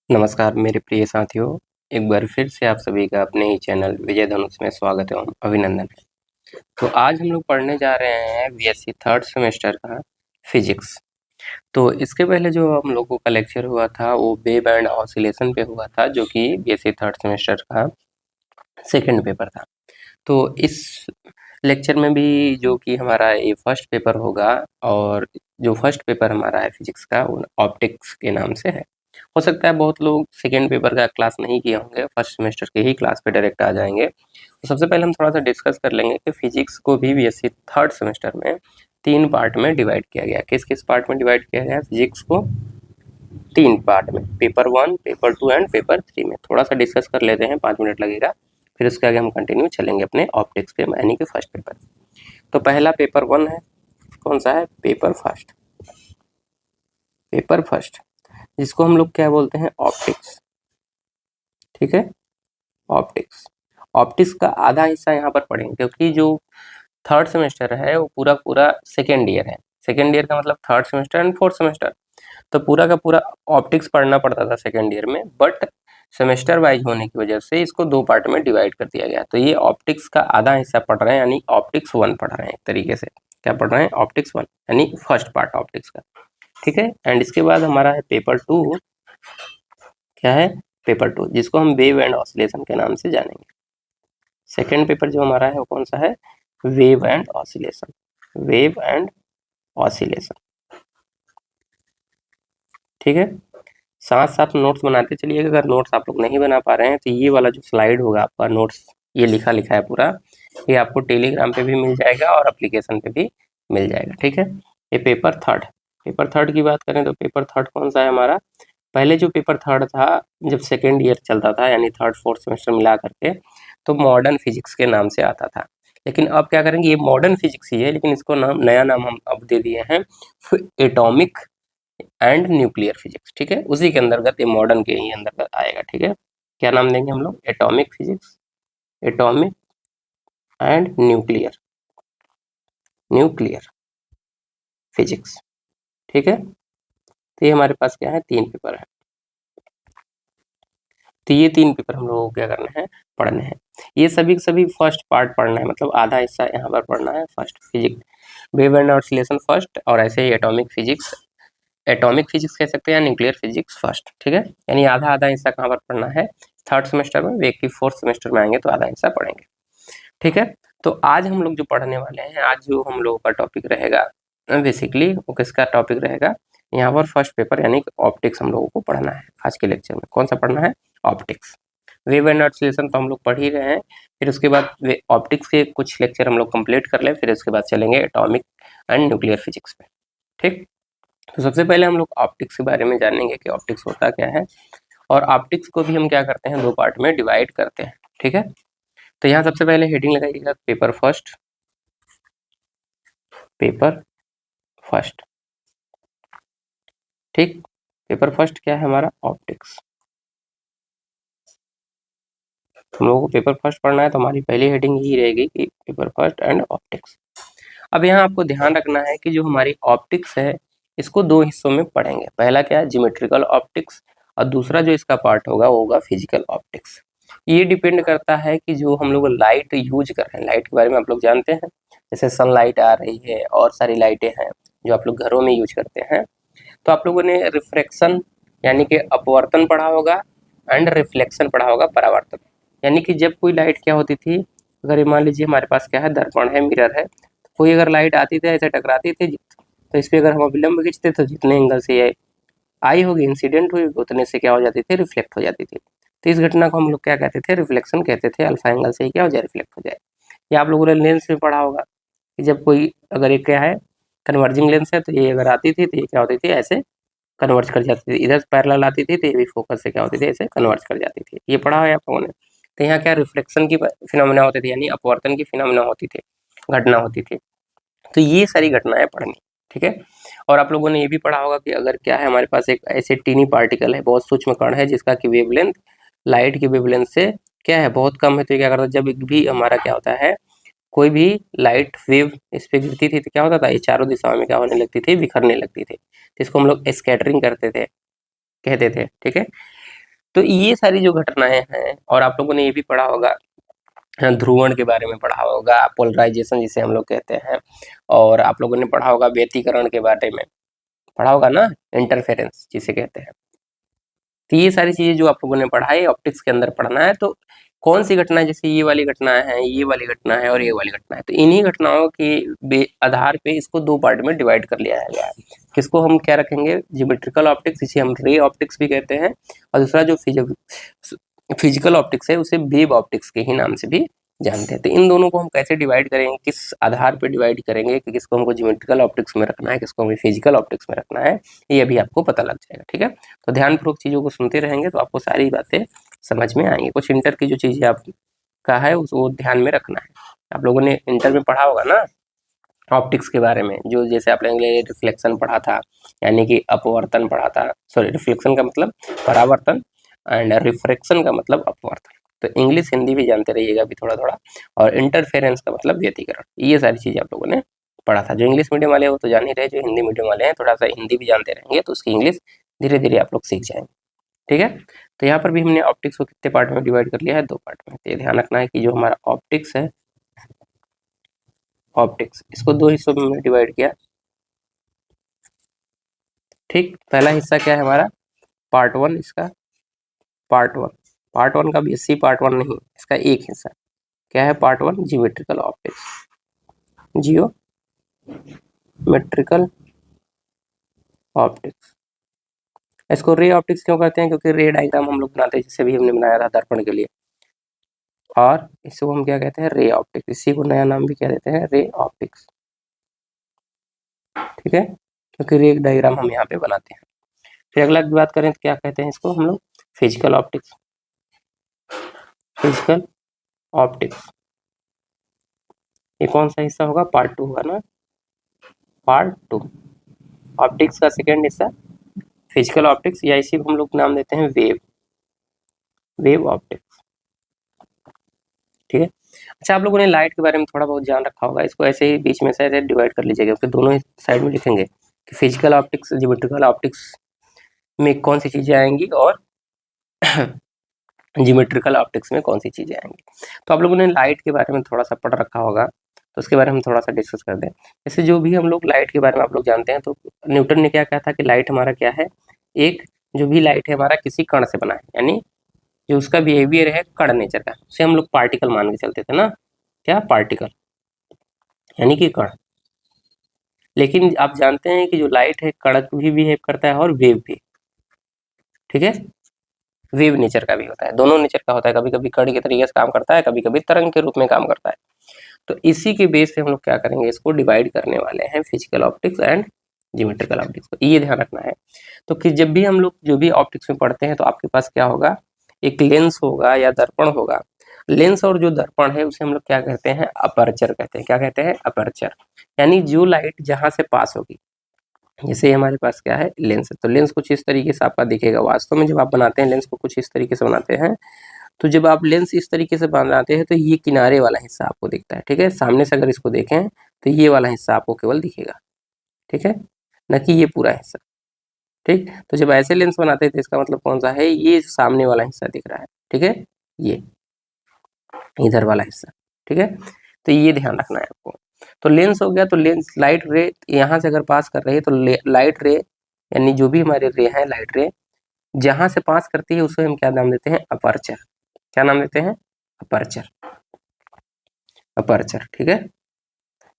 नमस्कार मेरे प्रिय साथियों, एक बार फिर से आप सभी का अपने ही चैनल विजय धनुष में स्वागत एवं अभिनंदन है। तो आज हम लोग पढ़ने जा रहे हैं बीएससी थर्ड सेमेस्टर का फिजिक्स। तो इसके पहले जो हम लोगों का लेक्चर हुआ था वो वेव एंड ऑसिलेशन पे हुआ था, जो कि बीएससी थर्ड सेमेस्टर का सेकंड पेपर था। तो इस लेक्चर में भी जो कि हमारा ये फर्स्ट पेपर होगा, और जो फर्स्ट पेपर हमारा है फिजिक्स का वो ऑप्टिक्स के नाम से है। हो सकता है बहुत लोग सेकेंड पेपर का क्लास नहीं किए होंगे, फर्स्ट सेमेस्टर के ही क्लास पे डायरेक्ट आ जाएंगे। तो सबसे पहले हम थोड़ा सा डिस्कस कर लेंगे कि फिजिक्स को भी बीएससी थर्ड सेमेस्टर में 3 पार्ट में डिवाइड किया गया। किस किस पार्ट में डिवाइड किया गया फिजिक्स को? 3 पार्ट में, पेपर 1, पेपर 2 एंड पेपर 3 में। थोड़ा सा डिस्कस कर लेते हैं, 5 मिनट लगेगा, फिर उसके आगे हम कंटिन्यू चलेंगे अपने ऑप्टिक्स पे, यानी कि फर्स्ट पेपर। तो पहला पेपर 1 है, कौन सा है? Paper first. पेपर फर्स्ट जिसको हम लोग क्या बोलते हैं? ऑप्टिक्स। ठीक है, ऑप्टिक्स। ऑप्टिक्स का आधा हिस्सा यहाँ पर पढ़ेंगे, क्योंकि जो थर्ड सेमेस्टर है वो पूरा पूरा सेकेंड ईयर है। सेकेंड ईयर का मतलब third semester and fourth semester. तो पूरा का पूरा ऑप्टिक्स पढ़ना पड़ता था सेकेंड ईयर में, बट सेमेस्टर वाइज होने की वजह से इसको 2 पार्ट में डिवाइड कर दिया गया। तो ये ऑप्टिक्स का आधा हिस्सा पढ़ रहे हैं, यानी ऑप्टिक्स 1 पढ़ रहे हैं एक तरीके से। क्या पढ़ रहे हैं? ऑप्टिक्स 1, यानी फर्स्ट पार्ट ऑप्टिक्स का। ठीक है, एंड इसके बाद हमारा है पेपर 2। क्या है? पेपर 2, जिसको हम वेव एंड ऑसिलेशन के नाम से जानेंगे। सेकेंड पेपर जो हमारा है वो कौन सा है? Wave and oscillation. Wave and oscillation. ठीक है, साथ साथ नोट्स बनाते चलिएगा। अगर नोट्स आप लोग नहीं बना पा रहे हैं तो ये वाला जो स्लाइड होगा आपका, नोट्स ये लिखा लिखा है पूरा, ये आपको टेलीग्राम पे भी मिल जाएगा और एप्लीकेशन पे भी मिल जाएगा। ठीक है, ये पेपर थर्ड। पेपर थर्ड की बात करें तो पेपर थर्ड कौन सा है हमारा? पहले जो पेपर थर्ड था, जब सेकेंड ईयर चलता था, यानी थर्ड फोर्थ सेमेस्टर मिला करके, तो मॉडर्न फिजिक्स के नाम से आता था। लेकिन अब क्या करेंगे, ये मॉडर्न फिजिक्स ही है, लेकिन इसको नाम, नया नाम हम अब दे दिए हैं एटॉमिक एंड न्यूक्लियर फिजिक्स। ठीक है, उसी के अंतर्गत, ये मॉडर्न के ही अंतर्गत आएगा। ठीक है, क्या नाम देंगे हम लोग? Atomic physics, atomic and nuclear, nuclear physics. ठीक है, तो ये हमारे पास क्या है? 3 पेपर है। तो ये 3 पेपर हम लोगों को क्या करने हैं? पढ़ने हैं। ये सभी सभी फर्स्ट पार्ट पढ़ना है, मतलब आधा हिस्सा यहाँ पर पढ़ना है। First physics, wave and oscillation first, और ऐसे ही एटॉमिक फिजिक्स, एटॉमिक फिजिक्स कह सकते हैं, या न्यूक्लियर फिजिक्स फर्स्ट। ठीक है, यानी आधा आधा हिस्सा कहाँ पर पढ़ना है? थर्ड सेमेस्टर में। वे की फोर्थ सेमेस्टर में आएंगे तो आधा हिस्सा पढ़ेंगे। ठीक है, तो आज हम लोग जो पढ़ने वाले हैं, आज जो हम लोगों का टॉपिक रहेगा बेसिकली, वो किसका टॉपिक रहेगा? यहाँ पर फर्स्ट पेपर यानी ऑप्टिक्स हम लोगों को पढ़ना है। आज के लेक्चर में कौन सा पढ़ना है? ऑप्टिक्स। वेव एंड ऑसिलेशन तो हम लोग पढ़ ही रहे हैं, फिर उसके बाद ऑप्टिक्स के कुछ लेक्चर हम लोग कंप्लीट कर ले, फिर उसके बाद चलेंगे एटॉमिक एंड न्यूक्लियर फिजिक्स पे। ठीक, तो सबसे पहले हम लोग ऑप्टिक्स के बारे में जानेंगे कि ऑप्टिक्स होता क्या है, और ऑप्टिक्स को भी हम क्या करते हैं? 2 पार्ट में डिवाइड करते हैं। ठीक है, तो यहाँ सबसे पहले हेडिंग लगाइएगा पेपर फर्स्ट। Paper first. ठीक, पेपर फर्स्ट क्या है हमारा? ऑप्टिक्स। हम लोगों को पेपर फर्स्ट पढ़ना है, तो हमारी पहली हेडिंग यही रहेगी कि पेपर फर्स्ट एंड ऑप्टिक्स। अब यहाँ आपको ध्यान रखना है कि जो हमारी ऑप्टिक्स है, इसको 2 हिस्सों में पढ़ेंगे। पहला क्या है? ज्योमेट्रिकल ऑप्टिक्स, और दूसरा जो इसका पार्ट होगा वो होगा फिजिकल ऑप्टिक्स। ये डिपेंड करता है कि जो हम लोग लाइट यूज कर रहे हैं, लाइट के बारे में आप लोग जानते हैं, जैसे सनलाइट आ रही है और सारी लाइटें हैं जो आप लोग घरों में यूज करते हैं। तो आप लोगों ने रिफ्रैक्शन यानी कि अपवर्तन पढ़ा होगा, एंड रिफ्लेक्शन पढ़ा होगा, परावर्तन। यानी कि जब कोई लाइट क्या होती थी, अगर मान लीजिए हमारे पास क्या है? दर्पण है, मिरर है, कोई अगर लाइट आती थी, ऐसे टकराती थी, तो इस पर अगर हम अभिलंब खींचते तो जितने एंगल से ये आई होगी, इंसिडेंट हुई, उतने से क्या हो जाती थी? रिफ्लेक्ट हो जाती थी। तो इस घटना को हम लोग क्या कहते थे? रिफ्लेक्शन कहते थे। अल्फा एंगल से ही क्या हो जाए? रिफ्लेक्ट हो जाए। या आप लोगों ने लेंस में पढ़ा होगा कि जब कोई, अगर ये क्या है? कन्वर्जिंग लेंस है, तो ये अगर आती थी तो ये क्या होती थी? ऐसे कन्वर्ज कर जाती थी। इधर पैरेलल आती थी तो ये भी फोकस से क्या होती थी? ऐसे कन्वर्ज कर जाती थी। ये पढ़ा है आप लोगों ने। तो यहाँ क्या? रिफ्लेक्शन की फिनोमेना होती थी, यानी अपवर्तन की फिनोमेना होती थी, घटना होती थी। तो ये सारी घटनाएं पढ़नी। ठीक है, और आप लोगों ने ये भी पढ़ा होगा कि अगर क्या है, हमारे पास एक ऐसे टीनी पार्टिकल है, बहुत सूक्ष्म कण है, जिसका कि वेवलेंथ लाइट की वेवलेंथ से क्या है? बहुत कम है। तो ये क्या करता है? जब भी हमारा क्या होता है, कोई भी लाइट वेव इस पे गिरती थी तो क्या होता था? ये चारों दिशाओं में क्या होने लगती थी? बिखरने लगती थी। इसको हम लोग स्कैटरिंग करते थे, कहते थे। ठीक है, तो ये सारी जो घटनाएं हैं, और आप लोगों ने ये भी पढ़ा होगा, ध्रुवण के बारे में पढ़ा होगा, पोलराइजेशन जिसे हम लोग कहते हैं, और आप लोगों ने पढ़ा होगा व्यतिकरण के बारे में पढ़ा होगा ना, इंटरफेरेंस जिसे कहते हैं। तो ये सारी चीजें जो आप लोगों ने पढ़ा है ऑप्टिक्स के अंदर पढ़ना है। तो कौन सी घटना, जैसे ये वाली घटना है, ये वाली घटना है और ये वाली घटना है, तो इन्हीं घटनाओं के आधार पे इसको दो पार्ट में डिवाइड कर लिया गया है। किसको हम क्या रखेंगे, ज्योमेट्रिकल ऑप्टिक्स जिसे हम रे ऑप्टिक्स भी कहते हैं, और दूसरा जो फिजिकल ऑप्टिक्स है उसे वेव ऑप्टिक्स के ही नाम से भी जानते हैं। तो इन दोनों को हम कैसे डिवाइड करेंगे, किस आधार पर डिवाइड करेंगे कि किसको हमको ज्योमेट्रिकल ऑप्टिक्स में रखना है, किसको हमें फिजिकल ऑप्टिक्स में रखना है, ये अभी आपको पता लग जाएगा। ठीक है, तो ध्यानपूर्वक चीज़ों को सुनते रहेंगे तो आपको सारी बातें समझ में आएंगी। कुछ इंटर की जो चीज़ें आपका है उसको ध्यान में रखना है। आप लोगों ने इंटर में पढ़ा होगा ना ऑप्टिक्स के बारे में, जो जैसे आप लोगों ने रिफ्लेक्शन पढ़ा था, यानी कि अपवर्तन पढ़ा था, सॉरी रिफ्लेक्शन का मतलब परावर्तन एंड रिफ्रैक्शन का मतलब अपवर्तन। तो इंग्लिश हिंदी भी जानते रहिएगा अभी थोड़ा थोड़ा, और इंटरफेरेंस का मतलब व्यतिकरण, ये सारी चीज़ें आप लोगों ने पढ़ा था। जो इंग्लिश मीडियम वाले वो तो जान ही रहे, जो हिंदी मीडियम वाले हैं थोड़ा सा हिंदी भी जानते रहेंगे तो उसकी इंग्लिश धीरे धीरे आप लोग सीख जाएंगे। ठीक है, तो यहाँ पर भी हमने ऑप्टिक्स को कितने पार्ट में डिवाइड कर लिया है, 2 पार्ट में। तो ये ध्यान रखना है कि जो हमारा ऑप्टिक्स है, ऑप्टिक्स इसको 2 हिस्सों में डिवाइड किया। ठीक, पहला हिस्सा क्या है हमारा, पार्ट 1, इसका पार्ट वन का BSc पार्ट 1 नहीं, इसका एक हिस्सा क्या है, part 1 geometrical optics, geometrical optics. इसको रे ऑप्टिक्स क्यों कहते हैं, क्योंकि रे डायग्राम हम लोग बनाते हैं, जैसे भी हमने बनाया था दर्पण के लिए, और इसको हम क्या कहते हैं, रे ऑप्टिक्स। इसी को नया नाम भी क्या देते हैं, रे ऑप्टिक्स। ठीक है, क्योंकि रे डायग्राम हम यहाँ पे बनाते हैं। फिर अगला की बात करें तो क्या कहते हैं इसको हम लोग, फिजिकल ऑप्टिक्स। फिजिकल ऑप्टिक्स ये कौन सा हिस्सा होगा, पार्ट 2 होगा ना, पार्ट 2 ऑप्टिक्स का सेकेंड हिस्सा फिजिकल ऑप्टिक्स, या इसी को हम लोग नाम देते हैं वेव ऑप्टिक्स। ठीक है, अच्छा आप लोगों ने लाइट के बारे में थोड़ा बहुत जान रखा होगा, इसको ऐसे ही बीच में से ऐसे डिवाइड कर लीजिएगा, क्योंकि दोनों ही साइड में लिखेंगे कि फिजिकल ऑप्टिक्स ज्योमेट्रिकल ऑप्टिक्स में कौन सी चीज़ें आएंगी और ज्योमेट्रिकल ऑप्टिक्स में कौन सी चीज़ें आएंगी। तो आप लोगों ने लाइट के बारे में थोड़ा सा पढ़ रखा होगा, तो उसके बारे में थोड़ा सा डिस्कस कर दें। जैसे जो भी हम लोग लाइट के बारे में आप लोग जानते हैं, तो न्यूटन ने क्या कहा था कि लाइट हमारा क्या है, एक जो भी लाइट है हमारा किसी कण से बना है, यानी जो उसका बिहेवियर है कण नेचर का, उसे हम लोग पार्टिकल मान के चलते थे ना, क्या पार्टिकल यानी कि कण। लेकिन आप जानते हैं कि जो लाइट है कण भी बिहेव करता है और वेव भी। ठीक है, वेव नेचर का भी होता है, दोनों नेचर का होता है, कभी कभी कण के तरीके से काम करता है, कभी कभी तरंग के रूप में काम करता है। तो इसी के बेस से हम लोग क्या करेंगे, इसको डिवाइड करने वाले हैं physical optics and geometrical optics को, ये ध्यान रखना है। तो कि जब भी हम लोग जो भी ऑप्टिक्स में पढ़ते हैं तो आपके पास क्या होगा, एक लेंस होगा या दर्पण होगा। लेंस और जो दर्पण है उसे हम लोग क्या कहते हैं, अपर्चर कहते हैं। क्या कहते हैं, अपर्चर, यानी जो लाइट जहां से पास होगी। जैसे हमारे पास क्या है, लेंस है, तो लेंस कुछ इस तरीके से आपका दिखेगा। वास्तव में जब आप बनाते हैं लेंस को कुछ इस तरीके से बनाते हैं, तो जब आप लेंस इस तरीके से बनाते हैं तो ये किनारे वाला हिस्सा आपको दिखता है। ठीक है, सामने से अगर इसको देखें तो ये वाला हिस्सा आपको केवल दिखेगा। ठीक है, न कि ये पूरा हिस्सा। ठीक, तो जब ऐसे लेंस बनाते हैं तो इसका मतलब कौन सा है, ये सामने वाला हिस्सा दिख रहा है। ठीक है, ये इधर वाला हिस्सा। ठीक है, तो ये ध्यान रखना है आपको। तो लेंस हो गया, तो लेंस लाइट रे यहाँ से अगर पास कर रही है तो लाइट रे, यानी जो भी हमारे रे हैं लाइट रे जहां से पास करती है उसे हम क्या नाम देते हैं, अपर्चर। क्या नाम देते हैं, अपर्चर। अपर्चर, ठीक है,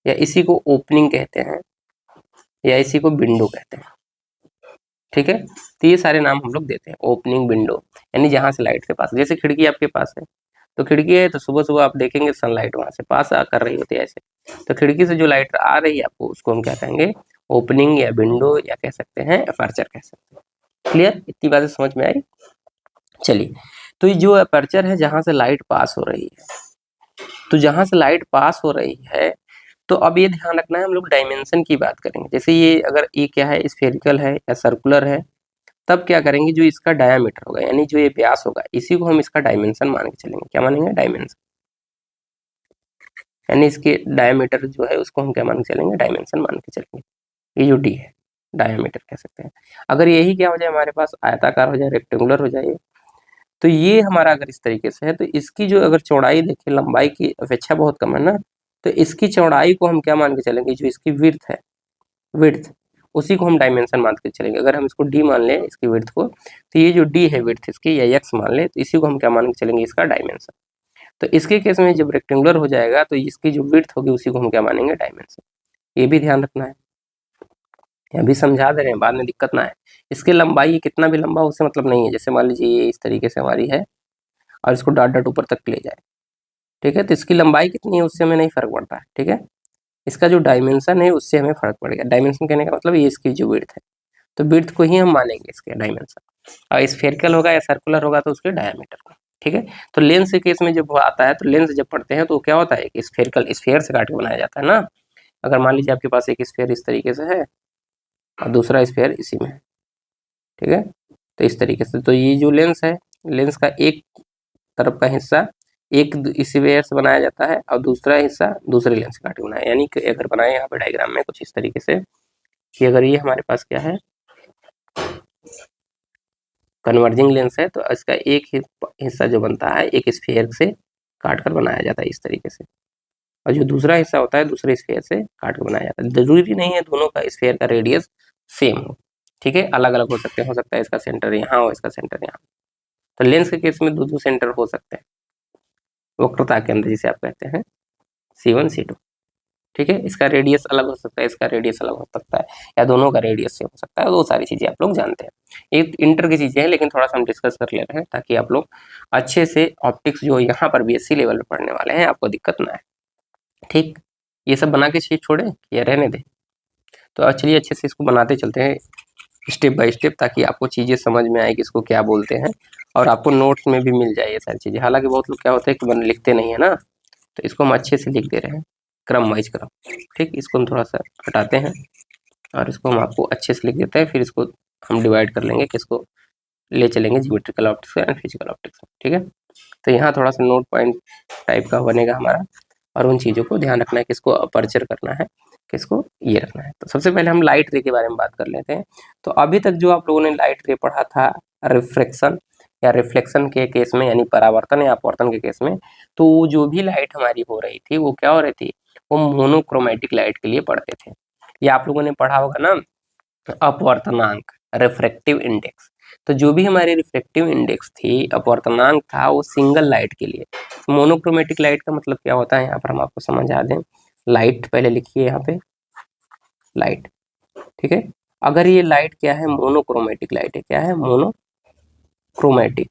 या इसी को ओपनिंग कहते हैं, या इसी को विंडो कहते हैं। ठीक है, तो ये सारे नाम हम लोग देते हैं, ओपनिंग, विंडो, यानी जहां से लाइट के पास, जैसे खिड़की आपके पास है, तो खिड़की है तो सुबह सुबह आप देखेंगे सनलाइट वहां से पास कर रही होती है ऐसे, तो खिड़की से जो लाइट आ रही है आपको उसको हम क्या कहेंगे, ओपनिंग या विंडो, या कह सकते हैं अपर्चर कह सकते हैं। क्लियर, इतनी बातें समझ में आई। चलिए, तो ये जो अपर्चर है जहां से लाइट पास हो रही है, तो जहां से लाइट पास हो रही है, तो अब ये ध्यान रखना है हम लोग डायमेंशन की बात करेंगे। जैसे ये अगर ये क्या है, स्फेरिकल है या सर्कुलर है, तब क्या करेंगे, जो इसका डायामीटर होगा यानी जो ये व्यास होगा, इसी को हम इसका डायमेंशन मान के चलेंगे। क्या मानेंगे, डायमेंशन, यानी इसके डायमीटर जो है उसको हम क्या मान के चलेंगे, डायमेंशन मान के चलेंगे। ये जो डी है डायमीटर कह सकते हैं। अगर यही क्या हो जाए हमारे पास, आयताकार हो जाए, रेक्टेंगुलर हो जाए, तो ये हमारा अगर इस तरीके से है तो इसकी जो अगर चौड़ाई देखिए लंबाई की अपेक्षा बहुत कम है ना, तो इसकी चौड़ाई को हम क्या मान के चलेंगे, जो इसकी विड्थ है, विड्थ उसी को हम डायमेंशन मान के चलेंगे। अगर हम इसको डी मान लें इसकी विड्थ को, तो ये जो डी है विड्थ इसकी या एक्स मान लें, तो इसी को हम क्या मान के चलेंगे, इसका डायमेंशन। तो इसके केस में जब रेक्टेंगुलर हो जाएगा तो इसकी जो विड्थ होगी उसी को हम क्या मानेंगे, डायमेंशन। ये भी ध्यान रखना है, अभी समझा दे रहे हैं, बाद में दिक्कत ना है। इसकी लंबाई कितना भी लंबा उससे मतलब नहीं है। जैसे मान लीजिए ये इस तरीके से हमारी है और इसको डॉट डॉट ऊपर तक ले जाए, ठीक है, तो इसकी लंबाई कितनी है उससे हमें नहीं फर्क पड़ता है, ठीक है। इसका जो डायमेंशन है उससे हमें फर्क पड़ेगा। डायमेंशन कहने का मतलब ये इसकी जो विड्थ है, तो विड्थ को ही हम मानेंगे इसके डायमेंशन। और स्फेरिकल होगा या सर्कुलर होगा तो उसके डायमीटर को, ठीक है। तो लेंस के केस में जब आता है तो लेंस जब पढ़ते हैं तो क्या होता है कि स्फेरिकल स्फेयर से काट के बनाया जाता है ना। अगर मान लीजिए आपके पास एक स्फेयर इस तरीके से है और दूसरा स्फेयर इसी में है, ठीक है, तो इस तरीके से, तो ये जो लेंस है, लेंस का एक तरफ का हिस्सा एक स्फेयर से बनाया जाता है और दूसरा हिस्सा दूसरे लेंस से काट के बनाया। यानी कि अगर बनाए यहाँ पे डायग्राम में कुछ इस तरीके से कि अगर ये हमारे पास क्या है, कन्वर्जिंग लेंस है, तो इसका एक हिस्सा जो बनता है एक स्फेयर से काट कर बनाया जाता है इस तरीके से, और जो दूसरा हिस्सा होता है दूसरे स्फेयर से काट कर बनाया जाता है। जरूरी नहीं है दोनों का स्फेयर का रेडियस सेम हो, ठीक है, अलग अलग हो सकता है इसका सेंटर यहाँ हो, इसका सेंटर यहाँ। तो लेंस के केस में दो सेंटर हो सकते हैं वक्रता के अंदर, जिसे आप कहते हैं C1 C2, ठीक है। इसका रेडियस अलग हो सकता है, इसका रेडियस अलग हो सकता है, या दोनों का रेडियस सेम हो सकता है। वो सारी चीजें आप लोग जानते हैं, ये इंटर की चीजें हैं, लेकिन थोड़ा सा हम डिस्कस कर ले रहे हैं ताकि आप लोग अच्छे से ऑप्टिक्स जो यहाँ पर BSc लेवल पे पढ़ने वाले हैं आपको दिक्कत ना आए, ठीक। ये सब बना के चीज छोड़े या रहने दें, तो चलिए अच्छे से इसको बनाते चलते हैं स्टेप बाय स्टेप, ताकि आपको चीज़ें समझ में आए कि इसको क्या बोलते हैं, और आपको नोट्स में भी मिल जाए ये सारी चीज़ें। हालांकि बहुत लोग क्या होते हैं कि लिखते नहीं है ना, तो इसको हम अच्छे से लिख दे रहे हैं क्रम वाइज क्रम, ठीक। इसको हम थोड़ा सा हटाते हैं और इसको हम आपको अच्छे से लिख देते हैं, फिर इसको हम डिवाइड कर लेंगे, किसको ले चलेंगे, geometrical optics and physical optics, ठीक है। तो यहाँ थोड़ा सा नोट पॉइंट टाइप का बनेगा हमारा, और उन चीज़ों को ध्यान रखना है, किसको अपर्चर करना है, किसको ये रखना है। तो सबसे पहले हम लाइट रे के बारे में बात कर लेते हैं। तो अभी तक जो आप लोगों ने लाइट रे पढ़ा था रिफ्रैक्शन या रिफ्लेक्शन के केस में, यानी परावर्तन या अपवर्तन के केस में, तो जो भी लाइट हमारी हो रही थी वो क्या हो रही थी, वो मोनोक्रोमेटिक लाइट के लिए पढ़ते थे। ये आप लोगों ने पढ़ा होगा ना, अपवर्तनांक, रिफ्रैक्टिव इंडेक्स। तो जो भी हमारी रिफ्रैक्टिव इंडेक्स थी, अपवर्तनांक था, वो सिंगल लाइट के लिए। मोनोक्रोमेटिक लाइट का मतलब क्या होता है, यहाँ पर हम आपको समझा दें। लाइट पहले लिखिए यहाँ पे, लाइट, ठीक है। अगर ये लाइट क्या है, मोनोक्रोमेटिक लाइट है, क्या है, मोनोक्रोमेटिक,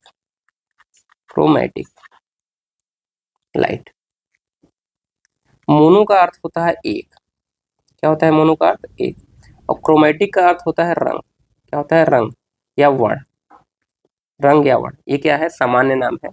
क्रोमेटिक लाइट। मोनो का अर्थ होता है एक, क्या होता है मोनो का अर्थ, एक, और क्रोमेटिक का अर्थ होता है रंग, क्या होता है, रंग या वर्ण, रंग या वर्ण, ये क्या है, सामान्य नाम है,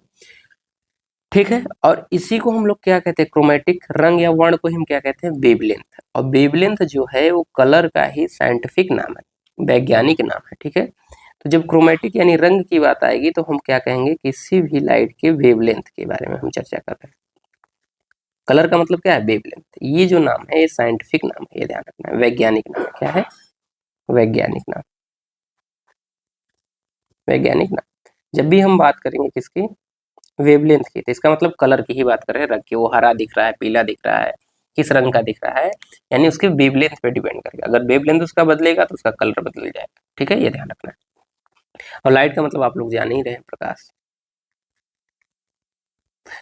ठीक है। और इसी को हम लोग क्या कहते हैं, क्रोमेटिक रंग या वर्ण को हम क्या कहते हैं, वेवलेंथ। और वेवलेंथ जो है वो कलर का ही साइंटिफिक नाम है, वैज्ञानिक नाम है, ठीक है। तो जब क्रोमेटिक यानी रंग की बात आएगी तो हम क्या कहेंगे, किसी भी लाइट के वेवलेंथ के बारे में हम चर्चा कर रहे हैं। कलर का मतलब क्या है, वेवलेंथ। ये जो नाम है ये साइंटिफिक नाम है, ये ध्यान रखना है, वैज्ञानिक नाम क्या है, वैज्ञानिक नाम, वैज्ञानिक नाम। जब भी हम बात करेंगे किसकी, वेवलेंथ की, तो इसका मतलब कलर की ही बात कर रहे हैं, रंग की, वो हरा दिख रहा है, पीला दिख रहा है, किस रंग का दिख रहा है, यानी उसके वेवलेंथ पे डिपेंड करेगा। अगर वेवलेंथ उसका बदलेगा तो उसका कलर बदल जाएगा, ठीक है, ये ध्यान रखना है। और लाइट का मतलब आप लोग जान ही रहे हैं, प्रकाश।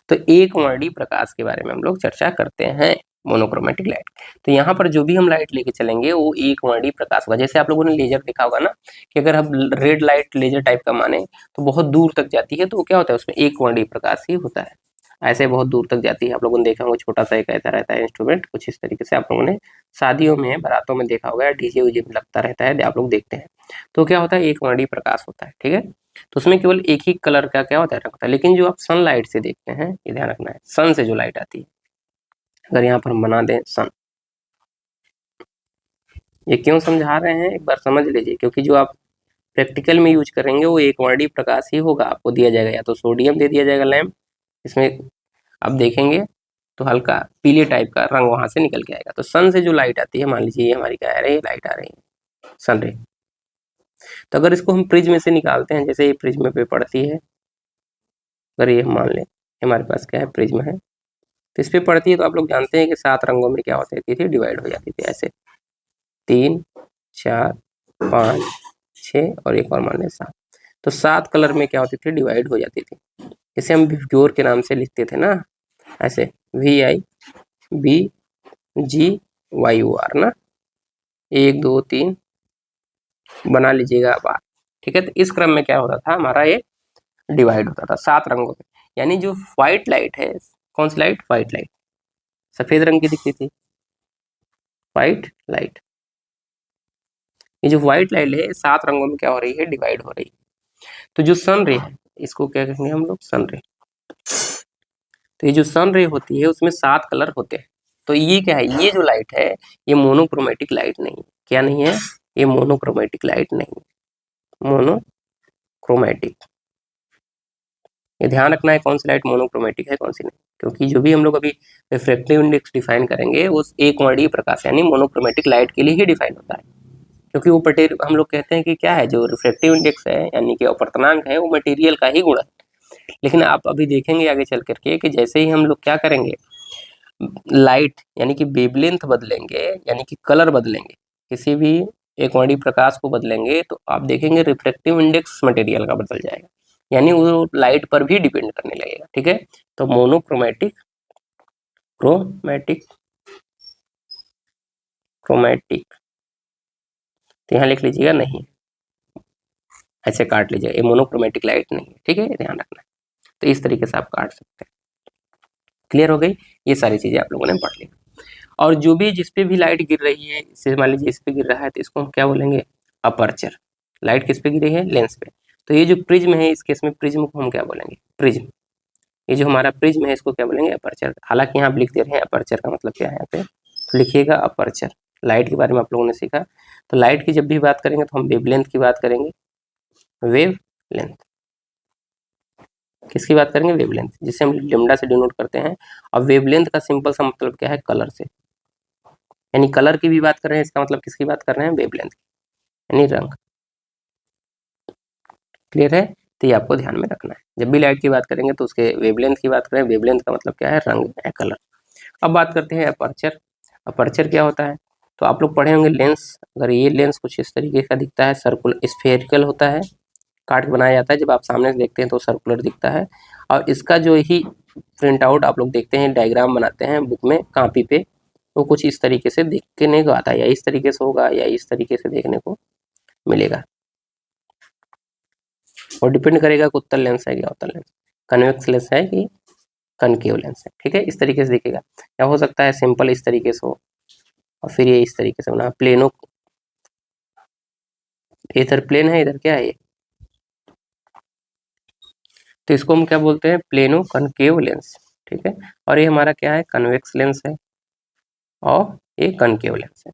तो एक वर्णी प्रकाश के बारे में हम लोग चर्चा करते हैं, मोनोक्रोमेटिक लाइट। तो यहाँ पर जो भी हम लाइट लेके चलेंगे वो एक वर्णी प्रकाश होगा। जैसे आप लोगों ने लेजर देखा होगा ना, कि अगर हम रेड लाइट लेजर टाइप का माने तो बहुत दूर तक जाती है, तो वो क्या होता है, उसमें एक वर्णी प्रकाश ही होता है। ऐसे बहुत दूर तक जाती है, आप लोगों ने देखा होगा, छोटा सा एक ऐसा रहता है इंस्ट्रूमेंट, कुछ इस तरीके से आप लोगों ने शादियों में, बारातों में देखा होगा, या डीजे उजे में लगता रहता है, आप लोग देखते हैं। तो क्या होता है, एक वर्णी प्रकाश होता है, ठीक है। तो उसमें केवल एक ही कलर का क्या होता है, रंग होता है। लेकिन जो आप सनलाइट से देखते हैं, ये ध्यान रखना है, सन से जो लाइट आती है, अगर यहाँ पर हम बना दें सन, ये क्यों समझा रहे हैं एक बार समझ लीजिए, क्योंकि जो आप प्रैक्टिकल में यूज करेंगे वो एक वर्णी प्रकाश ही होगा। आपको दिया जाएगा या तो सोडियम दे दिया जाएगा लैंप, इसमें आप देखेंगे तो हल्का पीले टाइप का रंग वहां से निकल के आएगा। तो सन से जो लाइट आती है, मान लीजिए ये हमारी क्या आ रही है, लाइट आ रही है, सन रे। तो अगर इसको हम प्रिज्म से निकालते हैं, जैसे ये प्रिज्म पे पड़ती है, अगर ये मान लें हमारे पास क्या है, प्रिज्म है, तो इस पे पड़ती है तो आप लोग जानते हैं कि 7 रंगों में क्या होती थी, डिवाइड हो जाती थी ऐसे, 3 4 5 6 और एक और मान लें 7। तो 7 कलर में क्या होती थी, डिवाइड हो जाती थी। इसे हम विवग्योर के नाम से लिखते थे ना, ऐसे VIBGYOR ना, 1 2 3 बना लीजिएगा आप। ठीक है, तो इस क्रम में क्या होता था, हमारा ये डिवाइड होता था 7 रंगों में। यानी जो व्हाइट लाइट है, कौन सी लाइट, व्हाइट लाइट, सफेद रंग की दिखती थी व्हाइट लाइट। ये जो व्हाइट लाइट है 7 रंगों में क्या हो रही है, डिवाइड हो रही है। तो जो सन रे है, इसको क्या कहेंगे हम लोग, सन रे। तो ये जो सन रे होती है उसमें 7 कलर होते हैं। तो ये क्या है, ये जो लाइट है ये मोनोक्रोमेटिक लाइट नहीं है। क्या नहीं है, ये मोनोक्रोमेटिक लाइट नहीं है, मोनोक्रोमेटिक। ये ध्यान रखना है कौन सी लाइट मोनोक्रोमेटिक है, कौन सी नहीं, क्योंकि जो भी हम लोग अभी रिफ्रैक्टिव इंडेक्स डिफाइन करेंगे वो एक वर्णीय प्रकाश यानी मोनोक्रोमेटिक लाइट के लिए ही डिफाइन होता है। क्योंकि वो हम लोग कहते हैं कि क्या है, जो रिफ्रैक्टिव इंडेक्स है यानी कि अपवर्तनांक है, वो मटेरियल का ही गुण है। लेकिन आप अभी देखेंगे आगे चल करके कि जैसे ही हम लोग क्या करेंगे, लाइट यानी कि वेवलेंथ बदलेंगे, यानी कि कलर बदलेंगे, किसी भी एक वर्णीय प्रकाश को बदलेंगे, तो आप देखेंगे रिफ्रैक्टिव इंडेक्स मटेरियल का बदल जाएगा, यानी वो लाइट पर भी डिपेंड करने लगेगा। ठीक है, तो मोनोक्रोमेटिक, क्रोमैटिक, क्रोमैटिक, तो यहाँ लिख लीजिएगा नहीं, ऐसे काट लीजिएगा, ये मोनोक्रोमेटिक लाइट नहीं है। ठीक है, ध्यान रखना है। तो इस तरीके से आप काट सकते हैं। क्लियर हो गई, ये सारी चीजें आप लोगों ने पढ़ ली। और जो भी जिस पे भी लाइट गिर रही है, जैसे मान लीजिए इस पे गिर रहा है, तो इसको हम क्या बोलेंगे, अपर्चर। लाइट किस पे गिरी है, लेंस पे। तो ये जो प्रिज्म है, इस केस में प्रिज्म को हम क्या बोलेंगे, प्रिज्म। ये जो हमारा प्रिज्म है इसको क्या बोलेंगे, अपर्चर। हालांकि यहाँ आप लिख दे रहे हैं अपर्चर का मतलब क्या है, यहाँ पे तो लिखिएगा अपर्चर। लाइट के बारे में आप लोगों ने सीखा, तो लाइट की जब भी बात करेंगे तो हम वेवलेंथ की बात करेंगे, वेव लेंथ। किसकी बात करेंगे, वेवलेंथ, जिसे हम लेम्डा से डिनोट करते हैं। और वेवलेंथ का सिंपल सा मतलब क्या है, कलर से, यानी कलर की भी बात कर रहे हैं, इसका मतलब किसकी बात कर रहे हैं, वेवलेंथ की, यानी रंग। क्लियर है, तो ये आपको ध्यान में रखना है, जब भी लाइट की बात करेंगे तो उसके वेवलेंथ की बात करें, वेवलेंथ का मतलब क्या है, रंग है, कलर। अब बात करते हैं अपर्चर। अपर्चर क्या होता है, तो आप लोग पढ़े होंगे लेंस। अगर ये लेंस कुछ इस तरीके का दिखता है, सर्कुलर स्फेरिकल होता है, काट के बनाया जाता है, जब आप सामने से देखते हैं तो सर्कुलर दिखता है। और इसका जो ही प्रिंट आउट आप लोग देखते हैं, डायग्राम बनाते हैं बुक में, कॉपी पे, तो कुछ इस तरीके से दिखने को आता है, या इस तरीके से होगा, या इस तरीके से देखने को मिलेगा। और डिपेंड करेगा कि उत्तल लेंस है क्या उत्तल लेंस, कन्वेक्स लेंस है कि कनकेव लेंस है। ठीक है, इस तरीके से दिखेगा, या हो सकता है सिंपल इस तरीके से हो, और फिर ये इस तरीके से बना प्लेनो, इधर प्लेन है, इधर क्या है ये, तो इसको हम क्या बोलते हैं, प्लेनो कनकेव लेंस। ठीक है, और ये हमारा क्या है, कन्वेक्स लेंस है, और ये कनकेव लेंस है।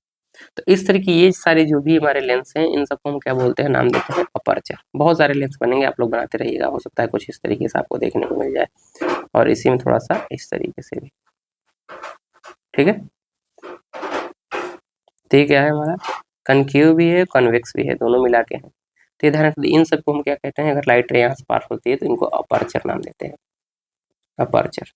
तो इस तरह की ये सारे जो भी हमारे लेंस हैं, इन सबको हम क्या बोलते हैं, नाम देते हैं अपर्चर। बहुत सारे लेंस बनेंगे, आप लोग बनाते रहिएगा, हो सकता है कुछ इस तरीके से आपको देखने को मिल जाए, और इसी में थोड़ा सा इस तरीके से भी। ठीक है, तो ये क्या है हमारा, कनकेव भी है, कन्वेक्स भी है, दोनों मिला के हैं। तो ये ध्यान रखिए, इन सबको हम क्या कहते हैं, अगर लाइट रे यहाँ से पास होती है तो इनको अपर्चर नाम देते हैं, अपर्चर।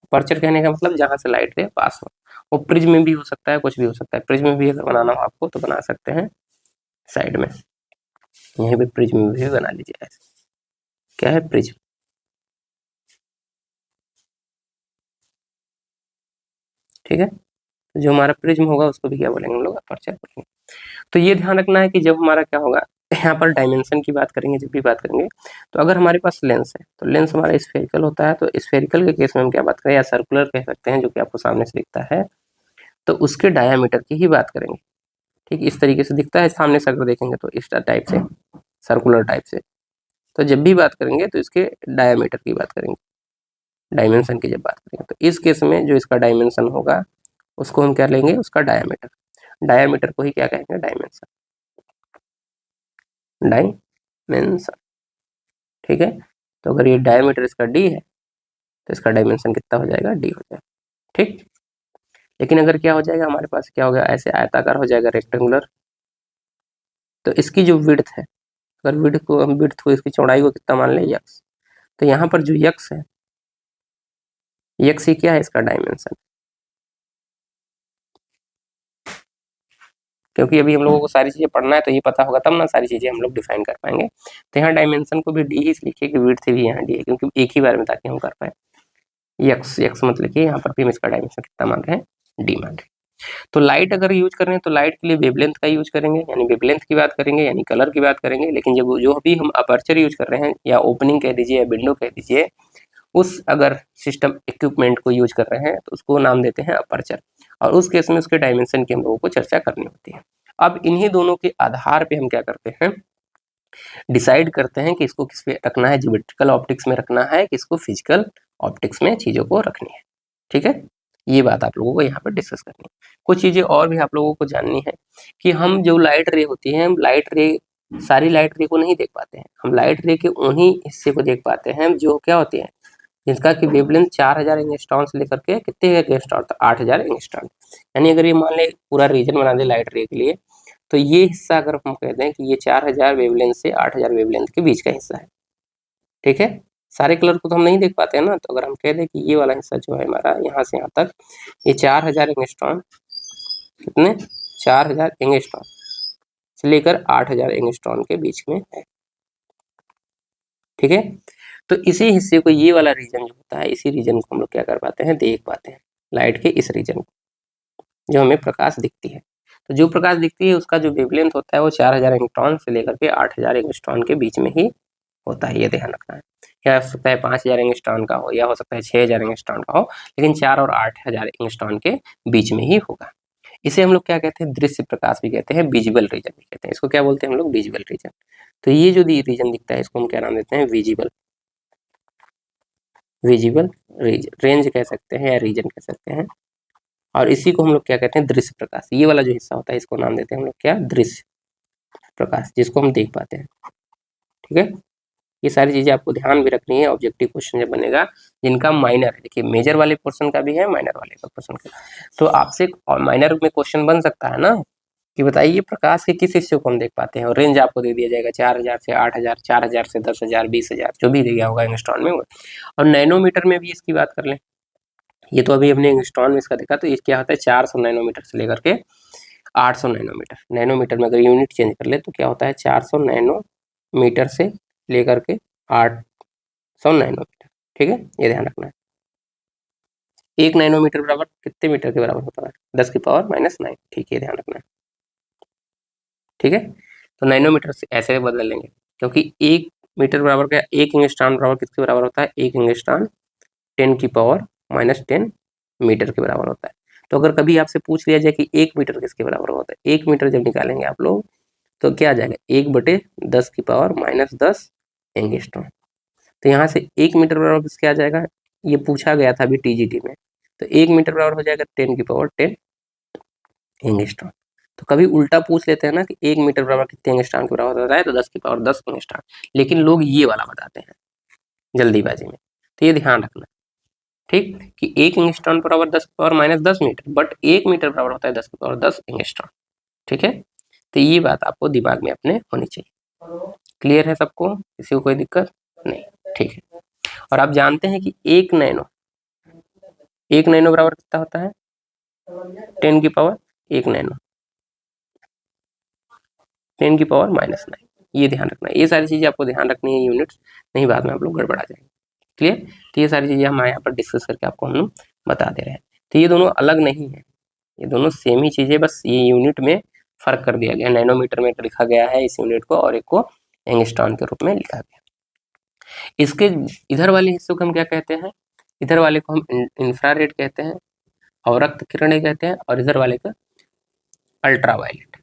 अपर्चर कहने का मतलब जहाँ से लाइट रे पास हो। वो प्रिज्म में भी हो सकता है, कुछ भी हो सकता है। प्रिज्म में भी अगर बनाना हो आपको तो बना सकते हैं साइड में, यहीं पे प्रिज्म में भी बना लीजिए ऐसे। क्या है, प्रिज्म। ठीक है, तो जो हमारा प्रिज्म होगा उसको भी क्या बोलेंगे हम लोग, अपर्चर बोलेंगे। तो ये ध्यान रखना है कि जब हमारा क्या होगा, यहाँ पर डायमेंशन की बात करेंगे, जब भी बात करेंगे, तो अगर हमारे पास लेंस है तो लेंस हमारा स्फेरिकल होता है, तो स्फेरिकल के केस में हम क्या बात करें, या सर्कुलर कह सकते हैं, जो कि आपको सामने से दिखता है, तो उसके डायामीटर की ही बात करेंगे। ठीक, इस तरीके से दिखता है सामने से अगर देखेंगे तो, इस टाइप से, सर्कुलर टाइप से। तो जब भी बात करेंगे तो इसके डायामीटर की बात करेंगे, डायमेंशन की जब बात करेंगे, तो इस केस में जो इसका डायमेंशन होगा उसको हम क्या लेंगे, उसका डायामीटर। डायामीटर को ही क्या कहेंगे, डायमेंशन, डायमेंशन। ठीक है, तो अगर ये डायमीटर इसका डी है तो इसका डायमेंशन कितना हो जाएगा, डी हो जाएगा। ठीक, लेकिन अगर क्या हो जाएगा, हमारे पास क्या होगा, ऐसे आयताकार हो जाएगा, रेक्टेंगुलर, तो इसकी जो विड्थ है, अगर विड्थ को हम, विड्थ को, इसकी चौड़ाई को कितना मान लें, यक्स, तो यहाँ पर जो यक्स है, यक्स ही क्या है, इसका डायमेंशन, क्योंकि अभी हम लोगों को सारी चीजें पढ़ना है तो ये पता होगा तब ना सारी चीजें हम लोग डिफाइन कर पाएंगे। तो यहाँ डायमेंशन को भी डी ही लिखिए कि विड्थ भी यहाँ डी है, क्योंकि एक ही बार में ताकि हम कर पाए। यक्स यक्स मत लिखिए, यहाँ पर भी हम इसका डायमेंशन कितना मान रहे हैं, डी मान रहे हैं। तो लाइट अगर यूज कर रहे हैं तो लाइट के लिए वेवलेंथ का यूज करेंगे, यानी वेवलेंथ की बात करेंगे, यानी कलर की बात करेंगे। लेकिन जब जो अभी हम अपर्चर यूज कर रहे हैं, या ओपनिंग कह दीजिए या विंडो कह दीजिए, उस अगर सिस्टम इक्विपमेंट को यूज कर रहे हैं तो उसको नाम देते हैं अपर्चर, और उस केस में उसके डायमेंशन की हम लोगों को चर्चा करनी होती है। अब इन्हीं दोनों के आधार पे हम क्या करते हैं, डिसाइड करते हैं कि इसको किस पे रखना है, ज्योमेट्रिकल ऑप्टिक्स में रखना है कि इसको फिजिकल ऑप्टिक्स में चीज़ों को रखनी है। ठीक है, ये बात आप लोगों को यहाँ पर डिस्कस करनी है। कुछ चीज़ें और भी आप लोगों को जाननी है कि हम जो लाइट रे होती है, हम लाइट रे, सारी लाइट रे को नहीं देख पाते हैं। हम लाइट रे के उन्हीं हिस्से को देख पाते हैं जो क्या होती है, जिसका कि वेवलेंथ 4000 एंगस्ट्रॉन से लेकर के कितने एंगस्ट्रॉन तक, 8000 एंगस्ट्रॉन। यानी अगर ये मान ले पूरा रीजन बना दे लाइट रे के लिए, तो ये हिस्सा अगर हम कहते हैं कि ये 4000 वेवलेंथ से 8000 वेवलेंथ के बीच का हिस्सा है। ठीक है, सारे कलर को तो हम नहीं देख पाते हैं ना, तो अगर हम कह दें कि ये वाला हिस्सा जो है हमारा यहाँ से यहाँ तक, ये 4000 एंगस्ट्रॉन, कितने, 4000 एंगस्ट्रॉन से लेकर 8000 एंगस्ट्रॉन के बीच में है। ठीक है, तो इसी हिस्से को, ये वाला रीजन जो होता है, इसी रीजन को हम लोग क्या कर पाते हैं, देख पाते हैं, लाइट के इस रीजन को, जो हमें प्रकाश दिखती है। तो जो प्रकाश दिखती है उसका जो वेवलेंथ होता है वो 4000 एंगस्ट्रॉन से लेकर के 8000 एंगस्ट्रॉन के बीच में ही होता है, ये ध्यान रखना है। या हो सकता है 5000 एंगस्ट्रॉन का हो, या हो सकता है 6000 एंगस्ट्रॉन का हो, लेकिन 4 और 8000 एंगस्ट्रॉन के बीच में ही होगा। इसे हम लोग क्या कहते हैं, दृश्य प्रकाश भी कहते हैं, विजिबल रीजन भी कहते हैं। इसको क्या बोलते हैं हम लोग, विजिबल रीजन। तो ये जो रीजन दिखता है इसको हम क्या नाम देते हैं, विजिबल, विजिबल रेंज कह सकते हैं या रीजन कह सकते हैं। और इसी को हम लोग क्या कहते हैं, दृश्य प्रकाश। ये वाला जो हिस्सा होता है इसको नाम देते हैं हम लोग क्या, दृश्य प्रकाश, जिसको हम देख पाते हैं। ठीक है, ये सारी चीजें आपको ध्यान भी रखनी है, ऑब्जेक्टिव क्वेश्चन जब बनेगा, जिनका माइनर है। देखिए मेजर वाले पोर्शन का भी है, माइनर वाले का पोर्शन का, तो आपसे माइनर में क्वेश्चन बन सकता है ना, कि बताइए प्रकाश के किस हिस्से को हम देख पाते हैं, और रेंज आपको दे दिया जाएगा 4000 से 8000, 4000 से 10,000, 20,000, जो भी दिया होगा एंगस्ट्रॉन में। और नैनोमीटर में भी इसकी बात कर लें, ये तो अभी हमने एंगस्ट्रॉन में इसका देखा, तो ये क्या होता है, 400 नैनोमीटर से लेकर के 800 नैनोमीटर। नैनोमीटर में अगर यूनिट चेंज कर ले तो क्या होता है, 400 नैनोमीटर से लेकर के 800 नैनोमीटर। ठीक है, ये ध्यान रखना है। 1 नैनोमीटर बराबर कितने मीटर के बराबर होता है, 10⁻⁹। ठीक है, ध्यान रखना है। ठीक है, तो नैनोमीटर से ऐसे बदल लेंगे, क्योंकि 1 मीटर बराबर क्या, 1 एंगस्ट्रॉन बराबर किसके बराबर होता है, 1 एंगस्ट्रॉन 10⁻⁻10 मीटर के बराबर होता है। तो अगर कभी आपसे पूछ लिया जाए कि 1 मीटर किसके बराबर होता है, 1 मीटर जब निकालेंगे आप लोग तो क्या आ जाएगा, 1/10⁻10 एंगस्ट्रॉन। तो यहाँ से 1 मीटर बराबर किसके आ जाएगा, ये पूछा गया था अभी टीजीटी में, तो 1 मीटर बराबर हो जाएगा 10⁻10 एंगस्ट्रॉन। तो कभी उल्टा पूछ लेते हैं ना कि 1 मीटर बराबर कितने एंगस्ट्रॉन के बराबर होता है, तो 10⁻10 एंगस्ट्रॉन, लेकिन लोग ये वाला बताते हैं जल्दीबाजी में। तो ये ध्यान रखना, ठीक, कि 1 एंगस्ट्रॉन बराबर 10⁻−10 मीटर, बट 1 मीटर बराबर होता है 10⁻10 एंगस्ट्रॉन। ठीक है, तो ये बात आपको दिमाग में अपने होनी चाहिए। क्लियर है सबको, किसी को कोई दिक्कत नहीं, ठीक है। और आप जानते हैं कि 1 नैनो बराबर कितना होता है, 10⁻1 नैनो, 10⁻⁻9। ये ध्यान रखना है, ये सारी चीजें आपको ध्यान रखनी है, यूनिट्स नहीं बाद में आप लोग गड़बड़ा जाएंगे। क्लियर, तो ये सारी चीजें हम यहाँ पर डिस्कस करके आपको हम बता दे रहे हैं। तो ये दोनों अलग नहीं है, ये दोनों सेम ही चीजें, बस ये यूनिट में फर्क कर दिया गया, नैनोमीटर में लिखा गया है इस यूनिट को, और एक को एंगस्ट्रॉन के रूप में लिखा गया। इसके इधर वाले हिस्सों को हम क्या कहते हैं, इधर वाले को हम इंफ्रारेड कहते हैं, अवरक्त किरणें कहते हैं, और इधर वाले को अल्ट्रावायलेट,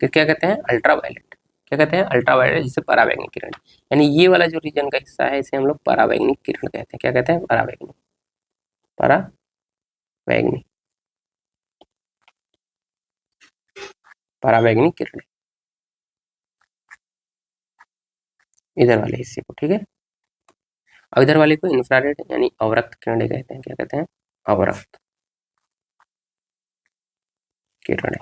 क्या कहते हैं, अल्ट्रावायलेट, क्या कहते हैं, अल्ट्रावायलेट, जिसे पराबैंगनी किरण। यानी ये वाला जो रीजन का हिस्सा है इसे हम लोग पराबैंगनी किरण कहते हैं। क्या कहते हैं, पराबैंगनी, पराबैंगनी, पराबैंगनी किरण, इधर वाले हिस्से को। ठीक है, और इधर वाले को इंफ्रारेड यानी अवरक्त किरणें कहते हैं। क्या कहते हैं, अवरक्त किरणें।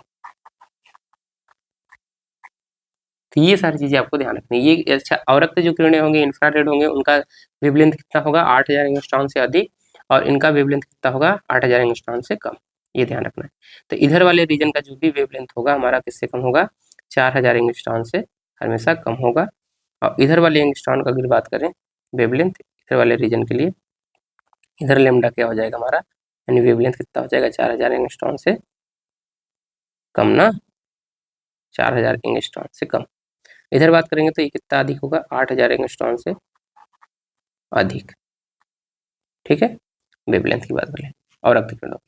तो ये सारी चीजें आपको ध्यान रखनी है। ये अच्छा, अवरक्त जो किरणें होंगी, इंफ्रारेड होंगे, उनका वेवलेंथ कितना होगा, 8000 एंगस्ट्रॉन से अधिक, और इनका वेवलेंथ कितना होगा, 8000 एंगस्ट्रॉन से कम। ये ध्यान रखना है। तो इधर वाले रीजन का जो भी वेवलेंथ होगा हमारा किससे कम होगा, 4000 एंगस्ट्रॉन से हमेशा कम होगा। और इधर वाले एंगस्ट्रॉन का अगर बात करें वेवलेंथ, इधर वाले रीजन के लिए इधर लेमडा क्या हो जाएगा हमारा, यानी वेवलेंथ कितना हो जाएगा, 4000 एंगस्ट्रॉन से कम ना, 4000 एंगस्ट्रॉन से कम। इधर बात करेंगे तो ये कितना अधिक होगा, 8000 एंगस्ट्रॉन से अधिक। ठीक है, वेवलेंथ की बात करें और रक्त किरणों।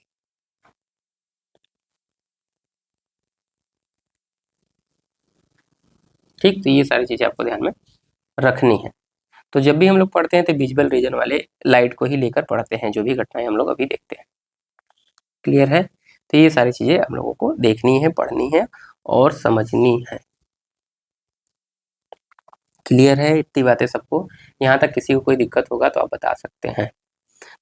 ठीक, तो ये सारी चीजें आपको ध्यान में रखनी है। तो जब भी हम लोग पढ़ते हैं तो विजुअल रीजन वाले लाइट को ही लेकर पढ़ते हैं, जो भी घटनाएं हम लोग अभी देखते हैं। क्लियर है? तो ये सारी चीजें हम लोगों को देखनी है, पढ़नी है और समझनी है। क्लियर है इतनी बातें सबको? यहाँ तक किसी को कोई दिक्कत होगा तो आप बता सकते हैं।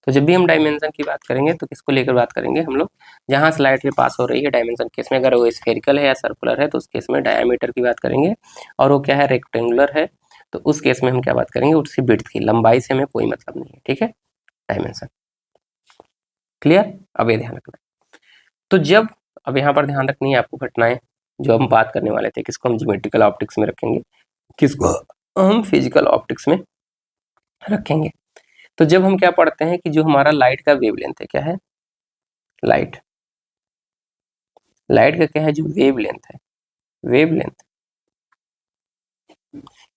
तो जब भी हम डायमेंशन की बात करेंगे तो किसको लेकर बात करेंगे हम लोग, जहाँ से लाइट के पास हो रही है डायमेंशन केस में, अगर वो स्फेरिकल है या सर्कुलर है तो उस केस में डायमीटर की बात करेंगे, और वो क्या है, रेक्टेंगुलर है तो उस केस में हम क्या बात करेंगे, उसकी विड्थ की, लंबाई से हमें कोई मतलब नहीं है। ठीक है, डायमेंशन। क्लियर? अब ये ध्यान रखना। तो जब, अब यहाँ पर ध्यान रखनी है आपको घटनाएं जो हम बात करने वाले थे, किसको हम ज्योमेट्रिकल ऑप्टिक्स में रखेंगे, किसको हम फिजिकल ऑप्टिक्स में रखेंगे। तो जब हम क्या पढ़ते हैं कि जो हमारा लाइट का वेवलेंथ है, क्या है, लाइट का क्या है, जो वेवलेंथ है, वेवलेंथ,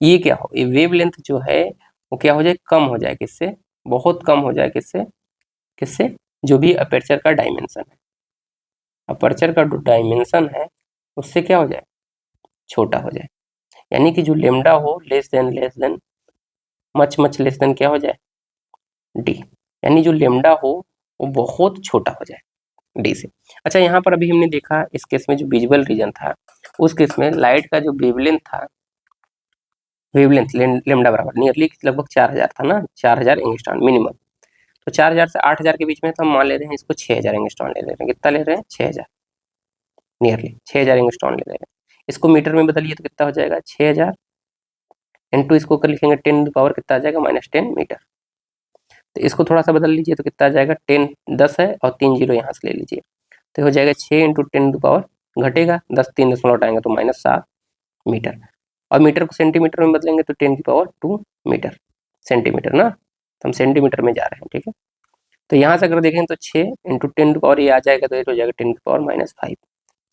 ये क्या हो, ये वेवलेंथ जो है वो क्या हो जाए, कम हो जाए, किससे, बहुत कम हो जाए, किससे, किससे, जो भी अपर्चर का डायमेंशन है, अपर्चर का जो डायमेंशन है उससे क्या हो जाए, छोटा हो जाए। यानी कि जो लेमडा हो less than much less than क्या हो जाए, डी। यानी जो लेमडा हो वो बहुत छोटा हो जाए डी से। अच्छा, यहाँ पर अभी हमने देखा इस केस में जो विजुअल रीजन था, उस केस में लाइट का जो वेवलेंथ था, वेवलेंथ लेमडा बराबर नियरली लगभग 4000 था ना, 4000 एंगस्ट्रॉन मिनिमम। तो 4000 से 8000 के बीच में तो हम मान ले रहे हैं इसको 6000 एंगस्ट्रॉन ले रहे हैं। कितना ले रहे हैं, 6000, नियरली 6000 एंगस्ट्रॉन ले रहे हैं। इसको मीटर में बदलिए तो कितना हो जाएगा, 6000 इंटू इसको कर लिखेंगे 10 पावर कितना आ जाएगा, -10 मीटर। तो इसको थोड़ा सा बदल लीजिए तो कितना आ जाएगा, 10 10 है और 3 जीरो यहाँ से ले लीजिए तो हो जाएगा 6 इंटू 10 पावर घटेगा 10, 3 दशमलव हटाएंगे तो -7 मीटर। और मीटर को सेंटीमीटर में बदलेंगे तो 10⁻² मीटर, सेंटीमीटर ना, तो हम सेंटीमीटर में जा रहे हैं। ठीक है, तो यहाँ से अगर देखें तो 6 इंटू 10 पावर ये आ जाएगा तो ये हो जाएगा 10⁻⁵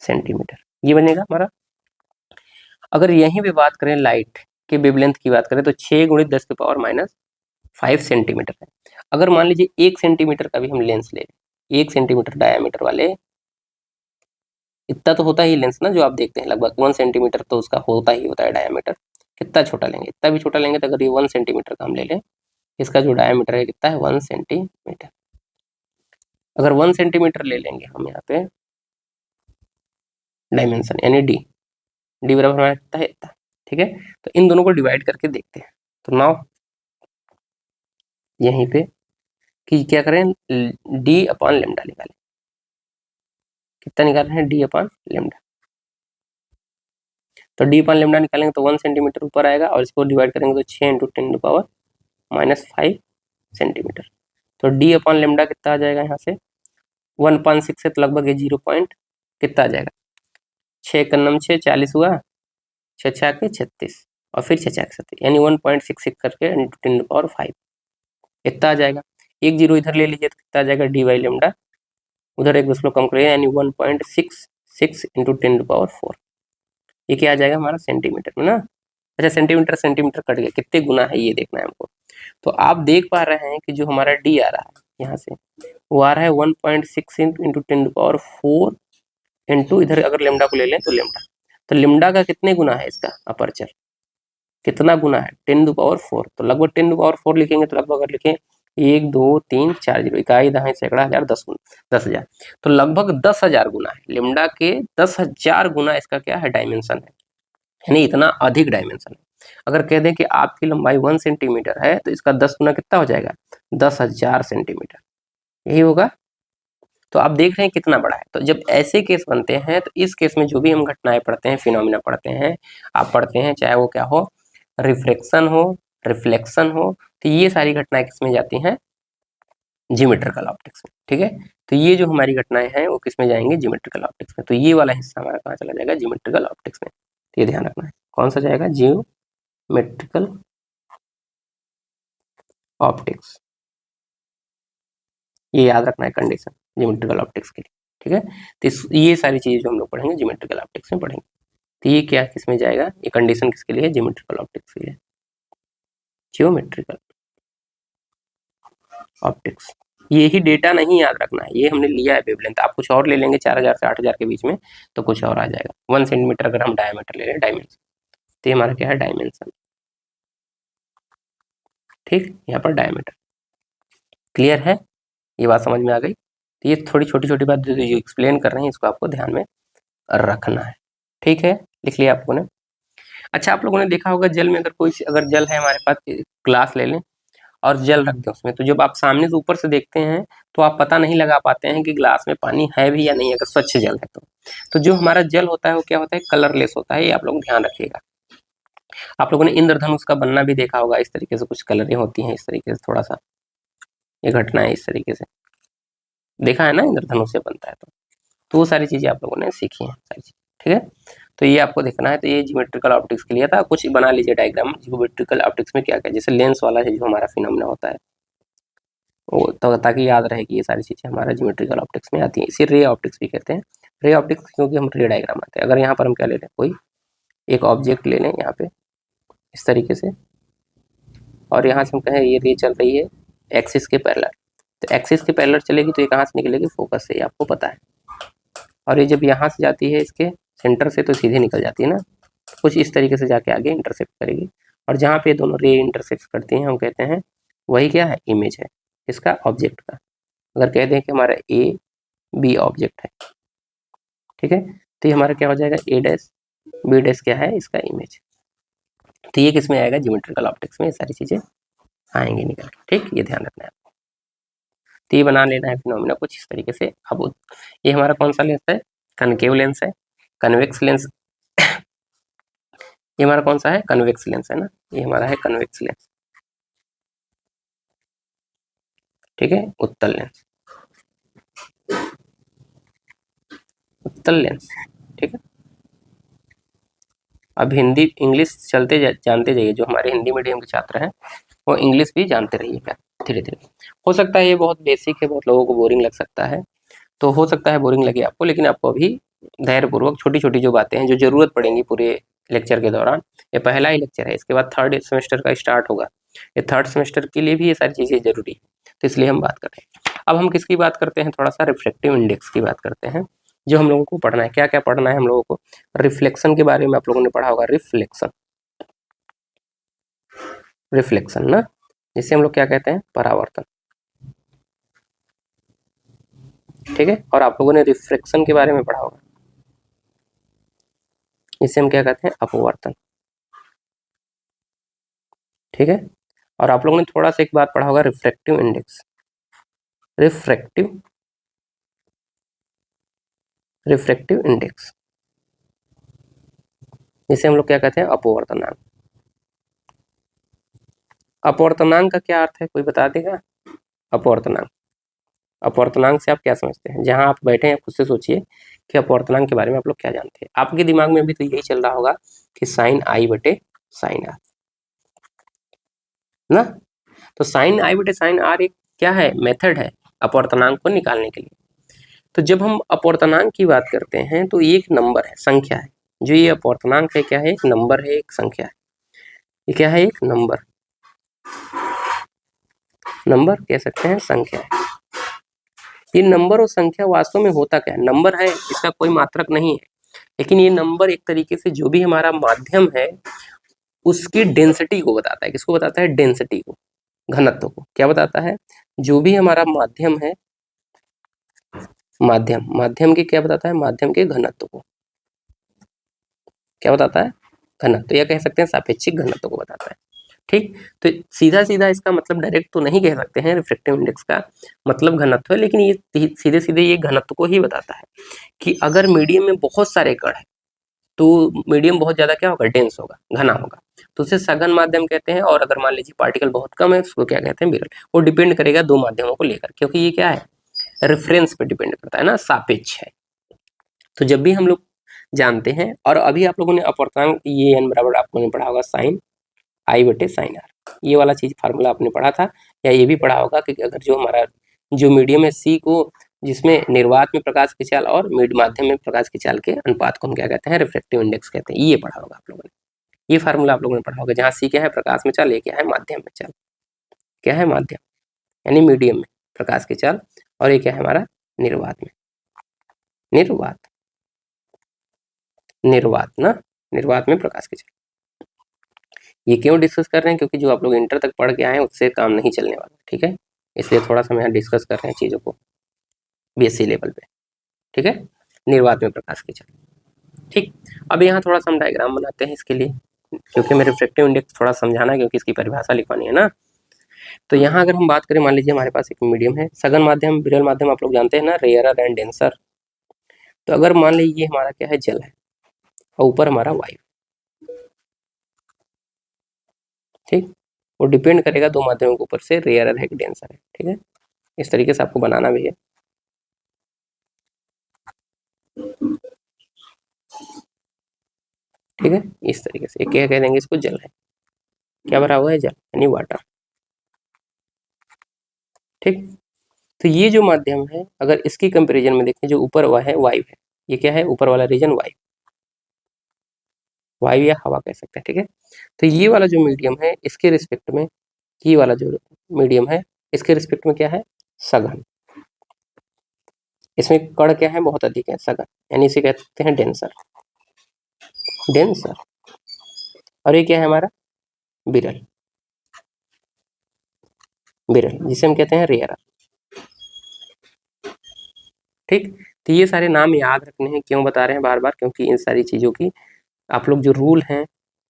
सेंटीमीटर, ये बनेगा हमारा। अगर यहीं पे बात करें लाइट के वेवलेंथ की बात करें तो 6 × 10⁻⁵ सेंटीमीटर है। अगर मान लीजिए 1 सेंटीमीटर का भी हम लेंस ले, 1 सेंटीमीटर डायामीटर वाले, इतना तो होता ही लेंस ना जो आप देखते हैं, लगभग 1 सेंटीमीटर तो उसका होता ही होता है डायामीटर। कितना छोटा लेंगे, इतना भी छोटा लेंगे तो अगर ये 1 सेंटीमीटर का हम ले लें, इसका जो डायामीटर है कितना है, 1 सेंटीमीटर। अगर 1 सेंटीमीटर ले लेंगे हम यहाँ पे डायमेंशन, यानी डी बराबर हमारा कितना है, इतना। ठीक है, तो इन दोनों को डिवाइड करके देखते हैं। तो नाउ यहीं पे कि क्या करें, डी अपॉन लेमडा निकालें। कितना निकाल रहे हैं, डी अपॉन लेमडा। तो डी अपॉन लेमडा निकालेंगे तो 1 सेंटीमीटर ऊपर आएगा और इसको डिवाइड करेंगे तो 6 इंटू 10⁻⁵ सेंटीमीटर। तो डी अपॉन लेमडा कितना आ जाएगा, यहाँ से 1.6 है तो लगभग ये 0 पॉइंट कितना आ जाएगा, 6 का नम 6 40 हुआ, 6 6 36 और फिर 6 6 37, यानी 1.66 करके इंटू 10⁻⁵ इतना आ जाएगा। एक जीरो इधर ले लीजिए तो कितना आ जाएगा, डी बाई लेमडा, उधर एक दशमलव कम करिए यानी 1.66 इंटू 10⁻⁴। ये क्या आ जाएगा हमारा, सेंटीमीटर में ना। अच्छा, सेंटीमीटर सेंटीमीटर कट गया, कितने गुना है ये देखना है हमको। तो आप देख पा रहे हैं कि जो हमारा डी आ रहा है यहाँ से, वो आ रहा है 1.6 इंटू 10⁻⁴ इंटू इधर अगर लेमडा को ले लें तो लेमडा, तो लेमडा का कितने गुना है, इसका अपर्चर कितना गुना है, 10⁻⁴। तो लगभग 10⁻⁴ लिखेंगे तो लगभग अगर लिखें 1 2 3 4 जीरो, इकाई दहाई सैकड़ा हजार 10,000, तो लगभग 10,000 गुना है लेमडा के, 10,000 गुना इसका क्या है, डायमेंशन है, यानी इतना अधिक डायमेंशन है। अगर कह दें कि आपकी लंबाई 1 सेंटीमीटर है तो इसका 10 गुना कितना हो जाएगा, 10,000 सेंटीमीटर, यही होगा। तो आप देख रहे हैं कितना बड़ा है। तो जब ऐसे केस बनते हैं तो इस केस में जो भी हम घटनाएं पढ़ते हैं, फिनोमिना पढ़ते हैं, आप पढ़ते हैं, चाहे वो क्या हो, रिफ्लेक्शन हो, रिफ्लेक्शन हो, तो ये सारी घटनाएं किसमें जाती हैं, ज्योमेट्रिकल ऑप्टिक्स में। ठीक है, तो ये जो हमारी घटनाएं हैं वो किसमें जाएंगे, ज्योमेट्रिकल ऑप्टिक्स में। तो ये वाला हिस्सा हमारा कहाँ चला जाएगा, ज्योमेट्रिकल ऑप्टिक्स में। तो ये ध्यान रखना है, कौन सा जाएगा, ज्योमेट्रिकल ऑप्टिक्स। ये याद रखना है कंडीशन ज्योमेट्रिकल ऑप्टिक्स के लिए। ठीक है, तो ये सारी चीजें जो हम लोग पढ़ेंगे ज्योमेट्रिकल ऑप्टिक्स में पढ़ेंगे। तो ये क्या किसमें जाएगा, ये कंडीशन किसके लिए है, ज्योमेट्रिकल ऑप्टिक्स के लिए, ज्योमेट्रिकल ऑप्टिक्स। ये ही डेटा नहीं याद रखना है, ये हमने लिया है वेवलेंथ, आप कुछ और ले लेंगे 4000 से 8000 के बीच में तो कुछ और आ जाएगा। 1 सेंटीमीटर अगर हम डायमीटर ले लें, डायमेंशन, तो ये हमारा क्या है, डायमेंशन। ठीक, यहाँ पर डायमीटर। क्लियर है, ये बात समझ में आ गई। तो ये थोड़ी छोटी छोटी बात जो एक्सप्लेन कर रहे हैं इसको आपको ध्यान में रखना है। ठीक है, लिख लिया आप लोगों ने। अच्छा, आप लोगों ने देखा होगा जल में अगर जल है हमारे पास, ग्लास ले लें और जल रख दें उसमें, तो जब आप सामने से ऊपर से देखते हैं तो आप पता नहीं लगा पाते हैं कि ग्लास में पानी है भी या नहीं, अगर स्वच्छ जल है तो जो हमारा जल होता है वो क्या होता है, कलरलेस होता है। ये आप लोग ध्यान रखिएगा। आप लोगों ने इंद्रधनुष का बनना भी देखा होगा, इस तरीके से कुछ कलरें होती हैं, इस तरीके से थोड़ा सा ये घटना है, इस तरीके से देखा है ना, इंद्रधनुष से बनता है। तो वो सारी चीजें आप लोगों ने सीखी हैं सारी चीजें। ठीक है, तो ये आपको देखना है। तो ये ज्योमेट्रिकल ऑप्टिक्स के लिए था, कुछ बना लीजिए डायग्राम ज्योमेट्रिकल ऑप्टिक्स में क्या क्या, जैसे लेंस वाला है जो हमारा फिनोमेना होता है वो, तो ताकि याद रहे कि ये सारी चीजें हमारा ज्योमेट्रिकल ऑप्टिक्स में आती हैं। इसे रे ऑप्टिक्स भी कहते हैं। रे ऑप्टिक्स क्योंकि हम रे डायग्राम आते हैं। अगर यहाँ पर हम क्या ले लें, कोई एक ऑब्जेक्ट ले लें यहाँ पे इस तरीके से, और यहाँ से हम कहें ये रे चल रही है एक्सिस के पैरेलल, तो एक्सिस के पैरेलल चलेगी तो ये कहाँ से निकलेगी, फोकस से, आपको पता है। और ये जब यहाँ से जाती है इसके सेंटर से तो सीधे निकल जाती है ना, कुछ इस तरीके से जाके आगे इंटरसेप्ट करेगी। और जहाँ पे दोनों रे इंटरसेप्ट करती हैं हम कहते हैं वही क्या है, इमेज है इसका, ऑब्जेक्ट का। अगर कह दें कि हमारा ए बी ऑब्जेक्ट है, ठीक है, तो ये हमारा क्या हो जाएगा, ए डैश बी डैश क्या है, इसका इमेज। तो ये किस में आएगा, ज्योमेट्रिकल ऑप्टिक्स में ये सारी चीजें आएंगी निकल के। ठीक, ये ध्यान रखना है आपको। तो ये बना लेना है फिनोमिना कुछ इस तरीके से। अब ये हमारा कौन सा लेंस है, कनकेव लेंस है, कन्वेक्स लेंस। ये हमारा कौन सा है, कन्वेक्स लेंस है ना, ये हमारा है कन्वेक्स लेंस। ठीक है, उत्तल लेंस, उत्तल लेंस। ठीक है, अब हिंदी इंग्लिश चलते जानते जाइए, जो हमारे हिंदी मीडियम के छात्र हैं वो इंग्लिश भी जानते रहिएगा धीरे धीरे। हो सकता है ये बहुत बेसिक है, बहुत लोगों को बोरिंग लग सकता है, तो हो सकता है बोरिंग लगे आपको, लेकिन आपको अभी धैर्यपूर्वक छोटी छोटी जो बातें हैं जो जरूरत पड़ेंगी पूरे लेक्चर के दौरान, ये पहला ही लेक्चर है, इसके बाद थर्ड सेमेस्टर का स्टार्ट होगा, ये थर्ड सेमेस्टर के लिए भी ये सारी चीज़ें जरूरी है, तो इसलिए हम बात कर रहे हैं। अब हम किसकी बात करते हैं, थोड़ा सा रिफ्लेक्टिव इंडेक्स की बात करते हैं, जो हम लोगों को पढ़ना है। क्या क्या पढ़ना है हम लोगों को, रिफ्लेक्शन के बारे में आप लोगों ने पढ़ा होगा, रिफ्लेक्शन, रिफ्लेक्शन ना, जिसे हम लोग क्या कहते हैं, परावर्तन। ठीक है, और आप लोगों ने रिफ्रैक्शन के बारे में पढ़ा होगा, इसे हम क्या कहते हैं, अपवर्तन। ठीक है, और आप लोगों ने थोड़ा सा एक बात पढ़ा होगा, refractive index, refractive refractive index, जिसे हम लोग क्या कहते हैं, अपवर्तनांक। अपवर्तनांक का क्या अर्थ है, कोई बता देगा, अपवर्तनांक, अपवर्तनांक से आप क्या समझते हैं, जहां आप बैठे हैं खुद से सोचिए कि अपवर्तनांक के बारे में आप लोग क्या जानते हैं। आपके दिमाग में भी तो यही चल रहा होगा कि साइन आई बटे साइन आर ना, तो साइन आई बटे साइन आर एक क्या है, मेथड है अपवर्तनांक को निकालने के लिए। तो जब हम अपवर्तनांक की बात करते हैं तो ये एक नंबर है, संख्या है, जो ये अपवर्तनांक है क्या है, एक नंबर है, एक संख्या है। ये क्या है, एक नंबर, नंबर कह सकते हैं, संख्या है। ये नंबर और संख्या वास्तव में होता क्या है, नंबर है इसका कोई मात्रक नहीं है, लेकिन ये नंबर एक तरीके से जो भी हमारा माध्यम है उसकी डेंसिटी को बताता है। किसको बताता है, डेंसिटी को, घनत्व को। क्या बताता है, जो भी हमारा माध्यम है, माध्यम के क्या बताता है, माध्यम के घनत्व को क्या बताता है, घनत्व, या कह सकते हैं सापेक्षिक घनत्व को बताता है। ठीक। तो सीधा सीधा इसका मतलब डायरेक्ट तो नहीं कह सकते हैं रिफ्रैक्टिव इंडेक्स का मतलब घनत्व है, लेकिन ये सीधे सीधे ये घनत्व को ही बताता है कि अगर मीडियम में बहुत सारे कण है तो मीडियम बहुत ज्यादा क्या होगा, डेंस होगा, घना होगा, तो उसे सघन माध्यम कहते हैं। और अगर मान लीजिए पार्टिकल बहुत कम है उसको क्या कहते हैं, विरल। वो डिपेंड करेगा दो माध्यमों को लेकर, क्योंकि ये क्या है, रेफरेंस पे डिपेंड करता है ना, सापेक्ष है। तो जब भी हम लोग जानते हैं, और अभी आप लोगों ने अपवर्तनांक ये n बराबर आपको ने पढ़ा होगा साइन आई बटे साइन आर, ये वाला चीज फार्मूला आपने पढ़ा था, या ये भी पढ़ा होगा कि अगर जो हमारा जो मीडियम है सी को, जिसमें निर्वात में प्रकाश की चाल और मिड माध्यम में प्रकाश की चाल के अनुपात को हम क्या कहते हैं, रिफ्रैक्टिव इंडेक्स कहते हैं। ये पढ़ा होगा आप लोगों ने, ये फार्मूला आप लोगों ने पढ़ा होगा, जहाँ सी क्या है प्रकाश में चाल, ये क्या है माध्यम में चाल, क्या है माध्यम यानी मीडियम में प्रकाश की चाल, और ये क्या है हमारा निर्वात में, निर्वात निर्वात ना, निर्वात में प्रकाश की चाल। ये क्यों डिस्कस कर रहे हैं, क्योंकि जो आप लोग इंटर तक पढ़ के आए हैं उससे काम नहीं चलने वाला, ठीक है, इसलिए थोड़ा सा हम यहाँ डिस्कस कर रहे हैं चीज़ों को बीएससी लेवल पे, ठीक है, निर्वात में प्रकाश की चाल। ठीक, अब यहाँ थोड़ा सा हम डायग्राम बनाते हैं इसके लिए, क्योंकि मेरे रिफ्रैक्टिव इंडेक्स थोड़ा समझाना है, क्योंकि इसकी परिभाषा लिखवानी है ना। तो यहाँ अगर हम बात करें, मान लीजिए हमारे पास एक मीडियम है, सघन माध्यम, विरल माध्यम आप लोग जानते हैं ना, रेयरर एंड डेंसर। तो अगर मान लीजिए हमारा क्या है, जल है, और ऊपर हमारा वायु, ठीक, वो डिपेंड करेगा दो माध्यमों के ऊपर से, रेयरर है कि डेंसर है, ठीक है, इस तरीके से आपको बनाना भी है। ठीक है, इस तरीके से क्या कह देंगे इसको, जल है, क्या भरा हुआ है, जल यानी वाटर। ठीक, तो ये जो माध्यम है, अगर इसकी कंपैरिजन में देखें, जो ऊपर हुआ है वायु है, ये क्या है, ऊपर वाला रीजन वायु, वायु या हवा कह सकते हैं, ठीक है। तो ये वाला जो मीडियम है इसके रिस्पेक्ट में, ये वाला जो मीडियम है इसके रिस्पेक्ट में क्या है, सघन, इसमें कण क्या है, बहुत अधिक है, सघन, यानी इसे कहते हैं डेंसर, डेंसर। और ये क्या है हमारा, विरल, विरल जिसे हम कहते हैं रेयर। ठीक, तो ये सारे नाम याद रखने हैं, क्यों बता रहे हैं बार बार, क्योंकि इन सारी चीज़ों की आप लोग जो रूल हैं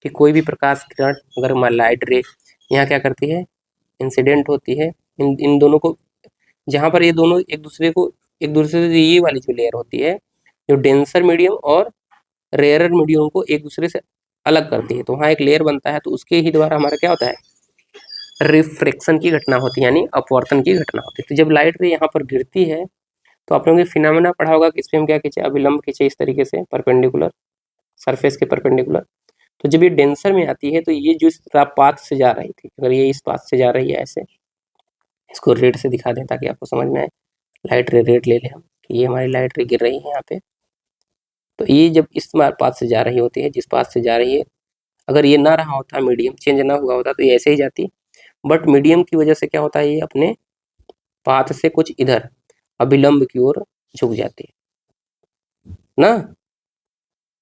कि कोई भी प्रकाश किरण अगर हमारी लाइट रे यहाँ क्या करती है, इंसिडेंट होती है, इन दोनों को, जहाँ पर ये दोनों एक दूसरे से ये वाली जो लेयर होती है, जो डेंसर मीडियम और रेयरर मीडियम को एक दूसरे से अलग करती है, तो वहाँ एक लेयर बनता है, तो उसके ही द्वारा हमारा क्या होता है, रिफ्रैक्शन की घटना होती है, यानी अपवर्तन की घटना होती है। तो जब लाइट रे यहाँ पर गिरती है, तो आप लोगों ने फिनोमेना पढ़ा होगा कि इस पे हम क्या खींचे, अभिलंब खींचे, इस तरीके से परपेंडिकुलर, सरफेस के परपेंडिकुलर। तो जब ये डेंसर में आती है, तो ये जो इस पाथ से जा रही थी, अगर ये इस पाथ से जा रही है ऐसे, इसको रेड से दिखा दें ताकि आपको समझ में आए, लाइट रे रेड ले लें हम, कि ये हमारी लाइट रे गिर रही है यहाँ पे, तो ये जब इस पाथ से जा रही होती है, जिस पाथ से जा रही है, अगर ये ना रहा होता, मीडियम चेंज ना हुआ होता, तो ये ऐसे ही जाती, बट मीडियम की वजह से क्या होता है, ये अपने पाथ से कुछ इधर अभिलंब की ओर झुक जाती है ना,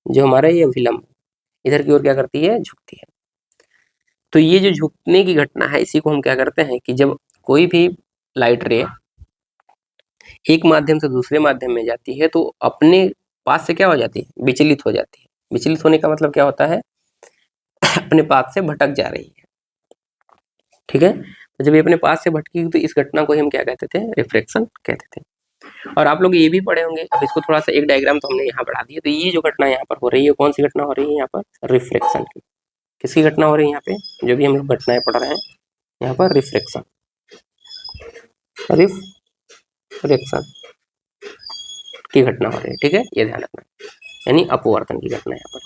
जो हमारा ये अभिलंब इधर की ओर क्या करती है, झुकती है। तो ये जो झुकने की घटना है, इसी को हम क्या करते हैं कि जब कोई भी लाइट रे एक माध्यम से दूसरे माध्यम में जाती है, तो अपने पास से क्या हो जाती है, विचलित हो जाती है। विचलित होने का मतलब क्या होता है, अपने पास से भटक जा रही है, ठीक है। तो जब ये अपने पास से भटकी, तो इस घटना को हम क्या कहते थे, रिफ्रैक्शन कहते थे। और आप लोग ये भी पढ़े होंगे, अब इसको थोड़ा सा एक डायग्राम तो हमने यहाँ बढ़ा दिया। तो ये जो घटना यहाँ पर हो रही है, कौन सी घटना हो रही है यहाँ पर, रिफ्लेक्शन की। किसकी घटना हो रही है यहाँ पे, जो भी हम लोग घटनाएं पढ़ रहे हैं यहाँ पर, रिफ्लेक्शन, रिफ्लेक्शन की घटना हो रही है, ठीक है, ये ध्यान रखना, यानी अपवर्तन की घटना यहाँ पर।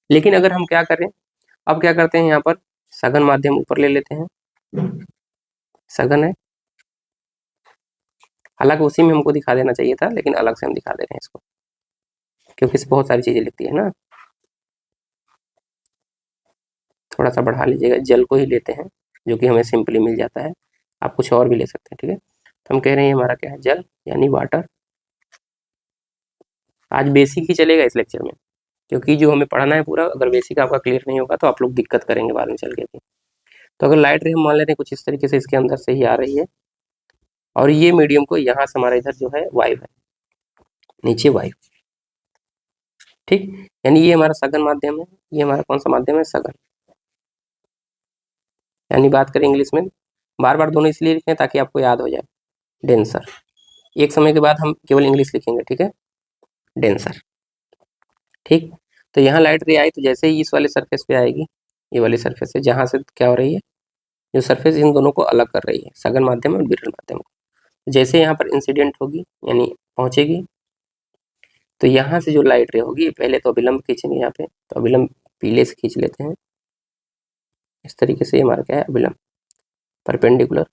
लेकिन अगर हम क्या करें, अब क्या करते हैं यहाँ पर, सघन माध्यम ऊपर ले लेते हैं, सघन है, हालांकि उसी में हमको दिखा देना चाहिए था, लेकिन अलग से हम दिखा दे रहे हैं इसको, क्योंकि इसमें बहुत सारी चीजें लिखती है ना। थोड़ा सा बढ़ा लीजिएगा, जल को ही लेते हैं जो कि हमें सिंपली मिल जाता है, आप कुछ और भी ले सकते हैं, ठीक है। तो हम कह रहे हैं हमारा क्या है, जल यानी वाटर। आज बेसिक ही चलेगा इस लेक्चर में, क्योंकि जो हमें पढ़ना है पूरा, अगर बेसिक आपका क्लियर नहीं होगा तो आप लोग दिक्कत करेंगे बाद में चल के। तो अगर लाइट रे हम मान लेते हैं कुछ इस तरीके से इसके अंदर से ही आ रही है, और ये मीडियम को यहाँ से हमारा इधर जो है वायु है, नीचे वायु, ठीक, यानी ये हमारा सघन माध्यम है, ये हमारा कौन सा माध्यम है, सघन। यानी बात करें इंग्लिश में, बार बार दोनों इसलिए लिखें ताकि आपको याद हो जाए, डेंसर। एक समय के बाद हम केवल इंग्लिश लिखेंगे, ठीक है, डेंसर। ठीक, तो यहाँ लाइट रे आई तो जैसे ही इस वाले सरफेस पे आएगी, ये वाली सरफेस है जहाँ से क्या हो रही है, जो सरफेस इन दोनों को अलग कर रही है, सघन माध्यम और विरल माध्यम को। जैसे यहाँ पर इंसिडेंट होगी यानी पहुंचेगी, तो यहाँ से जो लाइट रे होगी, पहले तो अभिलंब खींचेंगे यहाँ पे, तो अभिलंब पीले से खींच लेते हैं, इस तरीके से हमारा क्या है, अभिलंब परपेंडिकुलर।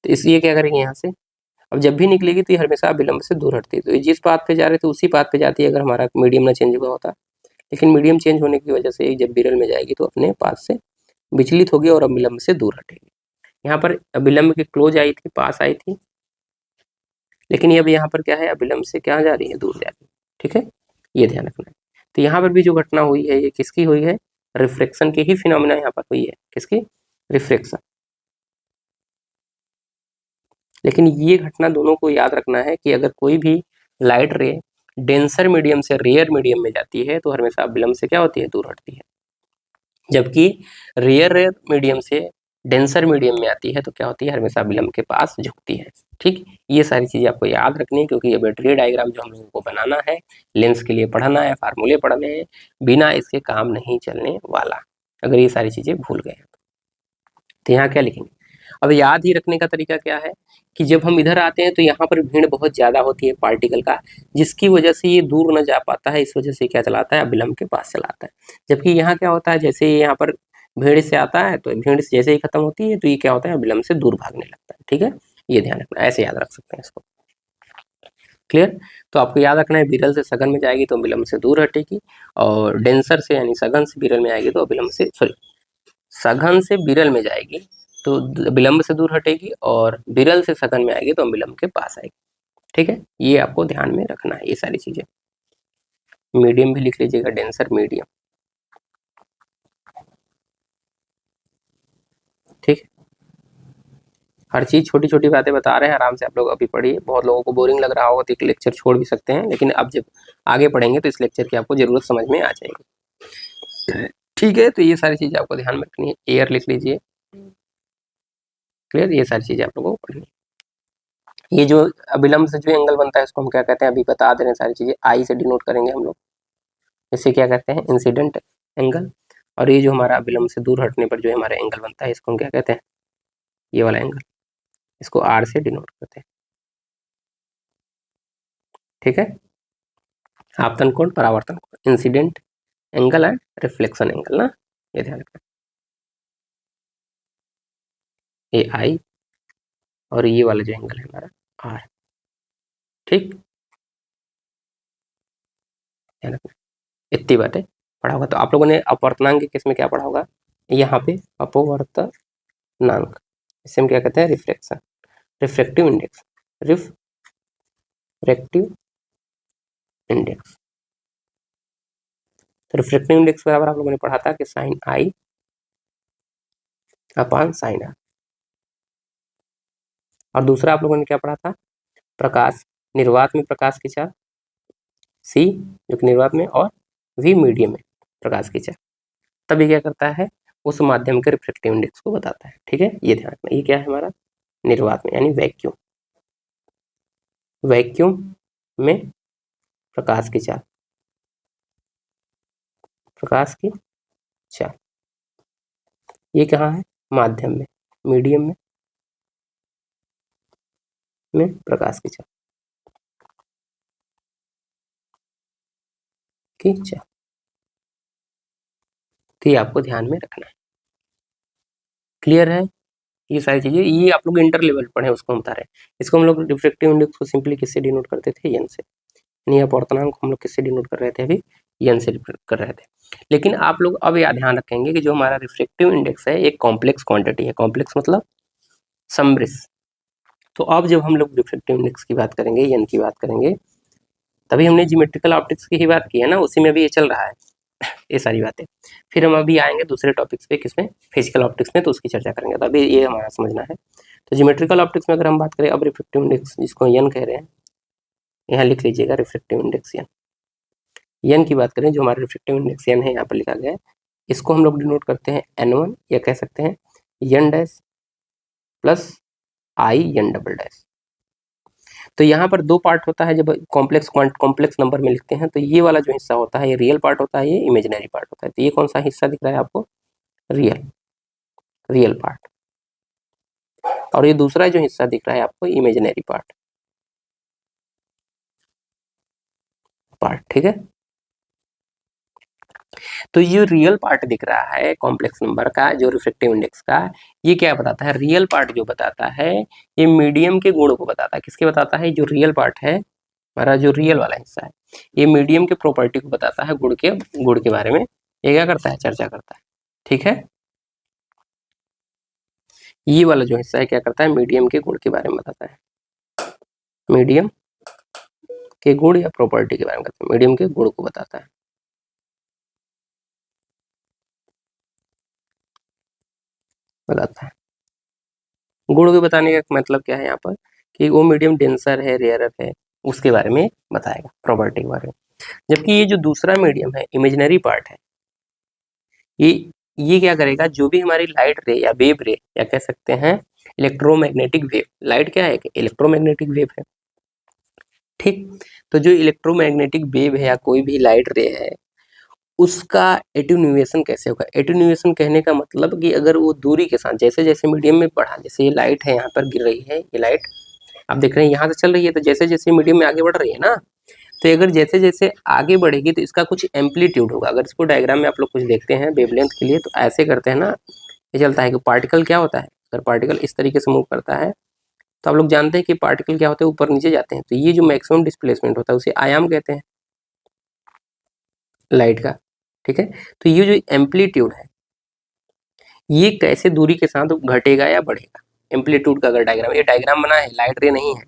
तो इसलिए क्या करेंगे यहाँ से, अब जब भी निकलेगी तो ये हमेशा अभिलंब से दूर हटती है, तो ये जिस पाथ पे जा रहे थे उसी पाथ पे जाती है, अगर हमारा मीडियम ना चेंज हुआ होता। लेकिन मीडियम चेंज होने की वजह से जब विरल में जाएगी तो अपने पाथ से विचलित होगी और अभिलंब से दूर हटेगी। यहाँ पर अभिलंब के क्लोज आई थी, पास आई थी, लेकिन ये अब यहाँ पर क्या है, अभिलंब से क्या जा रही है, दूर जा रही है। ठीक है, ये ध्यान रखना है। तो यहाँ पर भी जो घटना हुई है ये किसकी हुई है, रिफ्रैक्शन की ही फिनोमिना यहाँ पर हुई है, किसकी, रिफ्रैक्शन। लेकिन ये घटना दोनों को याद रखना है कि अगर कोई भी लाइट रे डेंसर मीडियम से रेयर मीडियम में जाती है तो हमेशा अभिलंब से क्या होती है, दूर हटती है। जबकि रेयर मीडियम से डेंसर मीडियम में आती है तो क्या होती है, हमेशा अभिलंब के पास झुकती है। ठीक, ये सारी चीजें आपको याद रखनी है, क्योंकि ये बैटरी डायग्राम जो हम लोगों को बनाना है, लेंस के लिए पढ़ना है, फार्मूले पढ़ने हैं, बिना इसके काम नहीं चलने वाला, अगर ये सारी चीजें भूल गए। तो यहाँ क्या लिखेंगे, अब याद ही रखने का तरीका क्या है कि जब हम इधर आते हैं तो यहाँ पर भीड़ बहुत ज़्यादा होती है पार्टिकल का, जिसकी वजह से ये दूर न जा पाता है, इस वजह से क्या चलाता है, अभिलंब के पास चलाता है। जबकि यहाँ क्या होता है, जैसे ये यहाँ पर भीड़ से आता है तो भीड़ से जैसे ही खत्म होती है तो ये क्या होता है, अभिलंब से दूर भागने लगता है। ठीक है, ये ध्यान रखना, ऐसे याद रख सकते हैं इसको। क्लियर, तो आपको याद रखना है, विरल से सघन में जाएगी तो अभिलंब से दूर हटेगी, और डेंसर से यानी सघन से विरल में आएगी तो अभिलंब से, सॉरी, सघन से विरल में जाएगी तो विलंब से दूर हटेगी, और विरल से सघन में आएगी तो विलंब के पास आएगी। ठीक है, ये आपको ध्यान में रखना है, ये सारी चीजें। मीडियम भी लिख लीजिएगा, डेंसर मीडियम। ठीक है, हर चीज छोटी छोटी बातें बता रहे हैं, आराम से आप लोग अभी पढ़िए। बहुत लोगों को बोरिंग लग रहा होगा तो एक लेक्चर छोड़ भी सकते हैं, लेकिन अब जब आगे पढ़ेंगे तो इस लेक्चर की आपको जरूरत समझ में आ जाएगी। ठीक है, तो ये सारी चीजें आपको ध्यान में रखनी है। एयर लिख लीजिए, क्लियर, ये सारी चीजें आप लोगों को पढ़नी है। ये जो अभिलंब से जो एंगल बनता है इसको हम क्या कहते हैं, अभी बता दे रहे हैं सारी चीजें, आई से डिनोट करेंगे हम लोग। इसे क्या कहते हैं, इंसिडेंट एंगल। और ये जो हमारा अभिलंब से दूर हटने पर जो हमारा एंगल बनता है इसको हम क्या कहते हैं, ये वाला एंगल, इसको आर से डिनोट करते हैं। ठीक है, आपतन कोण, परावर्तन कोण, incident angle and reflection angle ना, ये ध्यान रखना। ये आई और ये वाला जो एंगल है हमारा आर। ठीक, ध्यान रखना, इतनी बातें पढ़ा होगा। तो आप लोगों ने अपवर्तनांक के केस में क्या पढ़ा होगा, यहाँ पे अपवर्तनांक, इसे हम क्या कहते हैं, reflection, refractive index, refractive index. तो रिफ्रेक्टिव इंडेक्स बराबर आप लोगों ने पढ़ा था कि sine i upon sine r. और दूसरा आप लोगों ने क्या पढ़ा था, प्रकाश, निर्वात में प्रकाश की चाल, सी जो कि निर्वात में, और वी मीडियम में प्रकाश की चाल। तभी क्या करता है, उस माध्यम के रिफ्रेक्टिव इंडेक्स को बताता है। ठीक है, ये ध्यान रखना। ये क्या है हमारा, निर्वात में यानी वैक्यूम, वैक्यूम में प्रकाश की चाल, प्रकाश की चाल। ये कहाँ है, माध्यम में, मीडियम में प्रकाश की चाल, की चाल। तो ये आपको ध्यान में रखना है। क्लियर है, ये सारी चीजें, ये आप लोग इंटर लेवल पढ़े उसको हम बता रहे हैं। इसको हम लोग रिफ्रेक्टिव इंडेक्स को सिंपली किससे डिनोट करते थे, एन से, यानी अपवर्तनांक को हम लोग किससे डिनोट कर रहे थे, अभी एन से कर रहे थे। लेकिन आप लोग अब यह ध्यान रखेंगे कि जो हमारा रिफ्रेक्टिव इंडेक्स है एक कॉम्प्लेक्स क्वांटिटी है, कॉम्प्लेक्स मतलब समृद्ध। तो अब जब हम लोग रिफ्रेक्टिव इंडेक्स की बात करेंगे, एन की बात करेंगे, तभी हमने ज्योमेट्रिकल ऑप्टिक्स की ही बात की है ना, उसी में भी ये चल रहा है ये सारी बातें। फिर हम अभी आएंगे दूसरे टॉपिक्स पे, किसमें, फिजिकल ऑप्टिक्स में, तो उसकी चर्चा करेंगे। तो अभी ये हमारा समझना है। तो ज्योमेट्रिकल ऑप्टिक्स में अगर हम बात करें, अब रिफ्रेक्टिव इंडेक्स जिसको एन कह रहे हैं, यहाँ लिख लीजिएगा, रिफ्रेक्टिव इंडेक्स एन। एन की बात करें, जो हमारा रिफ्रैक्टिव इंडेक्स एन है यहाँ पर लिखा गया है, इसको हम लोग डिनोट करते हैं n1 या कह सकते हैं n dash plus i n double dash. तो यहाँ पर दो पार्ट होता है, जब कॉम्प्लेक्स नंबर में लिखते हैं तो ये वाला जो हिस्सा होता है ये रियल पार्ट होता है, ये इमेजिनरी पार्ट होता है। तो ये कौन सा हिस्सा दिख रहा है आपको? Real part. और ये दूसरा जो हिस्सा दिख रहा है आपको इमेजिनरी पार्ट। ठीक है। तो ये रियल पार्ट दिख रहा है कॉम्प्लेक्स नंबर का, जो रिफ्रैक्टिव इंडेक्स का, ये क्या बताता है? रियल पार्ट जो बताता है ये मीडियम के गुण को बताता है। किसके बताता है? जो रियल पार्ट है हमारा, जो रियल वाला हिस्सा है, ये मीडियम के प्रॉपर्टी को बताता है, गुण के बारे में ये क्या करता है? चर्चा करता है। ठीक है। ये वाला जो हिस्सा है क्या करता है? मीडियम के गुण के बारे में बताता है। मीडियम के गुण या प्रॉपर्टी के बारे में बताता है, मीडियम के गुण को बताता है। गुण को बताने का मतलब क्या है यहाँ पर? कि वो मीडियम डेंसर है, रेयरर है, उसके बारे में बताएगा, प्रॉपर्टी के बारे में। जबकि ये जो दूसरा मीडियम है, इमेजिनरी पार्ट है, ये क्या करेगा? जो भी हमारी लाइट रे या वेव रे या कह सकते हैं इलेक्ट्रोमैग्नेटिक वेव, लाइट क्या है? इलेक्ट्रोमैग्नेटिक वेव है। ठीक। तो जो इलेक्ट्रोमैग्नेटिक वेव है या कोई भी लाइट रे है, उसका एटेन्यूएशन कैसे होगा? एटेन्यूएशन कहने का मतलब कि अगर वो दूरी के साथ जैसे जैसे मीडियम में बढ़ा, जैसे ये लाइट है यहाँ पर गिर रही है, ये लाइट आप देख रहे हैं यहाँ से चल रही है, तो जैसे जैसे मीडियम में आगे बढ़ रही है ना, तो अगर जैसे जैसे आगे बढ़ेगी तो इसका कुछ एम्पलीट्यूड होगा। अगर इसको डायग्राम में आप लोग कुछ देखते हैं वेवलेंथ के लिए, तो ऐसे करते हैं ना, ये चलता है कि पार्टिकल क्या होता है, अगर पार्टिकल इस तरीके से मूव करता है तो आप लोग जानते हैं कि पार्टिकल क्या होते हैं? ऊपर नीचे जाते हैं। तो ये जो मैक्सिमम डिस्प्लेसमेंट होता है उसे आयाम कहते हैं लाइट का। ठीक है। तो ये जो एम्पलीट्यूड है ये कैसे दूरी के साथ घटेगा या बढ़ेगा? एम्पलीट्यूड का अगर डायग्राम, ये डायग्राम बना है, लाइट रे नहीं है,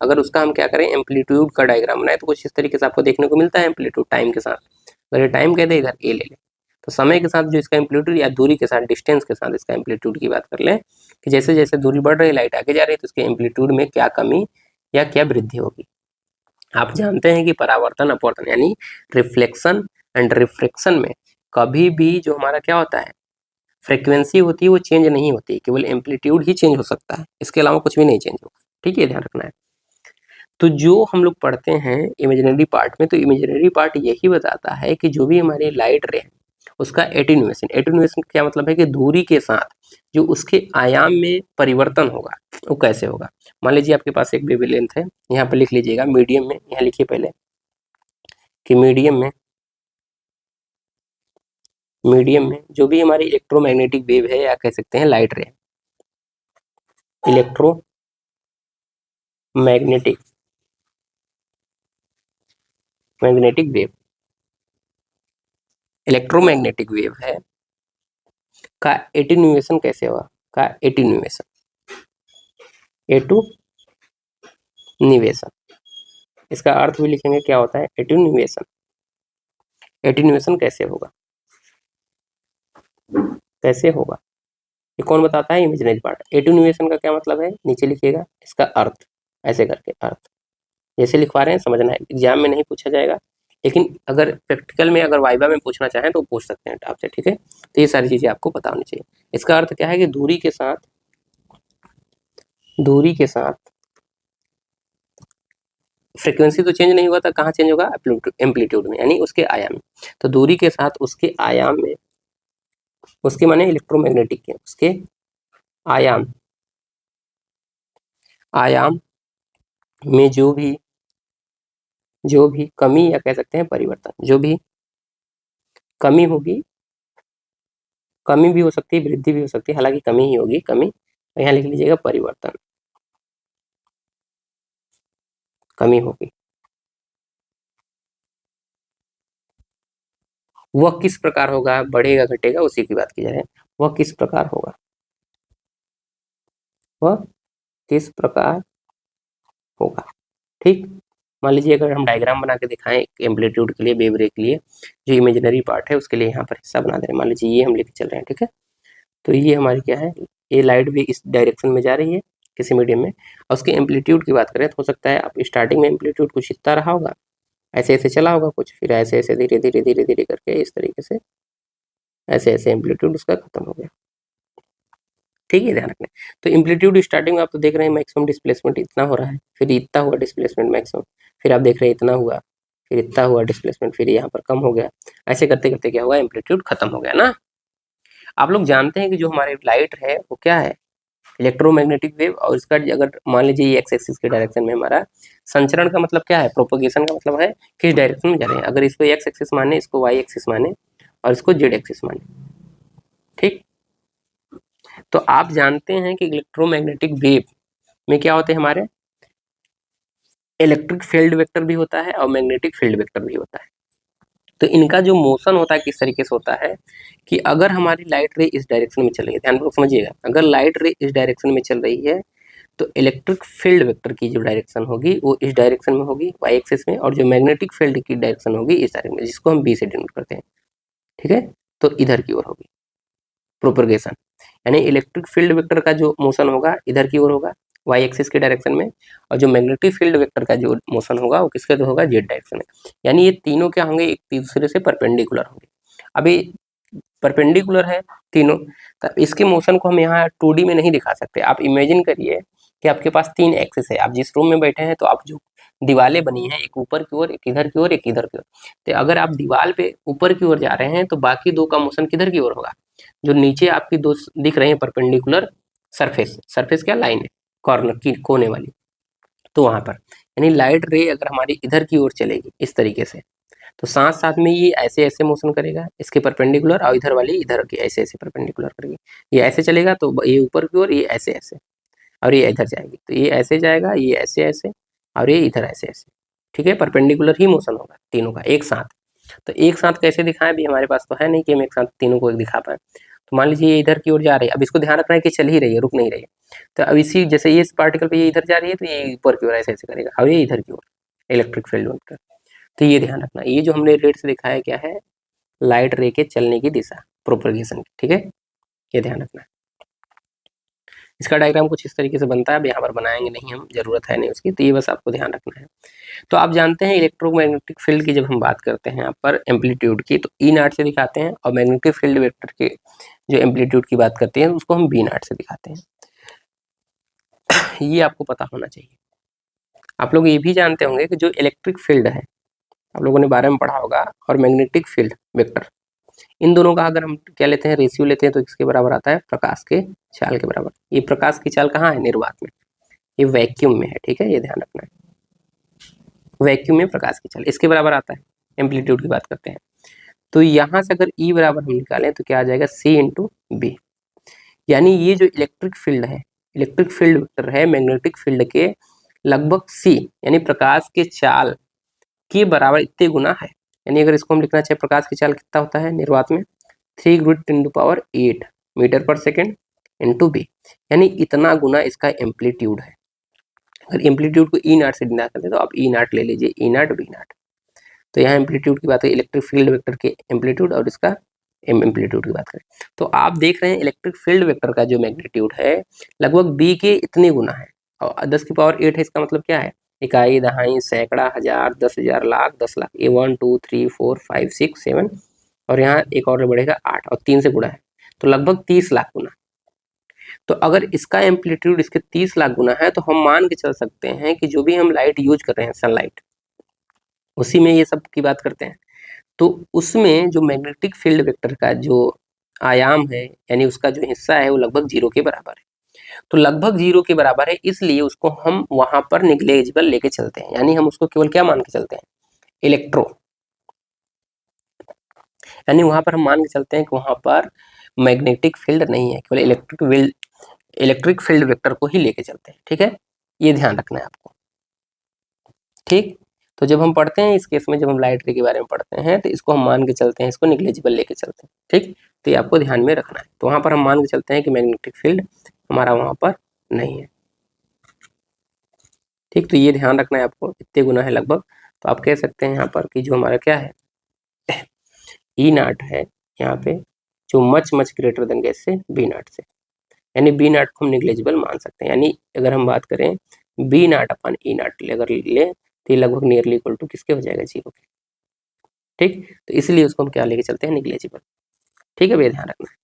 अगर उसका हम क्या करें एम्पलीट्यूड का डायग्राम बनाए तो कुछ इस तरीके से आपको देखने को मिलता है। एम्पलीट्यूड टाइम के साथ, अगर ये टाइम कह दे, इधर ए ले ले, तो समय के साथ जो इसका एम्पलीट्यूड या दूरी के साथ, डिस्टेंस के साथ इसका एम्पलीट्यूड की बात कर लें कि जैसे जैसे दूरी बढ़ रही है, लाइट आगे जा रही है, तो इसके एम्पलीट्यूड में क्या कमी या क्या वृद्धि होगी? आप जानते हैं कि परावर्तन अपवर्तन यानी रिफ्लेक्शन एंड रिफ्रैक्शन में कभी भी जो हमारा क्या होता है फ्रीक्वेंसी होती है वो चेंज नहीं होती, केवल एम्पलीट्यूड ही चेंज हो सकता है, इसके अलावा कुछ भी नहीं चेंज होगा। ठीक है, ध्यान रखना है। तो जो हम लोग पढ़ते हैं इमेजिनरी पार्ट में, तो इमेजिनरी पार्ट यही बताता है कि जो भी हमारी लाइट रे है उसका एटेन्यूएशन क्या मतलब है? कि दूरी के साथ जो उसके आयाम में परिवर्तन होगा वो कैसे होगा। मान लीजिए आपके पास एक वेवलेंथ है, यहाँ पर लिख लीजिएगा मीडियम में, यहाँ लिखिए पहले कि मीडियम में जो भी हमारी इलेक्ट्रोमैग्नेटिक वेव है या कह सकते हैं लाइट रे, इलेक्ट्रोमैग्नेटिक इलेक्ट्रोमैग्नेटिक वेव है का एटेन्यूएशन कैसे होगा? का एटेन्यूएशन, इसका अर्थ भी लिखेंगे क्या होता है एटेन्यूएशन कैसे होगा? ये कौन बताता है? Imaginary part. एटेन्यूएशन का क्या मतलब है? नीचे लिखिएगा इसका अर्थ, ऐसे करके अर्थ जैसे लिखवा रहे हैं समझना है, एग्जाम में नहीं पूछा जाएगा, लेकिन अगर प्रैक्टिकल में अगर वाइवा में पूछना चाहें तो पूछ सकते हैं आपसे। ठीक है, तो ये सारी चीजें आपको पता होनी चाहिए। इसका अर्थ क्या है कि दूरी के साथ फ्रीक्वेंसी तो चेंज नहीं हुआ था, कहाँ चेंज होगा? एम्पलीट्यूड में, यानी उसके आयाम में। तो दूरी के साथ उसके आयाम में, उसके माने इलेक्ट्रोमैग्नेटिक के, उसके आयाम में जो भी कमी या कह सकते हैं परिवर्तन, जो भी कमी होगी, कमी भी हो सकती है, वृद्धि भी हो सकती है, हालांकि कमी ही होगी, कमी। यहाँ लिख लीजिएगा परिवर्तन, कमी होगी। वह किस प्रकार होगा? बढ़ेगा घटेगा उसी की बात की जा रही है। वह किस प्रकार होगा? ठीक। मान लीजिए अगर हम डायग्राम बना के दिखाएं एम्पलीट्यूड के लिए, वेव रे के लिए, जो इमेजिनरी पार्ट है उसके लिए यहाँ पर हिस्सा बना दे रहे हैं। मान लीजिए ये हम लेके चल रहे हैं। ठीक है, तो ये हमारी क्या है, ये लाइट भी इस डायरेक्शन में जा रही है किसी मीडियम में, और उसके एम्पलीट्यूड की बात करें तो हो सकता है आप स्टार्टिंग में एम्पलीट्यूड कुछ इतना रहा होगा, ऐसे ऐसे चला होगा कुछ, फिर ऐसे ऐसे धीरे धीरे धीरे धीरे करके इस तरीके से ऐसे ऐसे एम्पलीट्यूड उसका खत्म हो गया। ठीक है, ध्यान रखना। तो एम्पलीट्यूड स्टार्टिंग में आप तो देख रहे हैं मैक्सिमम डिस्प्लेसमेंट इतना हो रहा है, फिर इतना हुआ डिस्प्लेसमेंट मैक्सिमम, फिर आप देख रहे हैं इतना हुआ, फिर इतना हुआ डिस्प्लेसमेंट, फिर यहाँ पर कम हो गया। ऐसे करते करते क्या हुआ, एम्पलीट्यूड खत्म हो गया ना। आप लोग जानते हैं कि जो हमारे लाइट है वो क्या है, इलेक्ट्रोमैग्नेटिक वेव, और इसका अगर मान लीजिए ये एक्स एक्सिस के डायरेक्शन में हमारा संचरण का मतलब क्या है, प्रोपोगेशन का मतलब है किस डायरेक्शन में जा रहे हैं। अगर इसको एक्स एक्सिस माने, इसको वाई एक्सिस माने और इसको जेड एक्सिस माने, ठीक। तो आप जानते हैं कि इलेक्ट्रोमैग्नेटिक वेव में क्या होते हैं हमारे, इलेक्ट्रिक फील्ड वेक्टर भी होता है और मैग्नेटिक फील्ड वेक्टर भी होता है। तो इनका जो मोशन होता है किस तरीके से होता है कि अगर हमारी लाइट रे इस डायरेक्शन में चल रही है, ध्यानपूर्वक समझिएगा, अगर लाइट रे इस डायरेक्शन में चल रही है तो इलेक्ट्रिक फील्ड वेक्टर की जो डायरेक्शन होगी वो इस डायरेक्शन में होगी वाई एक्सिस में, और जो मैग्नेटिक फील्ड की डायरेक्शन होगी इस डायरेक्शन में, जिसको हम बी से डिनोट करते हैं। ठीक है, तो इधर की ओर होगी प्रोपगेशन, यानी इलेक्ट्रिक फील्ड वेक्टर का जो मोशन होगा इधर की ओर होगा वाई एक्सिस के डायरेक्शन में, और जो मैग्नेटिक फील्ड वेक्टर का जो मोशन होगा वो किसके तो होगा, जेड डायरेक्शन में। यानी ये तीनों क्या होंगे, एक दूसरे से परपेंडिकुलर होंगे। अभी परपेंडिकुलर है तीनों, तो इसके मोशन को हम यहाँ 2D में नहीं दिखा सकते। आप इमेजिन करिए कि आपके पास 3 एक्सिस है, आप जिस रूम में बैठे हैं तो आप जो दीवारें बनी हैं, एक ऊपर की ओर, एक इधर की ओर, एक इधर की ओर, तो अगर आप दीवार पे ऊपर की ओर जा रहे हैं तो बाकी दो का मोशन किधर की ओर होगा, जो नीचे आपकी दो दिख रहे हैं परपेंडिकुलर सरफेस, सरफेस क्या लाइन है कॉर्नर की कोने वाली, तो वहां पर यानी लाइट रे अगर हमारी इधर की ओर चलेगी इस तरीके से, तो साथ साथ में ये ऐसे ऐसे मोशन करेगा इसके परपेंडिकुलर, और इधर वाली इधर की ऐसे ऐसे परपेंडिकुलर करेगी। ये ऐसे चलेगा तो ये ऊपर की ओर, ये ऐसे ऐसे, और ये इधर जाएगी तो ये ऐसे जाएगा, ये ऐसे ऐसे, और ये इधर ऐसे ऐसे। ठीक है, परपेंडिकुलर ही मोशन होगा तीनों का एक साथ। तो एक साथ कैसे दिखाएं, भी हमारे पास तो है नहीं कि हम एक साथ तीनों को दिखा पाए। तो मान लीजिए ये इधर की ओर जा रही है, अब इसको ध्यान रखना है कि चल ही रही है, रुक नहीं रही है। तो अब इसी जैसे ये इस पार्टिकल पे ये इधर जा रही है तो ये ऊपर की ओर ऐसे ऐसे करेगा, और ये इधर की ओर इलेक्ट्रिक फील्ड बनकर। तो ये ध्यान रखना, ये जो हमने रेड से दिखाया क्या है, लाइट रे के चलने की दिशा, प्रोपगेशन की। ठीक है, ये ध्यान रखना है। इसका डायग्राम कुछ इस तरीके से बनता है, अब यहाँ पर बनाएंगे नहीं हम, जरूरत है नहीं उसकी, तो ये बस आपको ध्यान रखना है। तो आप जानते हैं इलेक्ट्रोमैग्नेटिक फील्ड की जब हम बात करते हैं यहाँ पर एम्पलीट्यूड की, तो ई नाट से दिखाते हैं, और मैग्नेटिक फील्ड वेक्टर के जो एम्पलीट्यूड की बात करते हैं उसको हम बी नाट से दिखाते हैं। ये आपको पता होना चाहिए। आप लोग ये भी जानते होंगे कि जो इलेक्ट्रिक फील्ड है, आप लोगों ने 12 में पढ़ा होगा, और मैग्नेटिक फील्ड वेक्टर, इन दोनों का अगर हम क्या लेते हैं, रेशियो लेते हैं, तो किसके बराबर आता है, प्रकाश के चाल के बराबर। ये प्रकाश की चाल कहाँ है, निर्वात में, ये वैक्यूम में है। ठीक है, ये ध्यान रखना है, वैक्यूम में प्रकाश की चाल इसके बराबर आता है। एम्पलीट्यूड की बात करते हैं, तो यहाँ से अगर ई बराबर हम निकालें तो क्या आ जाएगा, सी इंटू बी। यानी ये जो इलेक्ट्रिक फील्ड है, इलेक्ट्रिक फील्ड वेक्टर है मैग्नेटिक फील्ड के लगभग सी, यानी प्रकाश के चाल के बराबर इतने गुना है। यानी अगर इसको हम लिखना चाहे, प्रकाश की चाल कितना होता है निर्वात में, 3×10⁸ मीटर पर सेकेंड इंटू बी, यानी इतना गुना इसका एम्पलीट्यूड है। अगर एम्पलीट्यूड को ई नाट से डिना करते हैं तो आप ई नाट ले लीजिए, ई नाट बी नाट। तो यहाँ एम्पलीट्यूड की बात है, इलेक्ट्रिक फील्ड वेक्टर के एम्पलीट्यूड, और इसका एम्पलीट्यूड की बात करें तो आप देख रहे हैं इलेक्ट्रिक फील्ड वेक्टर का जो मैग्नीट्यूड है लगभग बी के इतने गुना है, और 10⁸ है। इसका मतलब क्या है, इकाई, दहाई, सैकड़ा, हजार, 10,000, लाख, 10 लाख, ये 1 2 3 4 5 6 7, और यहाँ एक और बढ़ेगा 8, और 3 से गुणा है, तो लगभग 30 लाख गुना। तो अगर इसका एम्पलीट्यूड इसके 30 लाख गुना है तो हम मान के चल सकते हैं कि जो भी हम लाइट यूज कर रहे हैं, सनलाइट, उसी में ये सब की बात करते हैं, तो उसमें जो मैग्नेटिक फील्ड वेक्टर का जो आयाम है, यानी उसका जो हिस्सा है वो लगभग 0 के बराबर है। तो लगभग 0 के बराबर है, इसलिए उसको हम वहां पर निग्लेजिबल लेके चलते हैं, यानी हम उसको केवल क्या मान के चलते हैं, इलेक्ट्रो, यानी वहां पर हम मान के चलते हैं कि वहां पर मैग्नेटिक फील्ड नहीं है, केवल इलेक्ट्रिक फील्ड वेक्टर को ही लेके चलते हैं। ठीक है, ये ध्यान रखना है आपको। ठीक, तो जब हम पढ़ते हैं इस केस में, जब हम लाइट रे के बारे में पढ़ते हैं तो इसको हम मान के चलते हैं, इसको निग्लेजिबल लेके चलते हैं। ठीक, तो ये आपको ध्यान में रखना है। तो वहां पर हम मान के चलते हैं कि मैग्नेटिक फील्ड हमारा वहां पर नहीं है। ठीक, तो ये ध्यान रखना है आपको, इतने गुना है लगभग। तो आप कह सकते हैं यहाँ पर कि जो हमारा क्या है, ई नाट है यहाँ पे, जो मच मच ग्रेटर देन कैसे, बी नाट से, यानी बी नाट को हम निग्लेजिबल मान सकते हैं। यानी अगर हम बात करें बी नाट अपन ई नाट अगर ले, तो ये लगभग नियरली इक्वल टू किसके हो जाएगा, 0 के। ठीक, तो इसलिए उसको हम क्या लेके चलते हैं, निग्लेजिबल। ठीक है भैया, ध्यान रखना है,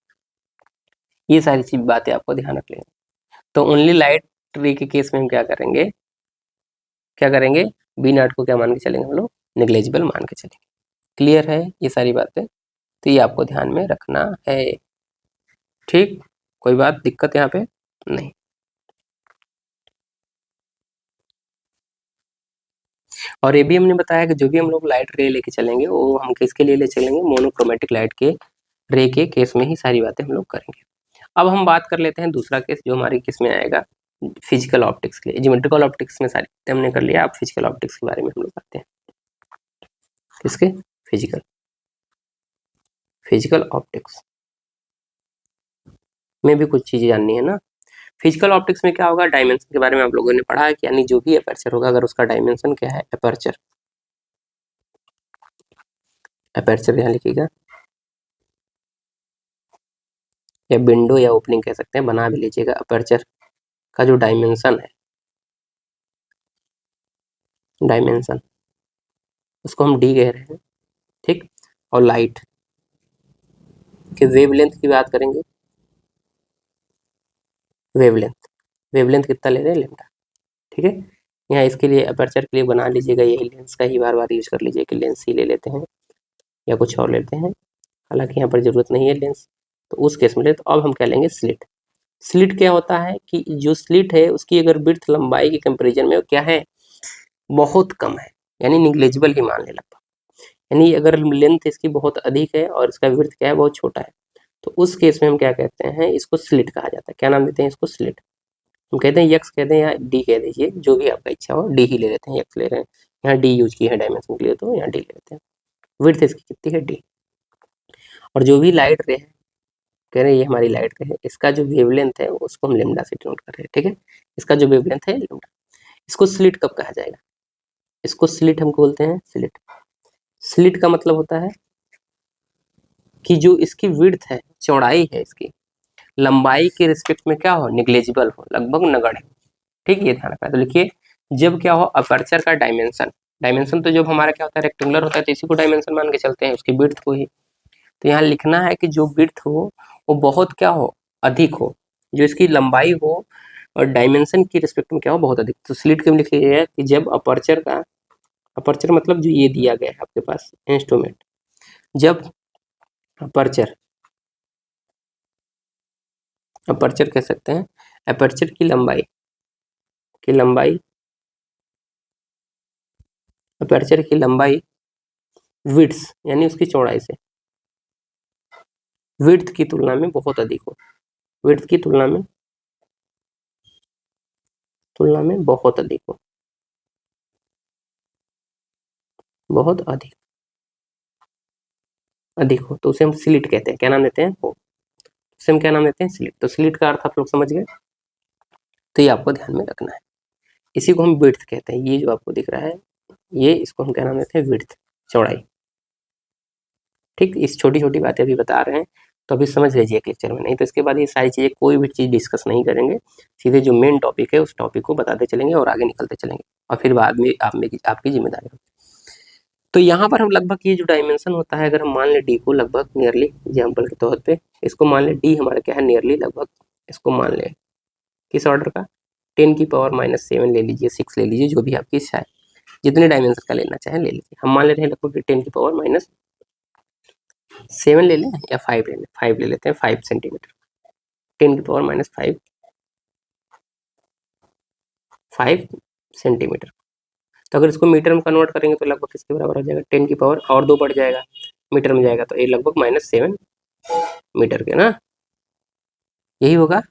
ये सारी चीज बातें आपको ध्यान रख लेंगे। तो ओनली लाइट रे के केस में हम क्या करेंगे, बी नॉट को क्या मान के चलेंगे हम लोग, निग्लेजिबल मान के चलेंगे। क्लियर है ये सारी बातें, तो ये आपको ध्यान में रखना है। ठीक, कोई बात दिक्कत यहाँ पे नहीं। और ये भी हमने बताया कि जो भी हम लोग लाइट रे लेके चलेंगे वो हम किसके लिए ले चलेंगे, मोनोक्रोमेटिक लाइट के रे के केस में ही सारी बातें हम लोग करेंगे। अब हम बात कर लेते हैं दूसरा केस जो हमारी किस में आएगा, फिजिकल ऑप्टिक्स के लिए। ज्योमेट्रिकल ऑप्टिक्स में सारी बातें हमने कर लिया, अब फिजिकल ऑप्टिक्स के बारे में हम लोग करते हैं। किसके, फिजिकल ऑप्टिक्स में भी कुछ चीजें जाननी है ना। फिजिकल ऑप्टिक्स में क्या होगा, डायमेंशन के बारे में आप लोगों ने पढ़ा है कि यानी जो भी अपर्चर होगा अगर उसका डायमेंशन क्या है, अपर्चर यहाँ लिखिएगा, या विंडो या ओपनिंग कह सकते हैं, बना भी लीजिएगा। अपर्चर का जो डायमेंशन है, डायमेंशन उसको हम डी कह रहे हैं। ठीक, और लाइट के वेवलेंथ की बात करेंगे, वेवलेंथ कितना ले रहे हैं, लेमडा। ठीक है, यहाँ इसके लिए अपर्चर के लिए बना लीजिएगा, यही लेंस का ही बार बार यूज कर लीजिए कि लेंस ही ले लेते हैं या कुछ और लेते हैं, हालांकि यहाँ पर जरूरत नहीं है लेंस, तो उस केस में ले। तो अब हम क्या लेंगे, स्लिट। स्लिट क्या होता है कि जो स्लिट है उसकी अगर विड्थ लंबाई के कंपेरिजन में क्या है, बहुत कम है, यानी निग्लेजिबल ही मान ले लगभग। यानी अगर लेंथ इसकी बहुत अधिक है और इसका विड्थ क्या है, बहुत छोटा है, तो उस केस में हम क्या कहते हैं, इसको स्लिट कहा जाता है। क्या नाम देते हैं इसको, स्लिट। हम कहते हैं यक्स कहते हैं या डी कह दीजिए, जो भी आपका इच्छा हो, डी ही ले लेते हैं, यक्स ले रहे हैं, यहाँ डी यूज की है डायमेंशन के लिए, तो यहाँ डी ले लेते हैं। विड्थ इसकी कितनी है, डी। और जो भी लाइट रे है, कह रहे हैं ये हमारी लाइट रे है, इसका जो वेवलेंथ है उसको हम लेमडा से डिनोट कर रहे हैं। ठीक है, इसका जो वेवलेंथ है लेमडा। इसको स्लिट कब कहा जाएगा, इसको स्लिट हमको बोलते हैं, स्लिट। स्लिट का मतलब होता है कि जो इसकी विड्थ है, चौड़ाई है इसकी, लंबाई के रिस्पेक्ट में क्या हो, निग्लेजिबल हो, लगभग नगण्य। ठीक है, ये ध्यान रखना। तो लिखिए, जब क्या हो, अपर्चर का डायमेंशन, डायमेंशन तो जब हमारा क्या होता है, रेक्टेंगुलर होता है, तो इसी को डायमेंशन मान के चलते हैं, उसकी विड्थ को ही। तो यहाँ लिखना है कि जो विड्थ हो वो बहुत क्या हो, अधिक हो, जो इसकी लंबाई हो और डायमेंशन की रिस्पेक्ट में क्या हो, बहुत अधिक। तो स्लिट के में लिखिए कि जब अपर्चर का, अपर्चर मतलब जो ये दिया गया है आपके पास इंस्ट्रूमेंट, जब अपर्चर, अपर्चर कह सकते हैं, अपर्चर की लंबाई, अपर्चर की लंबाई विड्थ यानी उसकी चौड़ाई से, विड्थ की तुलना में बहुत अधिक हो, विड्थ की तुलना में बहुत अधिक हो, बहुत अधिक हो, तो उसे हम स्लिट कहते हैं। क्या नाम देते हैं, हो, उसे हम क्या नाम देते हैं, स्लिट। तो स्लिट का अर्थ आप लोग समझ गए, तो ये आपको ध्यान में रखना है। इसी को हम विड्थ कहते हैं, ये जो आपको दिख रहा है ये, इसको हम क्या नाम देते हैं, विड्थ, चौड़ाई। ठीक, इस छोटी छोटी बातें अभी बता रहे हैं, तो अभी समझ लीजिए लेक्चर में, नहीं तो इसके बाद ये सारी चीज़ें कोई भी चीज़ डिस्कस नहीं करेंगे, सीधे जो मेन टॉपिक है उस टॉपिक को बताते चलेंगे और आगे निकलते चलेंगे, और फिर बाद में आपकी जिम्मेदारी होगी। तो यहाँ पर हम लगभग ये जो डायमेंशन होता है, अगर हम मान लें डी को लगभग नियरली, एग्जाम्पल के तौर पे इसको मान लें डी हमारा क्या है, नियरली लगभग, इसको मान लें किस ऑर्डर का, 10⁻⁻7 ले लीजिए, 6 ले लीजिए, जो भी आपकी इच्छा है, जितने डायमेंशन का लेना चाहें ले लीजिए। हम मान लेते हैं लगभग 10⁻⁻7 ले लें या 5 ले लें, 5 ले लेते हैं, 5 सेंटीमीटर, 10⁻⁵ 5 सेंटीमीटर। तो अगर इसको मीटर में कन्वर्ट करेंगे तो लगभग किसके बराबर हो जाएगा, 10 की पावर और 2 बढ़ जाएगा, मीटर में जाएगा, तो ये लगभग -7 मीटर के ना, यही होगा।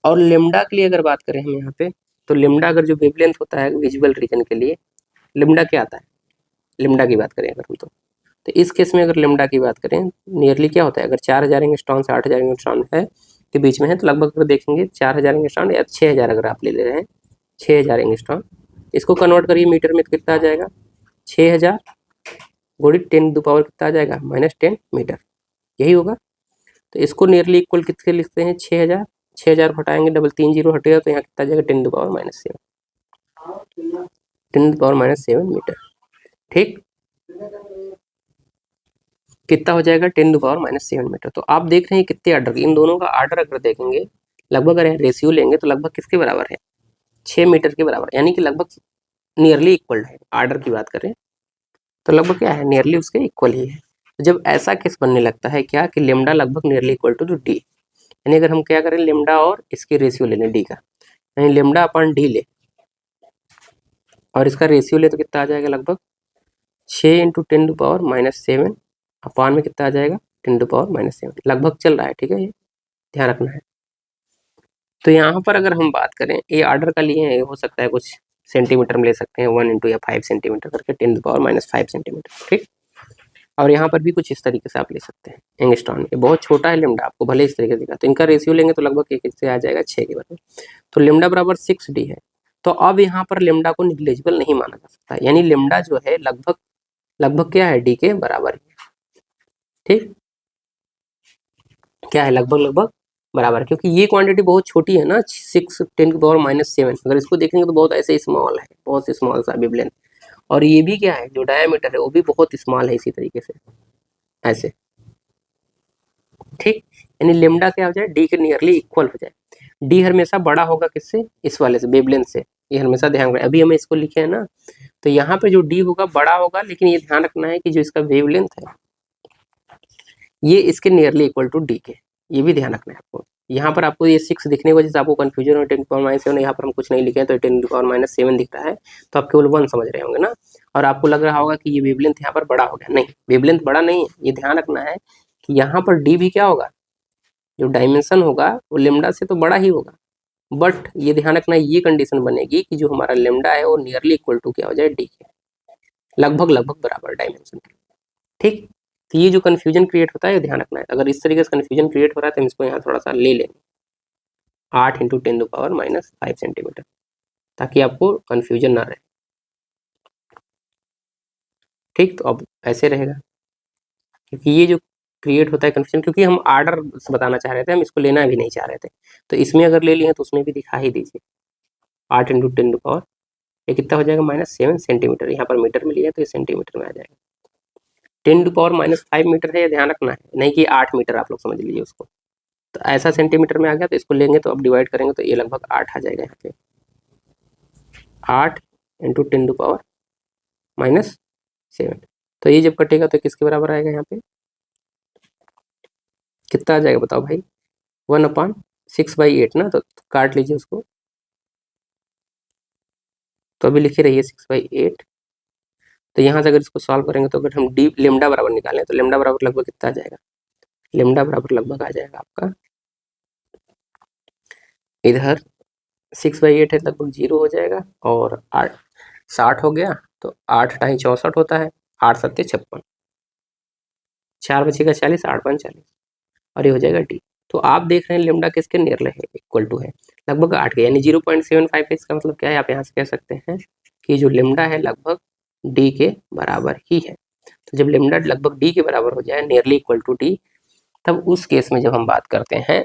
और लेमडा के लिए अगर बात करें हम यहाँ पे, तो लेमडा अगर जो वेवलेंथ होता है विजुअल रीजन के लिए, लेमडा क्या आता है, लेमडा की बात करें अगर हम, तो इस केस में अगर लेमडा की बात करें, नियरली क्या होता है, अगर 4000 एंगस्ट्रॉन से 8000 एंगस्ट्रॉन है के बीच में है, तो लगभग अगर देखेंगे 4000 एंगस्ट्रॉन या 6000 अगर आप ले रहे हैं, 6000 एंगस्ट्रॉन, इसको कन्वर्ट करिए मीटर में तो कितना आ जाएगा, 6000 गुणित 10 टू पावर कितना आ जाएगा, -10 मीटर, यही होगा। तो इसको नियरली इक्वल कितने लिखते हैं, 6000, 6000 हटाएंगे, डबल 3 जीरो हटेगा, तो यहाँ कितना आ जाएगा, 10 टू पावर -7। 10⁻⁷ मीटर। ठीक, कितना हो जाएगा 10⁻⁷ मीटर। तो आप देख रहे हैं कितने आर्डर, इन दोनों का आर्डर अगर देखेंगे लगभग, अगर रेशियो लेंगे तो लगभग किसके बराबर है, 6 मीटर के बराबर, यानी कि लगभग नियरली इक्वल है। आर्डर की बात करें तो लगभग क्या है, नियरली उसके इक्वल ही है। तो जब ऐसा केस बनने लगता है क्या कि लेमडा लगभग नियरली इक्वल टू डी, यानी अगर हम क्या करें लेमडा और इसके रेशियो ले लें डी का, यानी लेमडा अपॉन डी ले और इसका रेशियो ले तो कितना आ जाएगा लगभग 6 × 10⁻⁷ अपान में कितना आ जाएगा 10⁻⁷, लगभग चल रहा है। ठीक है, ये ध्यान रखना है। तो यहाँ पर अगर हम बात करें ये आर्डर का लिए हो सकता है कुछ सेंटीमीटर में ले सकते हैं 1 × या 5 सेंटीमीटर करके 10⁻⁵ सेंटीमीटर। ठीक, और यहाँ पर भी कुछ इस तरीके से आप ले सकते हैं एंगस्ट्रॉन में, बहुत छोटा है लेमडा, आपको भले इस तरीके से दिखा, तो इनका रेशियो लेंगे तो लगभग एक से आ जाएगा 6 के बराबर। तो लेमडा बराबर 6d है। तो अब यहाँ पर लेमडा को निग्लेजिबल नहीं माना जा सकता, यानी लेमडा जो है लगभग लगभग क्या है डी के बराबर है। ठीक, क्या है लगभग लगभग बराबर, क्योंकि ये क्वांटिटी बहुत छोटी है ना 6 10⁻⁷, अगर इसको देखेंगे तो बहुत ऐसे स्मॉल है, बहुत स्मॉल सा वेवलेंथ, और ये भी क्या है जो डायमीटर है वो भी बहुत स्मॉल है इसी तरीके से ऐसे। ठीक, यानी लेमडा क्या हो जाए डी के नियरली इक्वल हो जाए। डी हमेशा बड़ा होगा किससे, इस वाले से, वेवलेंथ से, ये हमेशा ध्यान रखें। अभी हमें इसको लिखे है ना, तो यहाँ पे जो डी होगा बड़ा होगा, लेकिन ये ध्यान रखना है कि जो इसका वेवलेंथ है ये इसके नियरली इक्वल टू डी के, ये भी ध्यान रखना है आपको। यहाँ पर आपको ये 6 दिखने की वजह से आपको कंफ्यूजन हो 10⁻⁷, यहाँ पर हम कुछ नहीं लिखे हैं तो 10⁻⁷ दिख रहा है, तो आप केवल 1 समझ रहे होंगे ना, और आपको लग रहा होगा कि ये वेवलेंथ यहाँ पर बड़ा हो गया। नहीं, वेवलेंथ बड़ा नहीं है, ये ध्यान रखना है कि यहाँ पर डी भी क्या होगा, जो डायमेंशन होगा वो लेमडा से तो बड़ा ही होगा, बट ये ध्यान रखना ये कंडीशन बनेगी कि जो हमारा लेमडा है वो नियरली इक्वल टू क्या हो जाए डी के, लगभग लगभग बराबर डायमेंशन के। ठीक, तो ये जो कन्फ्यूजन क्रिएट होता है ये ध्यान रखना है। अगर इस तरीके से कन्फ्यूजन क्रिएट हो रहा है तो हम इसको यहाँ थोड़ा सा ले लेंगे 8 × 10⁻⁵ सेंटीमीटर, ताकि आपको कन्फ्यूजन ना रहे। ठीक, तो अब ऐसे रहेगा, क्योंकि ये जो क्रिएट होता है कन्फ्यूजन, क्योंकि हम आर्डर बताना चाह रहे थे, हम इसको लेना भी नहीं चाह रहे थे, तो इसमें अगर ले लिए तो उसमें भी दिखा ही दीजिए 8 × 10⁻, ये कितना हो जाएगा -7 सेंटीमीटर, यहाँ पर मीटर में लिया तो ये सेंटीमीटर में आ जाएगा। 10⁻⁵ मीटर है, ये ध्यान रखना है, नहीं कि 8 मीटर आप लोग समझ लीजिए उसको। तो ऐसा सेंटीमीटर में आ गया, तो इसको लेंगे तो अब डिवाइड करेंगे तो ये लगभग 8 आ जाएगा यहाँ पे, 8 × 10⁻⁷। तो ये जब कटेगा तो किसके बराबर आएगा, यहाँ पे कितना आ जाएगा बताओ भाई, 1/6/8 ना, तो काट लीजिए उसको, तो अभी लिखे रहिए 6/8। तो यहाँ से अगर इसको सॉल्व करेंगे तो अगर हम डी लेमडा बराबर निकालें तो लेमडा बराबर लगभग कितना आ जाएगा, लेमडा बराबर लगभग आ जाएगा आपका, इधर 6/8 है लगभग 0 हो जाएगा, और 8 60 हो गया, तो 8 × 64 होता है, 8 × 7 = 56, 4 बचेगा 40, 8 × 5 = 40, और ये हो जाएगा डी। तो आप देख रहे हैं लेमडा किसके नियर है, इक्वल टू है लगभग 8 के, यानी 0.75 है। इसका मतलब क्या है, आप यहाँ से कह सकते हैं कि जो लेमडा है लगभग डी के बराबर ही है। तो जब लेमडा लगभग डी के बराबर हो जाए, नियरली इक्वल टू डी, तब उस केस में जब हम बात करते हैं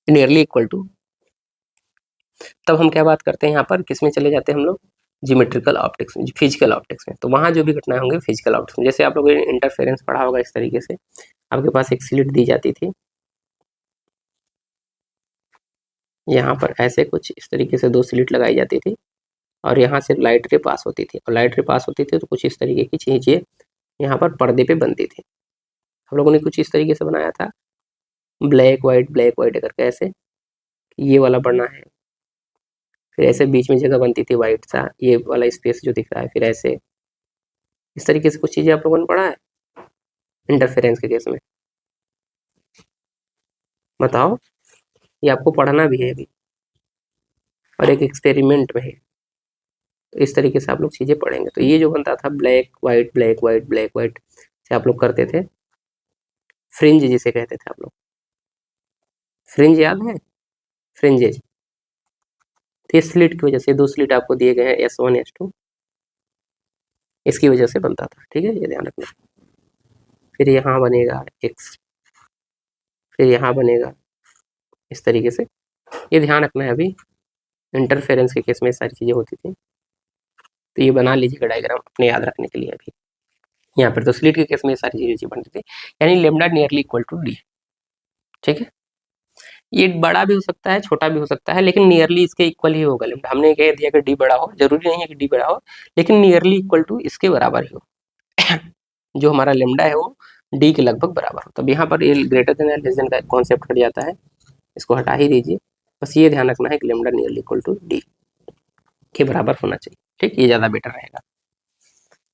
नियरली इक्वल टू, तब हम क्या बात करते हैं यहाँ पर, किस में चले जाते हैं हम लोग, ज्योमेट्रिकल ऑप्टिक्स में, फिजिकल ऑप्टिक्स में। तो वहाँ जो भी घटनाएं होंगी फिजिकल ऑप्टिक्स में, जैसे आप लोगों ने इंटरफेरेंस पढ़ा होगा, इस तरीके से आपके पास एक स्लिट दी जाती थी, यहाँ पर ऐसे कुछ इस तरीके से 2 स्लिट लगाई जाती थी, और यहाँ से लाइट रे पास होती थी, और लाइट रे पास होती थी तो कुछ इस तरीके की चीजें यहाँ पर पर्दे पे बनती थी। हम लोगों ने कुछ इस तरीके से बनाया था, ब्लैक वाइट करके ऐसे, ये वाला बनना है, फिर ऐसे बीच में जगह बनती थी वाइट सा, ये वाला स्पेस जो दिख रहा है, फिर ऐसे इस तरीके से कुछ चीजें आप लोगों ने पढ़ा है इंटरफेरेंस के केस में, बताओ, ये आपको पढ़ना भी है अभी, और एक एक्सपेरिमेंट में है, तो इस तरीके से आप लोग चीजें पढ़ेंगे। तो ये जो बनता था ब्लैक वाइट से आप लोग करते थे, फ्रिंज जिसे कहते थे आप लोग, फ्रिंज याद है, फ्रिंजेज, तो इस स्लिट की वजह से 2 स्लिट आपको दिए गए हैं S1 S2, इसकी वजह से बनता था। ठीक है, ये ध्यान रखना। फिर यहाँ बनेगा X, फिर यहाँ बनेगा इस तरीके से, ये ध्यान रखना है अभी। इंटरफेरेंस के केस में सारी चीज़ें होती थी। तो ये बना लीजिएगा डायग्राम अपने याद रखने के लिए। अभी यहाँ पर तो स्लिट के केस में सारी चीज़ें बनती थी, यानी lambda nearly equal to d. ठीक है, ये बड़ा भी हो सकता है, छोटा भी हो सकता है, लेकिन नियरली इसके इक्वल ही होगा लेमडा। हमने कह दिया कि डी बड़ा हो, जरूरी नहीं है कि डी बड़ा हो, लेकिन नियरली इक्वल टू इसके बराबर ही हो। जो हमारा लेमडा है वो डी के लगभग बराबर हो। तब यहाँ पर ये ग्रेटर देन या लेस देन का कॉन्सेप्ट हट जाता है, इसको हटा ही दीजिए। बस ये ध्यान रखना है कि lambda nearly equal to d के बराबर होना चाहिए। ठीक, ये ज़्यादा बेटर रहेगा।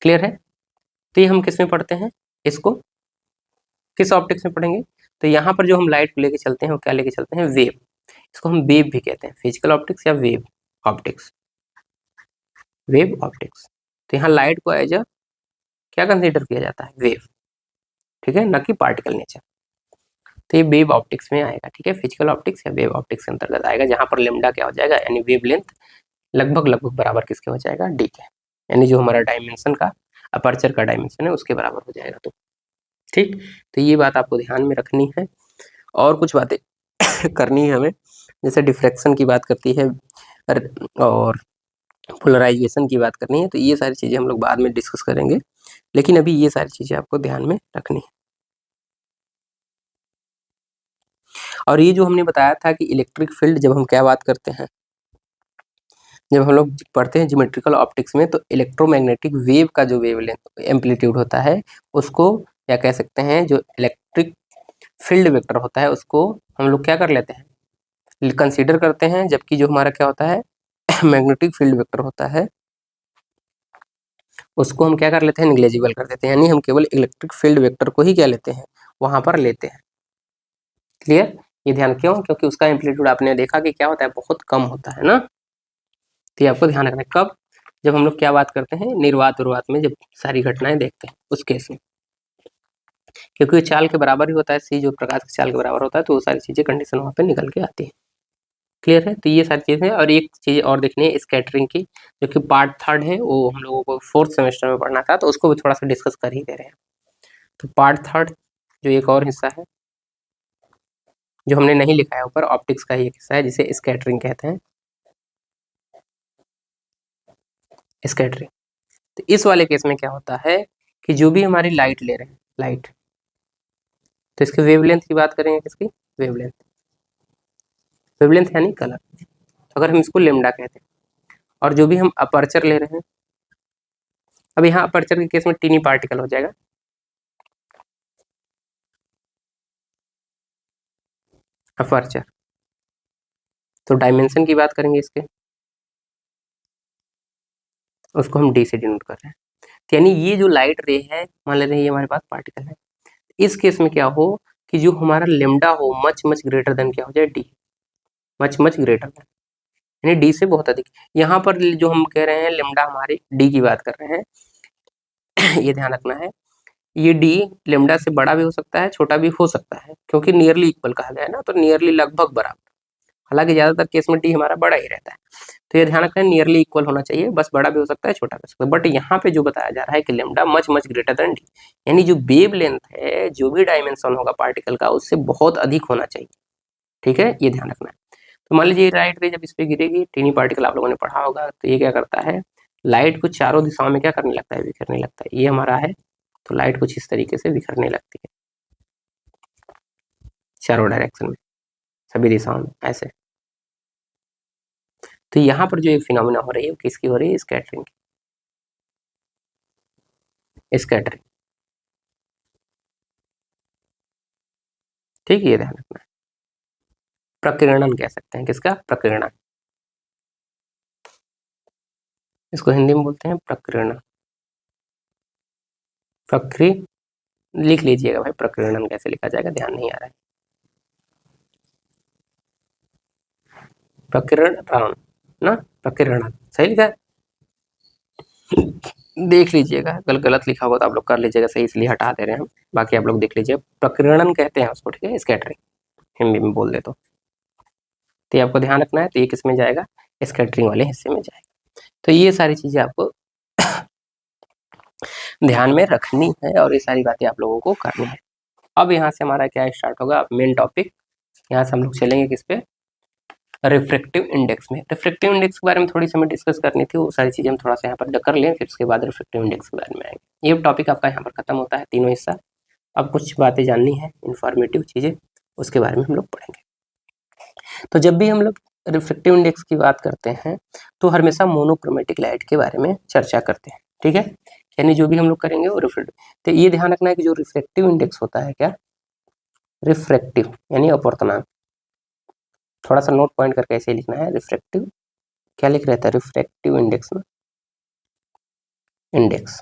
क्लियर है? तो ये हम किस में पढ़ते हैं, इसको किस ऑप्टिक्स में पढ़ेंगे? तो यहाँ पर जो हम लाइट को लेके चलते हैं वो क्या लेके चलते हैं, वेव। इसको हम वेव भी कहते हैं, फिजिकल ऑप्टिक्स या वेव ऑप्टिक्स, वेव ऑप्टिक्स। तो यहाँ लाइट को एज अ क्या कंसीडर किया जाता है, वेव। ठीक है, न कि पार्टिकल नेचर। तो ये वेव ऑप्टिक्स में आएगा। ठीक है, फिजिकल ऑप्टिक्स या वेव ऑप्टिक्स के अंतर्गत आएगा, जहाँ पर लेमडा क्या हो जाएगा, यानी वेव लेंथ लगभग लगभग बराबर किसके हो जाएगा, डी के, यानी जो हमारा डायमेंशन का अपर्चर का डायमेंशन है उसके बराबर हो जाएगा। तो ठीक, तो ये बात आपको ध्यान में रखनी है। और कुछ बातें करनी है हमें, जैसे डिफ्रैक्शन की बात करती है और पोलराइजेशन की बात करनी है। तो ये सारी चीज़ें हम लोग बाद में डिस्कस करेंगे, लेकिन अभी ये सारी चीज़ें आपको ध्यान में रखनी है। और ये जो हमने बताया था कि इलेक्ट्रिक फील्ड, जब हम क्या बात करते हैं, जब हम लोग पढ़ते हैं ज्योमेट्रिकल ऑप्टिक्स में, तो इलेक्ट्रोमैग्नेटिक वेव का जो वेवलेंथ एम्पलीट्यूड होता है उसको, या कह सकते हैं जो इलेक्ट्रिक फील्ड वेक्टर होता है उसको हम लोग क्या कर लेते हैं, कंसीडर करते हैं। जबकि जो हमारा क्या होता है मैग्नेटिक फील्ड वेक्टर होता है उसको हम क्या कर लेते हैं, निग्लेजिबल कर देते हैं, यानी हम केवल इलेक्ट्रिक फील्ड वेक्टर को ही क्या लेते हैं, वहां पर लेते हैं। क्लियर? ये ध्यान क्यों, क्योंकि उसका एम्पलीट्यूड आपने देखा कि क्या होता है, बहुत कम होता है ना। तो ये आपको ध्यान रखना है। कब? जब हम लोग क्या बात करते हैं, निर्वात उर्वात में जब सारी घटनाएं देखते हैं उस केस में, क्योंकि चाल के बराबर ही होता है, सी जो प्रकाश की चाल के बराबर होता है, तो वो सारी चीजें कंडीशन वहां पे निकल के आती है। क्लियर है? तो ये सारी चीजें। और एक चीज और देखनी है स्कैटरिंग की, जो कि पार्ट थर्ड है, वो हम लोगों को फोर्थ सेमेस्टर में पढ़ना था, तो उसको भी थोड़ा सा डिस्कस कर ही दे रहे हैं। तो पार्ट थर्ड जो एक और हिस्सा है जो हमने नहीं लिखा है ऊपर, ऑप्टिक्स का ही एक हिस्सा है जिसे स्कैटरिंग कहते हैं, स्कैटरिंग। तो इस वाले केस में क्या होता है कि जो भी हमारी लाइट ले रहे हैं, लाइट, तो इसके वेवलेंथ की बात करेंगे, किसकी वेवलेंथ, वेवलेंथ यानी कलर, अगर हम इसको लेमडा कहते हैं। और जो भी हम अपर्चर ले रहे हैं, अब यहाँ अपर्चर के केस में टीनी पार्टिकल हो जाएगा, अपर्चर। तो डायमेंशन की बात करेंगे इसके, उसको हम डी से डिनोट कर रहे हैं। तो यानी ये जो लाइट रे है, मान लेते हैं ये हमारे पास पार्टिकल है, इस केस में क्या हो कि जो हमारा लेमडा हो मच मच ग्रेटर देन क्या हो जाए, D, much much greater than, यानी डी से बहुत अधिक। यहाँ पर जो हम कह रहे हैं लेमडा हमारे डी की बात कर रहे हैं ये ध्यान रखना है, ये डी लेमडा से बड़ा भी हो सकता है, छोटा भी हो सकता है, क्योंकि नियरली इक्वल कहा गया है ना, तो नियरली लगभग बराबर। हालांकि ज्यादातर केस में डी हमारा बड़ा ही रहता है, तो ये ध्यान रखना है नियरली इक्वल होना चाहिए, बस बड़ा भी हो सकता है, छोटा भी हो सकता है। बट यहाँ पे जो बताया जा रहा है कि lambda much much greater than D, यानी जो वेव लेंथ है, जो भी डायमेंशन होगा पार्टिकल का, उससे बहुत अधिक होना चाहिए। ठीक है, ये ध्यान रखना है। तो मान लीजिए लाइट रे जब इस पे गिरेगी, टीनी पार्टिकल आप लोगों ने पढ़ा होगा, तो ये क्या करता है, लाइट को चारों दिशाओं में क्या करने लगता है, बिखरने लगता है। ये हमारा है, तो लाइट कुछ इस तरीके से बिखरने लगती है चारों डायरेक्शन में, सभी दिशाओं में ऐसे। तो यहाँ पर जो एक फिनोमिना हो रही है वो किसकी हो रही है, स्कैटरिंग की, स्कैटरिंग। ठीक है, ये ध्यान रखना है। प्रकीर्णन कह सकते हैं, किसका, प्रकीर्णन, इसको हिंदी में बोलते हैं प्रकीर्णन। प्रक्रि लिख लीजिएगा भाई, प्रकीर्णन कैसे लिखा जाएगा, ध्यान नहीं आ रहा है, प्रकीर्णन ना, प्रकीर्णन सही लिखा है देख लीजिएगा, गलत लिखा होगा तो आप लोग कर लीजिएगा सही, इसलिए हटा दे रहे हैं हम, बाकी आप लोग देख लीजिए। प्रकीर्णन कहते हैं उसको, ठीक है, स्कैटरिंग हिंदी में बोल दे तो ये आपको ध्यान रखना है। तो ये किस में जाएगा, स्कैटरिंग वाले हिस्से में जाएगा। तो ये सारी चीजें आपको ध्यान में रखनी है और ये सारी बातें आप लोगों को करनी है। अब यहाँ से हमारा क्या स्टार्ट होगा, मेन टॉपिक। यहाँ से हम लोग चलेंगे किस पे, रिफ्रैक्टिव इंडेक्स में। रिफ्रैक्टिव इंडेक्स के बारे में थोड़ी सी हमें डिस्कस करनी थी, वो सारी चीज़ें हम थोड़ा सा यहाँ पर कर लें, फिर उसके बाद रिफ्रैक्टिव इंडेक्स के बारे में आएंगे। ये टॉपिक आपका यहाँ पर खत्म होता है, तीनों हिस्सा। अब कुछ बातें जाननी है, इन्फॉर्मेटिव चीज़ें, उसके बारे में हम लोग पढ़ेंगे। तो जब भी हम लोग रिफ्रैक्टिव इंडेक्स की बात करते हैं तो हमेशा मोनोक्रोमेटिक लाइट के बारे में चर्चा करते हैं, ठीक है। यानी जो भी हम लोग करेंगे वो रिफ्रैक्टिव, तो ये ध्यान रखना है कि जो रिफ्रैक्टिव इंडेक्स होता है, क्या रिफ्रैक्टिव यानी अपवर्तनांक, थोड़ा सा नोट पॉइंट करके ऐसे लिखना है। रिफ्रैक्टिव क्या लिख रहता है, रिफ्रैक्टिव इंडेक्स में इंडेक्स।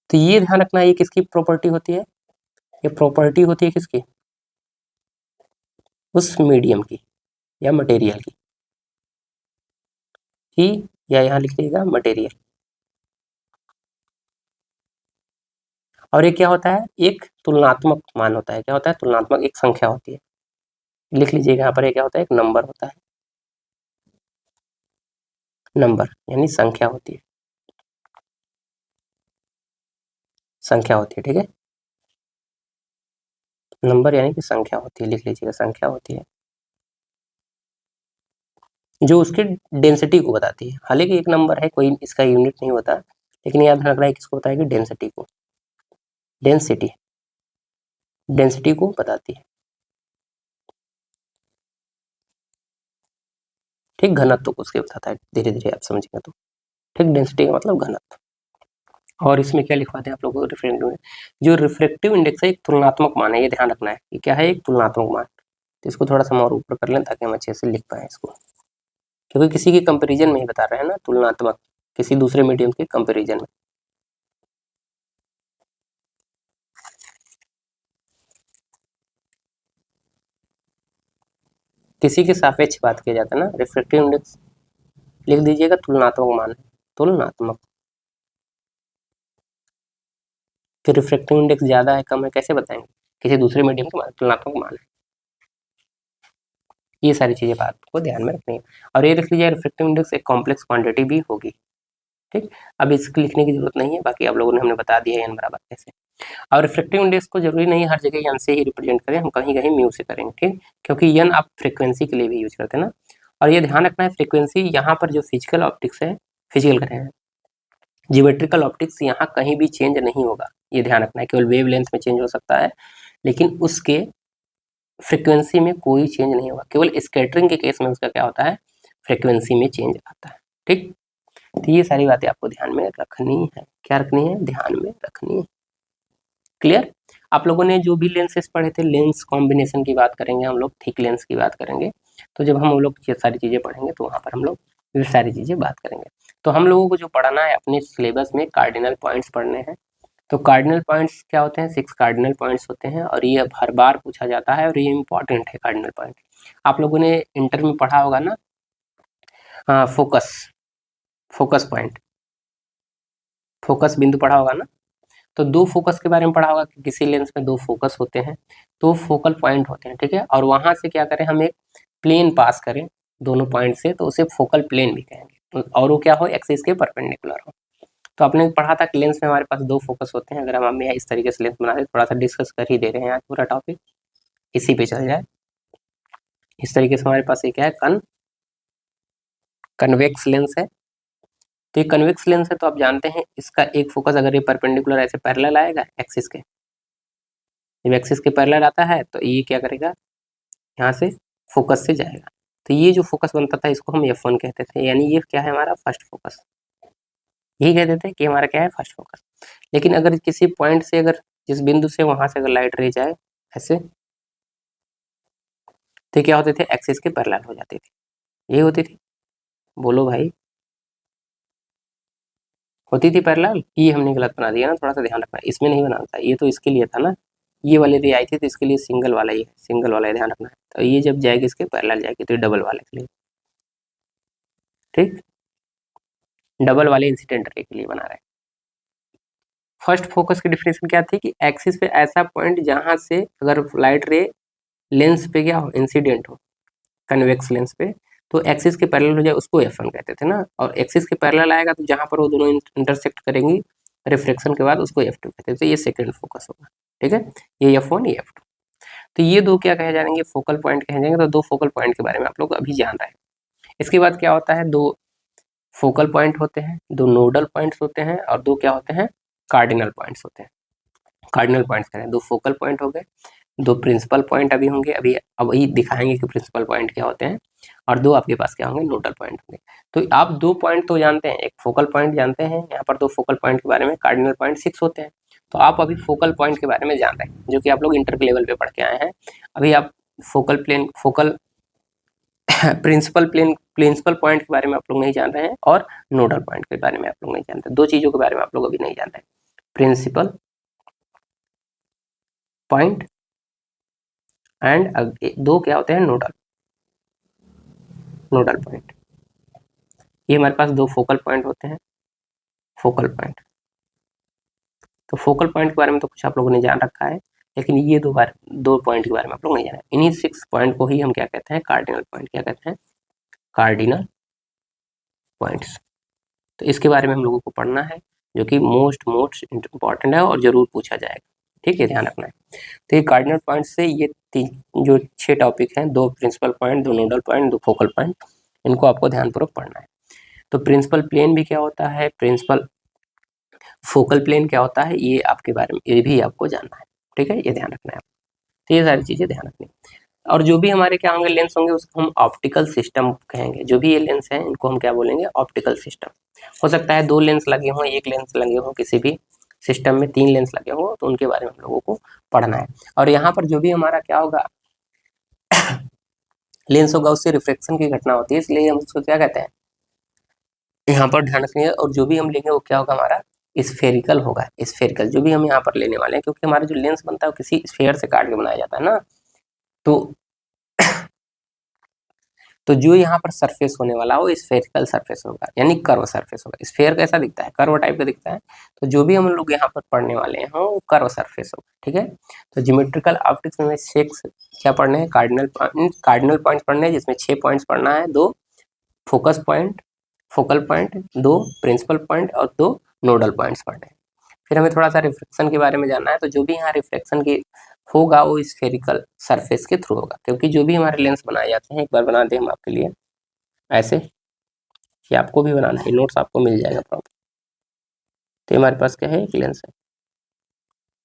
तो ये ध्यान रखना है, ये किसकी प्रॉपर्टी होती है, ये प्रॉपर्टी होती है किसकी, उस मीडियम की या मटेरियल की, या यहाँ लिख लीजिएगा मटेरियल। और ये क्या होता है, एक तुलनात्मक मान होता है। क्या होता है, तुलनात्मक, एक संख्या होती है। लिख लीजिएगा यहाँ पर, ये क्या होता है, एक नंबर होता है। नंबर यानी संख्या होती है, संख्या होती है, ठीक है। नंबर यानी कि संख्या होती है, लिख लीजिएगा संख्या होती है, जो उसकी डेंसिटी को बताती है। हालांकि एक नंबर है, कोई इसका यूनिट नहीं होता, लेकिन याद रखना है किसको बताएगी, डेंसिटी को, डेंसिटी, डेंसिटी को बताती है, ठीक। घनत्व को उसके बताता है, धीरे धीरे आप समझेंगे तो, ठीक। डेंसिटी का मतलब घनत्व। और इसमें क्या लिखवाते हैं आप लोगों को, रिफ्रैक्टिव, जो रिफ्रैक्टिव इंडेक्स है एक तुलनात्मक मान है, ये ध्यान रखना है कि क्या है, एक तुलनात्मक मान। तो इसको थोड़ा सा हम और ऊपर कर लें ताकि हम अच्छे से लिख पाए इसको, क्योंकि किसी के कंपैरिजन में ही बता रहे हैं ना, तुलनात्मक, किसी दूसरे मीडियम के कंपैरिजन में। किसी के सापेक्ष बात किया जाता है ना, रिफ्रैक्टिव इंडेक्स लिख दीजिएगा, तुलनात्मक मान है, तुलनात्मक। फिर रिफ्रैक्टिव इंडेक्स ज्यादा है कम है कैसे बताएंगे, किसी दूसरे मीडियम का तुलनात्मक मान है। ये सारी चीजें बात को ध्यान में रखनी है। और ये लिख लीजिए, रिफ्रैक्टिव इंडेक्स एक कॉम्प्लेक्स क्वांटिटी भी होगी, ठीक। अब इसको लिखने की जरूरत नहीं है, बाकी आप लोगों ने हमने बता दिया है एन बराबर कैसे। और रिफ्रैक्टिव इंडेक्स को जरूरी नहीं हर जगह एन से ही रिप्रेजेंट करें, हम कहीं कहीं म्यू से करेंगे, ठीक। क्योंकि एन आप फ्रीक्वेंसी के लिए भी यूज करते हैं ना। और ये ध्यान रखना है, फ्रीक्वेंसी यहाँ पर जो फिजिकल ऑप्टिक्स है, फिजिकल करें हैं, जियोमेट्रिकल ऑप्टिक्स यहाँ कहीं भी चेंज नहीं होगा, ये ध्यान रखना है। केवल वेव लेंथ में चेंज हो सकता है, लेकिन उसके फ्रीक्वेंसी में कोई चेंज नहीं होगा। केवल स्कैटरिंग के केस में उसका क्या होता है, फ्रीक्वेंसी में चेंज आता है, ठीक। तो ये सारी बातें आपको ध्यान में रखनी है। क्या रखनी है, ध्यान में रखनी है। क्लियर। आप लोगों ने जो भी लेंसेस पढ़े थे, लेंस कॉम्बिनेशन की बात करेंगे हम लोग, थिक लेंस की बात करेंगे। तो जब हम लोग ये सारी चीज़ें पढ़ेंगे तो वहाँ पर हम लोग ये सारी चीज़ें बात करेंगे। तो हम लोगों को जो पढ़ना है अपने सिलेबस में, कार्डिनल पॉइंट्स पढ़ने हैं। तो कार्डिनल पॉइंट्स क्या होते हैं, 6 कार्डिनल पॉइंट्स होते हैं, और ये हर बार पूछा जाता है, और ये इंपॉर्टेंट है कार्डिनल पॉइंट। आप लोगों ने इंटर में पढ़ा होगा ना, फोकस, फोकस पॉइंट, फोकस बिंदु पढ़ा होगा ना। तो 2 फोकस के बारे में पढ़ा होगा कि किसी लेंस में 2 फोकस होते हैं, 2 फोकल पॉइंट होते हैं, ठीक है। और वहां से क्या करें, हम एक प्लेन पास करें दोनों पॉइंट से, तो उसे फोकल प्लेन भी कहेंगे, और वो क्या हो, एक्सिस के परपेंडिकुलर हो। तो आपने पढ़ा था कि लेंस में हमारे पास 2 फोकस होते हैं। अगर हम इस तरीके से लेंस बना रहे, थोड़ा सा डिस्कस कर ही दे रहे हैं आज पूरा टॉपिक, इसी पे चल जाए। इस तरीके से हमारे पास ये क्या है, कन्वेक्स लेंस है। तो ये कन्वेक्स लेंस है, तो आप जानते हैं इसका एक फोकस अगर ये परपेंडिकुलर ऐसे पैरेलल आएगा एक्सिस के, जब एक्सिस के पैरेलल आता है तो ये क्या करेगा, यहाँ से फोकस से जाएगा। तो ये जो फोकस बनता था इसको हम F1 कहते थे, यानी ये क्या है, हमारा फर्स्ट फोकस। यही कहते थे कि हमारा क्या है, फर्स्ट फोकस। लेकिन अगर किसी पॉइंट से, अगर जिस बिंदु से वहां से अगर लाइट रे जाए ऐसे, तो क्या होते थे, एक्सिस के पैरेलल हो जाती थी। यही होती थी, बोलो भाई, होती थी पैरेलल। ये हमने गलत बना दिया ना, थोड़ा सा ध्यान रखना, इसमें नहीं बनाना था, ये तो इसके लिए था ना, ये वाली रे आई थी तो इसके लिए सिंगल वाला, ये सिंगल वाला ध्यान रखना है। तो ये जब जाएगी इसके पैरेलल जाएगी, तो डबल वाले के लिए, ठीक, डबल वाले इंसिडेंट रे के लिए बना रहे हैं। फर्स्ट फोकस की डिफिनेशन क्या थी कि एक्सिस पे ऐसा पॉइंट जहां से अगर लाइट रे लेंस पे क्या हो, इंसिडेंट हो, कन्वेक्स लेंस पे, तो एक्सिस के पैरेलल हो जाए, उसको F1 कहते थे ना। और एक्सिस के पैरेलल आएगा तो जहां पर वो दोनों इंटरसेक्ट करेंगी रिफ्लेक्शन के बाद, उसको F2 कहते थे। तो ये सेकंड फोकस होगा, ठीक है, ये F1 ये F2। तो ये दो क्या कहे जाएंगे, फोकल पॉइंट कहे जाएंगे। तो दो फोकल पॉइंट के बारे में आप लोग अभी जान रहे हैं। इसके बाद क्या होता है, दो फोकल पॉइंट होते हैं, दो नोडल पॉइंट्स होते हैं, और दो क्या होते हैं, कार्डिनल पॉइंट्स होते हैं। कार्डिनल पॉइंट्स करें, दो फोकल पॉइंट हो गए, दो प्रिंसिपल पॉइंट अभी होंगे, अभी दिखाएंगे कि प्रिंसिपल पॉइंट क्या होते हैं, और दो आपके पास क्या होंगे, नोडल पॉइंट होंगे। तो आप दो पॉइंट तो जानते हैं, एक फोकल पॉइंट जानते हैं, यहाँ पर दो फोकल पॉइंट के बारे में, कार्डिनल पॉइंट 6 होते हैं। तो आप अभी फोकल पॉइंट के बारे में जान रहे हैं, जो कि आप लोग इंटर के लेवल पे पढ़ के आए हैं। अभी आप फोकल प्रिंसिपल पॉइंट के बारे में आप लोग नहीं जान रहे हैं, और नोडल पॉइंट के बारे में आप लोग नहीं जानते। दो चीजों के बारे में आप लोग अभी नहीं जान रहे हैं, प्रिंसिपल पॉइंट एंड दो क्या होते हैं, नोडल पॉइंट। ये हमारे पास दो फोकल पॉइंट होते हैं, फोकल पॉइंट। तो फोकल पॉइंट के बारे में तो कुछ आप लोगों ने जान रखा है, लेकिन ये दो पॉइंट के बारे में आप लोग नहीं जाना। इन्हीं 6 पॉइंट को ही हम क्या कहते हैं, कार्डिनल पॉइंट। क्या कहते हैं, कार्डिनल पॉइंट्स। तो इसके बारे में हम लोगों को पढ़ना है, जो कि मोस्ट इंपॉर्टेंट है और जरूर पूछा जाएगा। ठीक है, ध्यान रखना है। तो ये कार्डिनल पॉइंट से ये जो 6 टॉपिक हैं, दो प्रिंसिपल पॉइंट, दो नोडल पॉइंट, दो फोकल पॉइंट, इनको आपको ध्यानपूर्वक पढ़ना है। तो प्रिंसिपल प्लेन भी क्या होता है, प्रिंसिपल फोकल प्लेन क्या होता है, ये आपके बारे में ये भी आपको जानना है। ठीक है, ये ध्यान रखना है। तो ये सारी चीजें ध्यान रखनी। और जो भी हमारे क्या होंगे, लेंस होंगे, उसको हम ऑप्टिकल सिस्टम कहेंगे। जो भी ये लेंस हैं, इनको हम क्या बोलेंगे, ऑप्टिकल सिस्टम। हो सकता है 2 लेंस लगे हों, 1 लेंस लगे हों, किसी भी सिस्टम में 3 लेंस लगे हों, तो उनके बारे में हम लोगों को पढ़ना है। और यहाँ पर जो भी हमारा क्या होगा, लेंस होगा, उससे रिफ्लेक्शन की घटना होती है, इसलिए हम उसको क्या कहते हैं, यहाँ पर ध्यान रखिए। और जो भी हम लेंगे वो क्या होगा, हमारा स्फेरिकल होगा। स्फेरिकल जो भी हम यहाँ पर लेने वाले हैं, क्योंकि हमारा जो लेंस बनता है वो किसी स्फेयर से काट के बनाया जाता है ना। तो जो यहाँ पर सरफेस होने वाला हो, स्फेरिकल सरफेस होगा, यानी कर्व सरफेस होगा। स्फेयर कैसा दिखता है, कर्व टाइप का दिखता है। तो जो भी हम लोग यहाँ पर पढ़ने वाले हैं वो कर्व सरफेस होगा। ठीक है, तो ज्योमेट्रिकल ऑप्टिक्स में 6 क्या पढ़ने हैं, कार्डिनल पॉइंट पढ़ने हैं, जिसमें 6 पॉइंट्स पढ़ना है, दो फोकस पॉइंट, फोकल पॉइंट, दो प्रिंसिपल पॉइंट, और दो नोडल पॉइंट्स पढ़ने हैं। फिर हमें थोड़ा सा रिफ्लेक्शन के बारे में जानना है। तो जो भी यहाँ रिफ्लेक्शन की होगा वो स्फेरिकल सरफेस के थ्रू होगा, क्योंकि जो भी हमारे लेंस बनाए जाते हैं, एक बार बना दें हम आपके लिए ऐसे, कि आपको भी बनाना है, नोट्स आपको मिल जाएगा प्रॉपर। तो हमारे पास क्या है, एक लेंस है।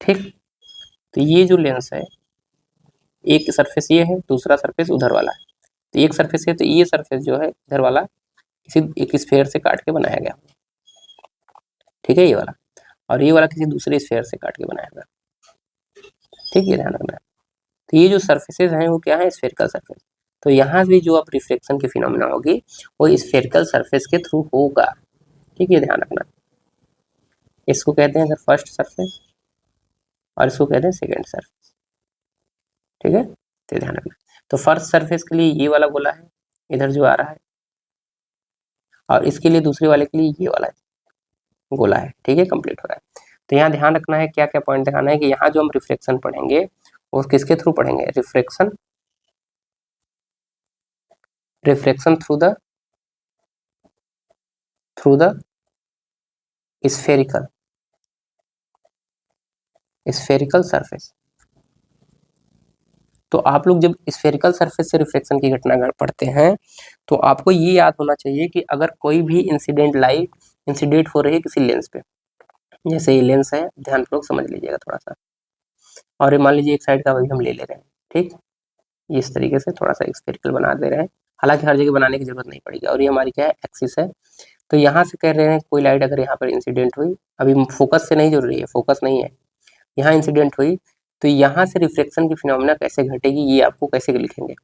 ठीक, तो ये जो लेंस है, एक सरफेस ये है, दूसरा सरफेस उधर वाला है। तो एक सरफेस है, तो ये सरफेस जो है इधर वाला किसी एक स्फेयर से काट के बनाया गया। ठीक है, ये वाला, और ये वाला किसी दूसरे स्फेयर से काट के बनाया गया। ठीक है, ध्यान रखना है। तो ये जो सरफेसेज हैं वो क्या है, स्फेरिकल सरफेस। तो यहाँ भी जो अब रिफ्लेक्शन की फिनोमिना होगी वो स्फेरिकल सरफेस के थ्रू होगा। ठीक है, ध्यान रखना। इसको कहते हैं सर फर्स्ट सरफेस, और इसको कहते हैं सेकेंड सरफेस। ठीक है, तो ध्यान रखना। तो फर्स्ट सरफेस के लिए ये वाला गोला है इधर जो आ रहा है, और इसके लिए दूसरे वाले के लिए ये वाला गोला है। ठीक है, कंप्लीट हो रहा है। तो यहाँ ध्यान रखना है, क्या क्या पॉइंट दिखाना है, कि यहाँ जो हम रिफ्लेक्शन पढ़ेंगे वो किसके थ्रू पढ़ेंगे, reflection through the spherical surface. तो आप लोग जब स्फेरिकल सरफेस से रिफ्लेक्शन की घटना पढ़ते हैं, तो आपको ये याद होना चाहिए कि अगर कोई भी लाइट इंसिडेंट हो रही है किसी लेंस पे, जैसे ये लेंस है, ध्यानपूर्वक समझ लीजिएगा थोड़ा सा, और मान लीजिए एक साइड का वही हम ले रहे हैं। ठीक, इस तरीके से थोड़ा सा स्फेरिकल बना दे रहे हैं, हालांकि हर जगह बनाने की जरूरत नहीं पड़ेगी। और ये हमारी क्या है, एक्सिस है। तो यहाँ से कह रहे हैं कोई लाइट अगर यहाँ पर इंसिडेंट हुई, अभी फोकस से नहीं जुड़ रही है, फोकस नहीं है, यहाँ इंसिडेंट हुई, तो यहाँ से रिफ्लेक्शन की फिनोमिना कैसे घटेगी, ये आपको कैसे लिखेंगे,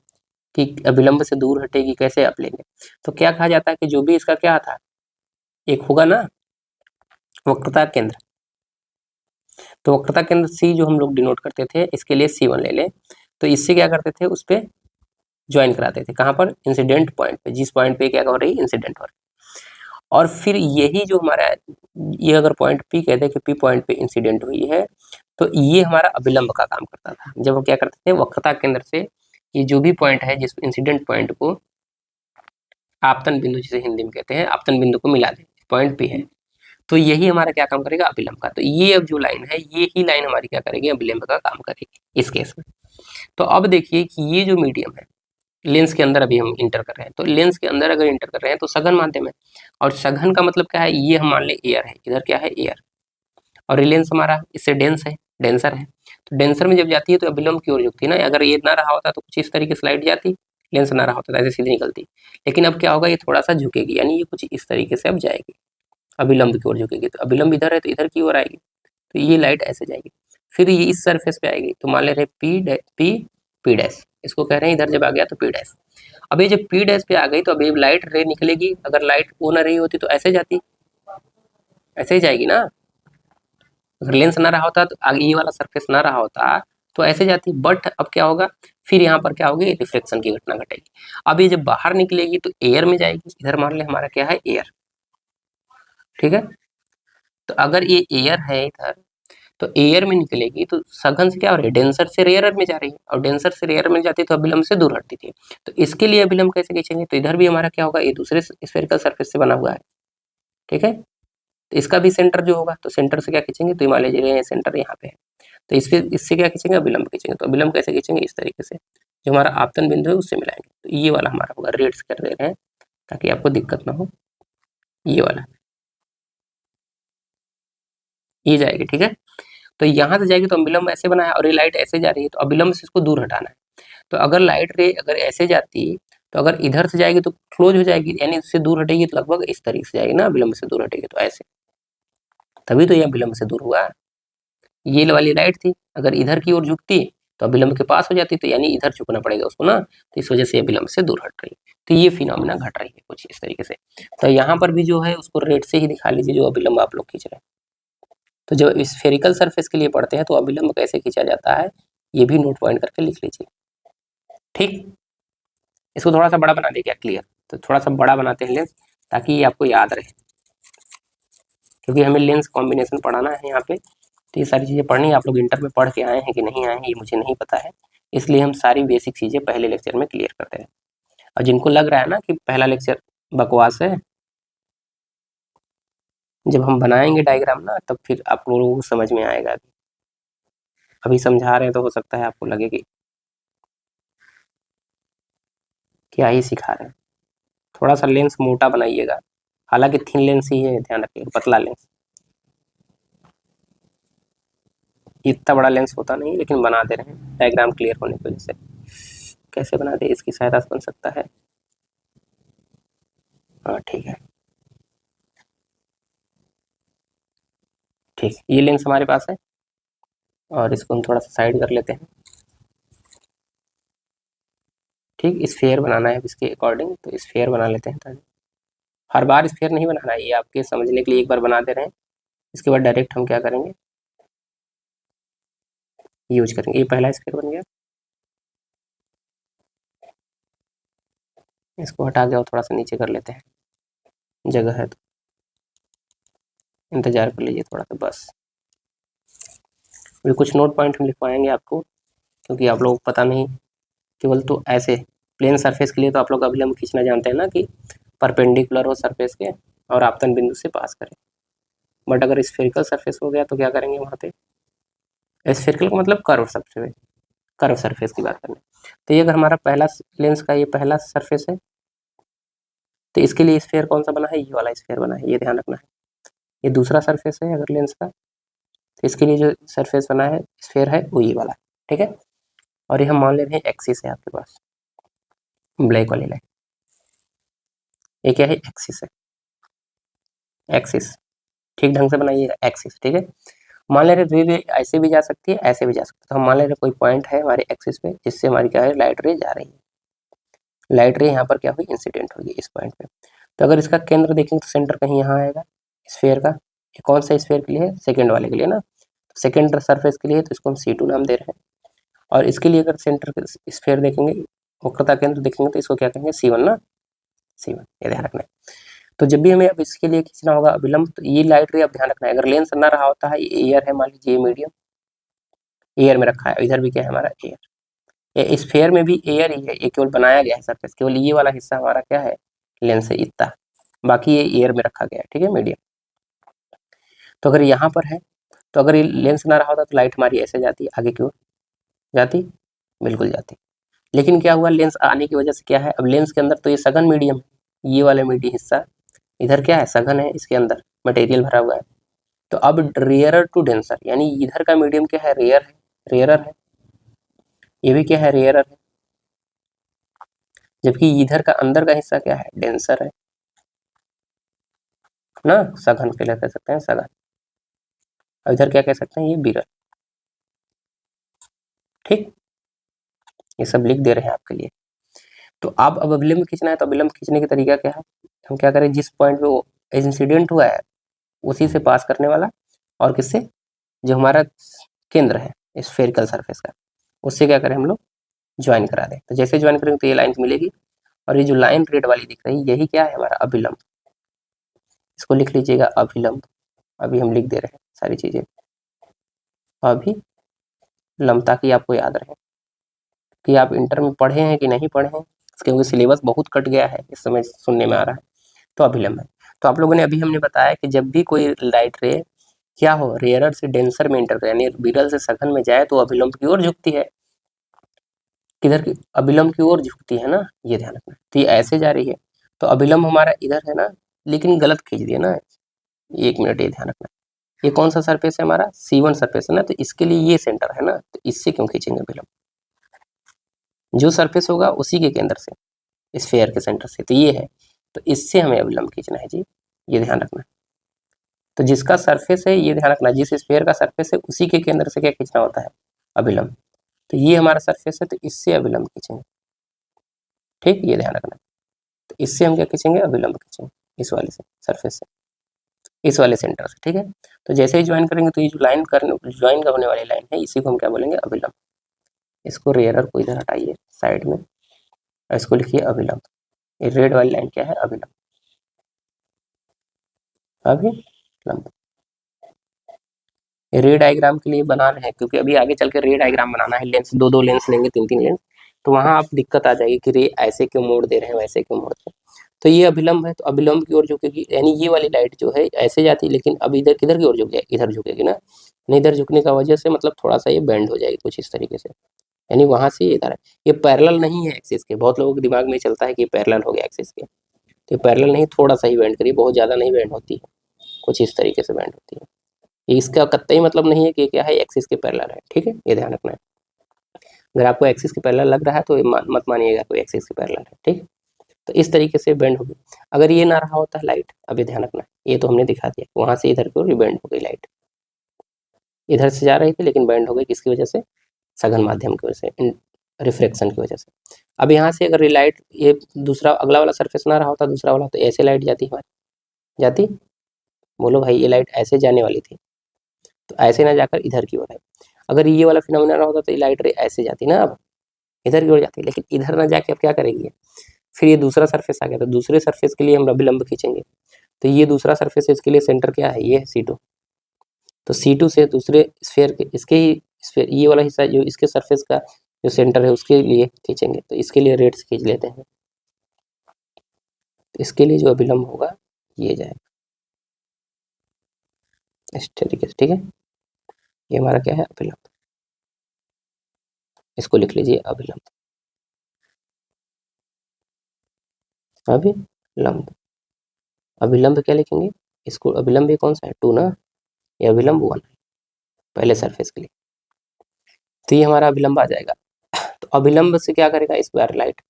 कि अभिलंब से दूर हटेगी, कैसे आप लेंगे। तो क्या कहा जाता है कि जो भी इसका क्या था, एक होगा ना वक्रता केंद्र। तो वक्रता केंद्र सी जो हम लोग डिनोट करते थे, इसके लिए C1 ले लें। तो इससे क्या करते थे, उस पर ज्वाइन कराते थे, कहाँ पर, इंसिडेंट पॉइंट पे, जिस पॉइंट पे क्या हो रही है, इंसिडेंट हो रही है। और फिर यही जो हमारा ये अगर पॉइंट P कहते हैं कि P पॉइंट पे इंसिडेंट हुई है, तो ये हमारा अभिलंब का काम करता था। जब हम क्या करते थे, वक्रता केंद्र से ये जो भी पॉइंट है, जिस इंसिडेंट पॉइंट को आपतन बिंदु, जिसे हिंदी में कहते हैं, आपतन बिंदु को मिला दें, पॉइंट P है, तो यही हमारा क्या काम करेगा, अभिलंब का। तो ये अब जो लाइन है, ये ही लाइन हमारी क्या करेगी, अभिलंब का काम करेगी इस केस में। तो अब देखिए कि ये जो मीडियम है, लेंस के अंदर अभी हम इंटर कर रहे हैं, तो लेंस के अंदर अगर इंटर कर रहे हैं तो सघन माध्यम है, और सघन का मतलब क्या है, ये हम मान लें एयर है, इधर क्या है एयर, और ये लेंस हमारा इससे डेंस है, डेंसर है, तो डेंसर में जब जाती है तो अभिलंब की ओर झुकती है ना, अगर ये ना रहा होता तो कुछ इस तरीके से लाइट जाती, लेंस ना रहा होता तो ऐसे सीधी निकलती, लेकिन अब क्या होगा, ये थोड़ा सा झुकेगी, यानी ये कुछ इस तरीके से अब जाएगी, अभिलंब की ओर झुकेगी, तो अभिलंब इधर है तो इधर की ओर आएगी, तो ये लाइट ऐसे जाएगी, फिर ये इस सरफेस पे आएगी, तो मान ले रहे पी डैश, इसको कह रहे हैं इधर जब आ गया तो पी डैश, अब ये जब पी डैश पे आ गई तो अभी लाइट रे निकलेगी, अगर लाइट वो ना रही होती तो ऐसे जाती, ऐसे ही जाएगी ना, अगर लेंस ना रहा होता तो आगे ये वाला सरफेस ना रहा होता तो ऐसे जाती, बट अब क्या होगा, फिर यहाँ पर क्या होगी, रिफ्लेक्शन की घटना घटेगी, अब ये जब बाहर निकलेगी तो एयर में जाएगी, इधर मान ले हमारा क्या है एयर, ठीक है, तो अगर ये एयर है इधर, तो एयर में निकलेगी तो सघन से क्या हो रही है, डेंसर से रेयर में जा रही है, और डेंसर से रेयर में जाती है तो अभिलंब से दूर हटती थी, तो इसके लिए अभिलंब कैसे खींचेंगे, तो इधर भी हमारा क्या होगा, ये दूसरे स्फेरिकल सरफेस से बना हुआ है, ठीक है, तो इसका भी सेंटर जो होगा, तो सेंटर से क्या खींचेंगे, तो मान लीजिए सेंटर यहाँ पे है, तो इससे क्या खींचेंगे, अभिलंब खींचेंगे, तो अभिलंब कैसे खींचेंगे, इस तरीके से, जो हमारा आपतन बिंदु है उससे मिलाएंगे, तो ये वाला हमारा होगा, रेड्स कर दे रहे हैं ताकि आपको दिक्कत ना हो, ये वाला ये जाएगी, ठीक है, तो यहाँ से जाएगी तो अभिलंब ऐसे बनाया, और ये लाइट ऐसे जा रही है तो अभिलंब से इसको दूर हटाना है, तो अगर लाइट रे अगर ऐसे जाती, तो अगर इधर से जाएगी तो क्लोज हो जाएगी, यानी इससे दूर हटेगी तो लगभग इस तरीके से जाएगी ना, अभिलंब से दूर हटेगी तो ऐसे, तभी तो ये अभिलंब से दूर हुआ, ये वाली लाइट थी, अगर इधर की ओर झुकती तो अभिलंब के पास हो जाती, तो यानी इधर झुकना पड़ेगा उसको ना, तो इस वजह से अभिलंब से दूर हट रही है, तो ये फिनोमिना घट रही है कुछ इस तरीके से, तो यहाँ पर भी जो है उसको रेड से ही दिखा लीजिए जो अभिलंब आप लोग खींच रहे हैं, तो जब स्फेरिकल सरफेस के लिए पढ़ते हैं तो अभिलंब कैसे खींचा जाता है, ये भी नोट पॉइंट करके लिख लीजिए, ठीक, इसको थोड़ा सा बड़ा बना दे क्या, क्लियर, तो थोड़ा सा बड़ा बनाते हैं लेंस ताकि ये आपको याद रहे, क्योंकि हमें लेंस कॉम्बिनेशन पढ़ाना है यहाँ पे, तो ये सारी चीज़ें पढ़नी, आप लोग इंटर में पढ़ के आए हैं कि नहीं आए हैं ये मुझे नहीं पता है, इसलिए हम सारी बेसिक चीज़ें पहले लेक्चर में क्लियर करते हैं, और जिनको लग रहा है ना कि पहला लेक्चर बकवास है, जब हम बनाएंगे डायग्राम ना तब फिर आप लोगों को समझ में आएगा, अभी समझा रहे हैं तो हो सकता है आपको लगे कि क्या ही सिखा रहे हैं, थोड़ा सा लेंस मोटा बनाइएगा, हालांकि थिन लेंस ही है, ध्यान रखिएगा, पतला लेंस, इतना बड़ा लेंस होता नहीं, लेकिन बना दे रहे हैं डायग्राम क्लियर होने की वजह से, कैसे बना दे इसकी सहायता से बन सकता है, हाँ ठीक है, ठीक, ये लेंस हमारे पास है, और इसको हम थोड़ा सा साइड कर लेते हैं, ठीक, स्फेयर बनाना है इसके अकॉर्डिंग, तो स्फेयर बना लेते हैं, ताकि हर बार स्फेयर नहीं बनाना है, ये आपके समझने के लिए एक बार बना दे रहे हैं, इसके बाद डायरेक्ट हम क्या करेंगे, यूज करेंगे, ये पहला स्फेयर बन गया, इसको हटा के और थोड़ा सा नीचे कर लेते हैं, जगह है तो इंतजार कर लीजिए थोड़ा सा बस, अभी कुछ नोट पॉइंट हम लिखवाएंगे आपको, क्योंकि आप लोग पता नहीं, केवल तो ऐसे प्लेन सरफेस के लिए तो आप लोग अभिलंब खींचना जानते हैं ना, कि परपेंडिकुलर हो सरफेस के और आपतन बिंदु से पास करें, बट अगर स्फेरिकल सरफेस हो गया तो क्या करेंगे वहाँ पे, स्फेरिकल का मतलब कर्व सरफेस, कर्व सरफेस की बात करें, तो ये अगर हमारा पहला लेंस का ये पहला सरफेस है, तो इसके लिए स्फेयर कौन सा बना है, ये वाला स्फेयर बना है, ये ध्यान रखना है, ये दूसरा सरफेस है अगर लेंस का, तो इसके लिए जो सरफेस बना है स्फेयर है वो ये वाला, ठीक है, और ये हम मान ले रहे हैं एक्सिस है आपके पास, ब्लैक वाली लाइन, ये क्या है, एक्सिस है, एक्सिस, ठीक ढंग से बनाइएगा, एक्सिस, ठीक है, मान ले रहे रे ऐसे भी जा सकती है, ऐसे भी जा सकती है, तो हम मान ले रहे कोई पॉइंट है हमारे एक्सिस पे जिससे हमारी क्या है, लाइट रे जा रही है, लाइट रे यहाँ पर क्या हुई, इंसिडेंट होगी इस पॉइंट पे, तो अगर इसका केंद्र देखेंगे तो सेंटर कहीं यहाँ आएगा स्फेयर का, ये कौन सा स्फेयर के लिए है, सेकेंड वाले के लिए ना, सेकेंड सरफेस के लिए, तो इसको हम C2 नाम दे रहे हैं, और इसके लिए अगर सेंटर स्फेयर देखेंगे, वक्रता केंद्र देखेंगे तो इसको क्या कहेंगे, C1 ना, C1, ये ध्यान रखना है, तो जब भी हमें अब इसके लिए खींचना होगा अभिलंब, तो ये लाइट रे अब ध्यान रखना है, अगर लेंस ना रहा होता है, ये एयर है मान लीजिए, ये मीडियम एयर में रखा है, इधर भी क्या है हमारा एयर, ये स्फेयर में भी एयर ही है, ये केवल बनाया गया है सरफेस, केवल ये वाला हिस्सा हमारा क्या है, लेंस है इतना, बाकी ये एयर में रखा गया है, ठीक है, मीडियम, तो अगर यहाँ पर है, तो अगर ये लेंस ना रहा होता तो लाइट हमारी ऐसे जाती, आगे की ओर जाती, बिल्कुल जाती। लेकिन क्या हुआ, लेंस आने की वजह से क्या है, अब लेंस के अंदर तो ये सघन मीडियम है, ये वाला मीडियम हिस्सा इधर क्या है, सघन है, इसके अंदर मटेरियल भरा हुआ है। तो अब रेयरर टू डेंसर, यानी इधर का मीडियम क्या है, रेयर है, रेयरर है, ये भी क्या है, रेयरर है, जबकि इधर का अंदर का हिस्सा क्या है, डेंसर है ना, सघन के लिए कह सकते हैं सघन, और इधर क्या कह सकते हैं, ये विरल। ठीक, ये सब लिख दे रहे हैं आपके लिए। तो आप अब अभिलंब खींचना है, तो अभिलंब खींचने का तरीका क्या है, हम क्या करें, जिस पॉइंट पे वो इंसिडेंट हुआ है उसी से पास करने वाला, और किससे, जो हमारा केंद्र है स्फेरिकल सरफेस का, उससे क्या करें हम लोग, ज्वाइन करा दें। तो जैसे ज्वाइन करेंगे तो ये लाइन मिलेगी, और ये जो लाइन रेड वाली दिख रही है यही क्या है, हमारा अभिलंब। इसको लिख लीजिएगा अभिलंब, अभी हम लिख दे रहे हैं सारी चीजें, अभिलंब, ताकि आपको याद रहे कि आप इंटर में पढ़े हैं कि नहीं पढ़े हैं, क्योंकि सिलेबस बहुत कट गया है इस समय सुनने में आ रहा है। तो अभिलंब है, तो आप लोगों ने अभी हमने बताया कि जब भी कोई लाइट रे क्या हो, रेयरर से डेंसर में इंटर करे, यानी विरल से सघन में जाए, तो अभिलंब की ओर झुकती है, किधर की, अभिलंब की ओर झुकती है ना, ये ध्यान रखना। तो ये ऐसे जा रही है, तो अभिलंब हमारा इधर है ना, लेकिन गलत खींच दिया ना, 1 मिनट ये ध्यान रखना। ये कौन सा सरफेस है हमारा, C1 सरफेस है ना, तो इसके लिए ये सेंटर है ना, तो इससे क्यों खींचेंगे अभिलंब, जो सरफेस होगा उसी के केंद्र से, स्फेयर के सेंटर से, तो ये है, तो इससे हमें अभिलंब खींचना है जी, ये ध्यान रखना। तो जिसका सरफेस है, ये ध्यान रखना, जिस स्फेयर का सरफेस है उसी के केंद्र से क्या खींचना होता है, अभिलंब। तो ये हमारा सरफेस है, तो इससे अभिलंब खींचेंगे। ठीक, ये ध्यान रखना। तो इससे हम क्या खींचेंगे, अभिलंब खींचेंगे, इस वाले से, सरफेस से, इस वाले सेंटर से। ठीक है, तो जैसे ही ज्वाइन करेंगे तो ये जो लाइन करने, ज्वाइन का होने वाली लाइन है, इसी को हम क्या बोलेंगे, अभिलंब। इसको रेयरर को इधर हटाइए साइड में, और इसको लिखिए अभिलंब। ये रेड वाली लाइन क्या है, अभिलंब, अभिलंब। रे डायग्राम के लिए बना रहे हैं, क्योंकि अभी आगे चल के रे डायग्राम बनाना है, लेंस दो दो लेंस लेंगे, तीन तीन लेंस, तो वहां आप दिक्कत आ जाएगी कि रे ऐसे क्यों मोड़ दे रहे हैं, वैसे क्यों मोड़ दे रहे हैं। तो ये अभिलंब है, तो अभिलंब की ओर झुकेगी, यानी ये वाली लाइट जो है ऐसे जाती है, लेकिन अब इधर किधर की ओर झुक जाएगी, इधर झुकेगी ना, नहीं इधर झुकने का वजह से मतलब थोड़ा सा ये बेंड हो जाएगी कुछ इस तरीके से, यानी वहां से इधर है। ये पैरेलल नहीं है एक्सिस के, बहुत लोगों के दिमाग में चलता है कि पैरेलल हो गया एक्सिस के, तो ये पैरेलल नहीं, थोड़ा सा ही बेंड करिए, बहुत ज्यादा नहीं बेंड होती है, कुछ इस तरीके से बेंड होती है। इसका कतई मतलब नहीं है कि क्या है, एक्सिस के पैरेलल है। ठीक है, ये ध्यान रखना है। अगर आपको एक्सिस के पैरेलल लग रहा है तो मत मानिएगा कोई एक्सिस के पैरेलल है। ठीक, तो इस तरीके से बेंड होगी। अगर ये ना रहा होता है लाइट, अभी ध्यान रखना, ये तो हमने दिखा दिया, वहां से इधर की ओर बेंड हो गई लाइट, इधर से जा रही थी लेकिन बेंड हो गई, किसकी वजह से, सघन माध्यम की वजह से, रिफ्रैक्शन की वजह से। अब यहाँ से अगर ये लाइट, ये दूसरा अगला वाला सरफेस ना रहा होता, दूसरा वाला, तो ऐसे लाइट जाती हमारी, जाती, बोलो भाई, ये लाइट ऐसे जाने वाली थी, तो ऐसे ना जाकर इधर की ओर है। अगर ये वाला फिनोमेना ना होता तो ये लाइट रे ऐसे जाती ना, अब इधर की ओर जाती, लेकिन इधर ना जाके अब क्या करेगी, फिर ये दूसरा सरफेस आ गया, तो दूसरे सरफेस के लिए हम अभिलंब खींचेंगे। तो ये दूसरा सरफेस है, इसके लिए सेंटर क्या है, ये है C2, तो C2 से दूसरे स्फेयर के, इसके ही स्फेयर, ये वाला हिस्सा जो इसके सरफेस का जो सेंटर है उसके लिए खींचेंगे, तो इसके लिए रेड से खींच लेते हैं। तो इसके लिए जो अभिलंब होगा ये जाएगा इस तरीके से। ठीक है, ये हमारा क्या है, अभिलंब, इसको लिख लीजिए अभिलंब, अभिलंब। अभिलंब क्या लिखेंगे, इसको अभिलंब कौन सा है, 2 ना, ये अभिलंब 1 है पहले सरफेस के लिए, तो ये हमारा अभिलंब आ जाएगा। तो अभिलंब से क्या करेगा इस बार, लाइट,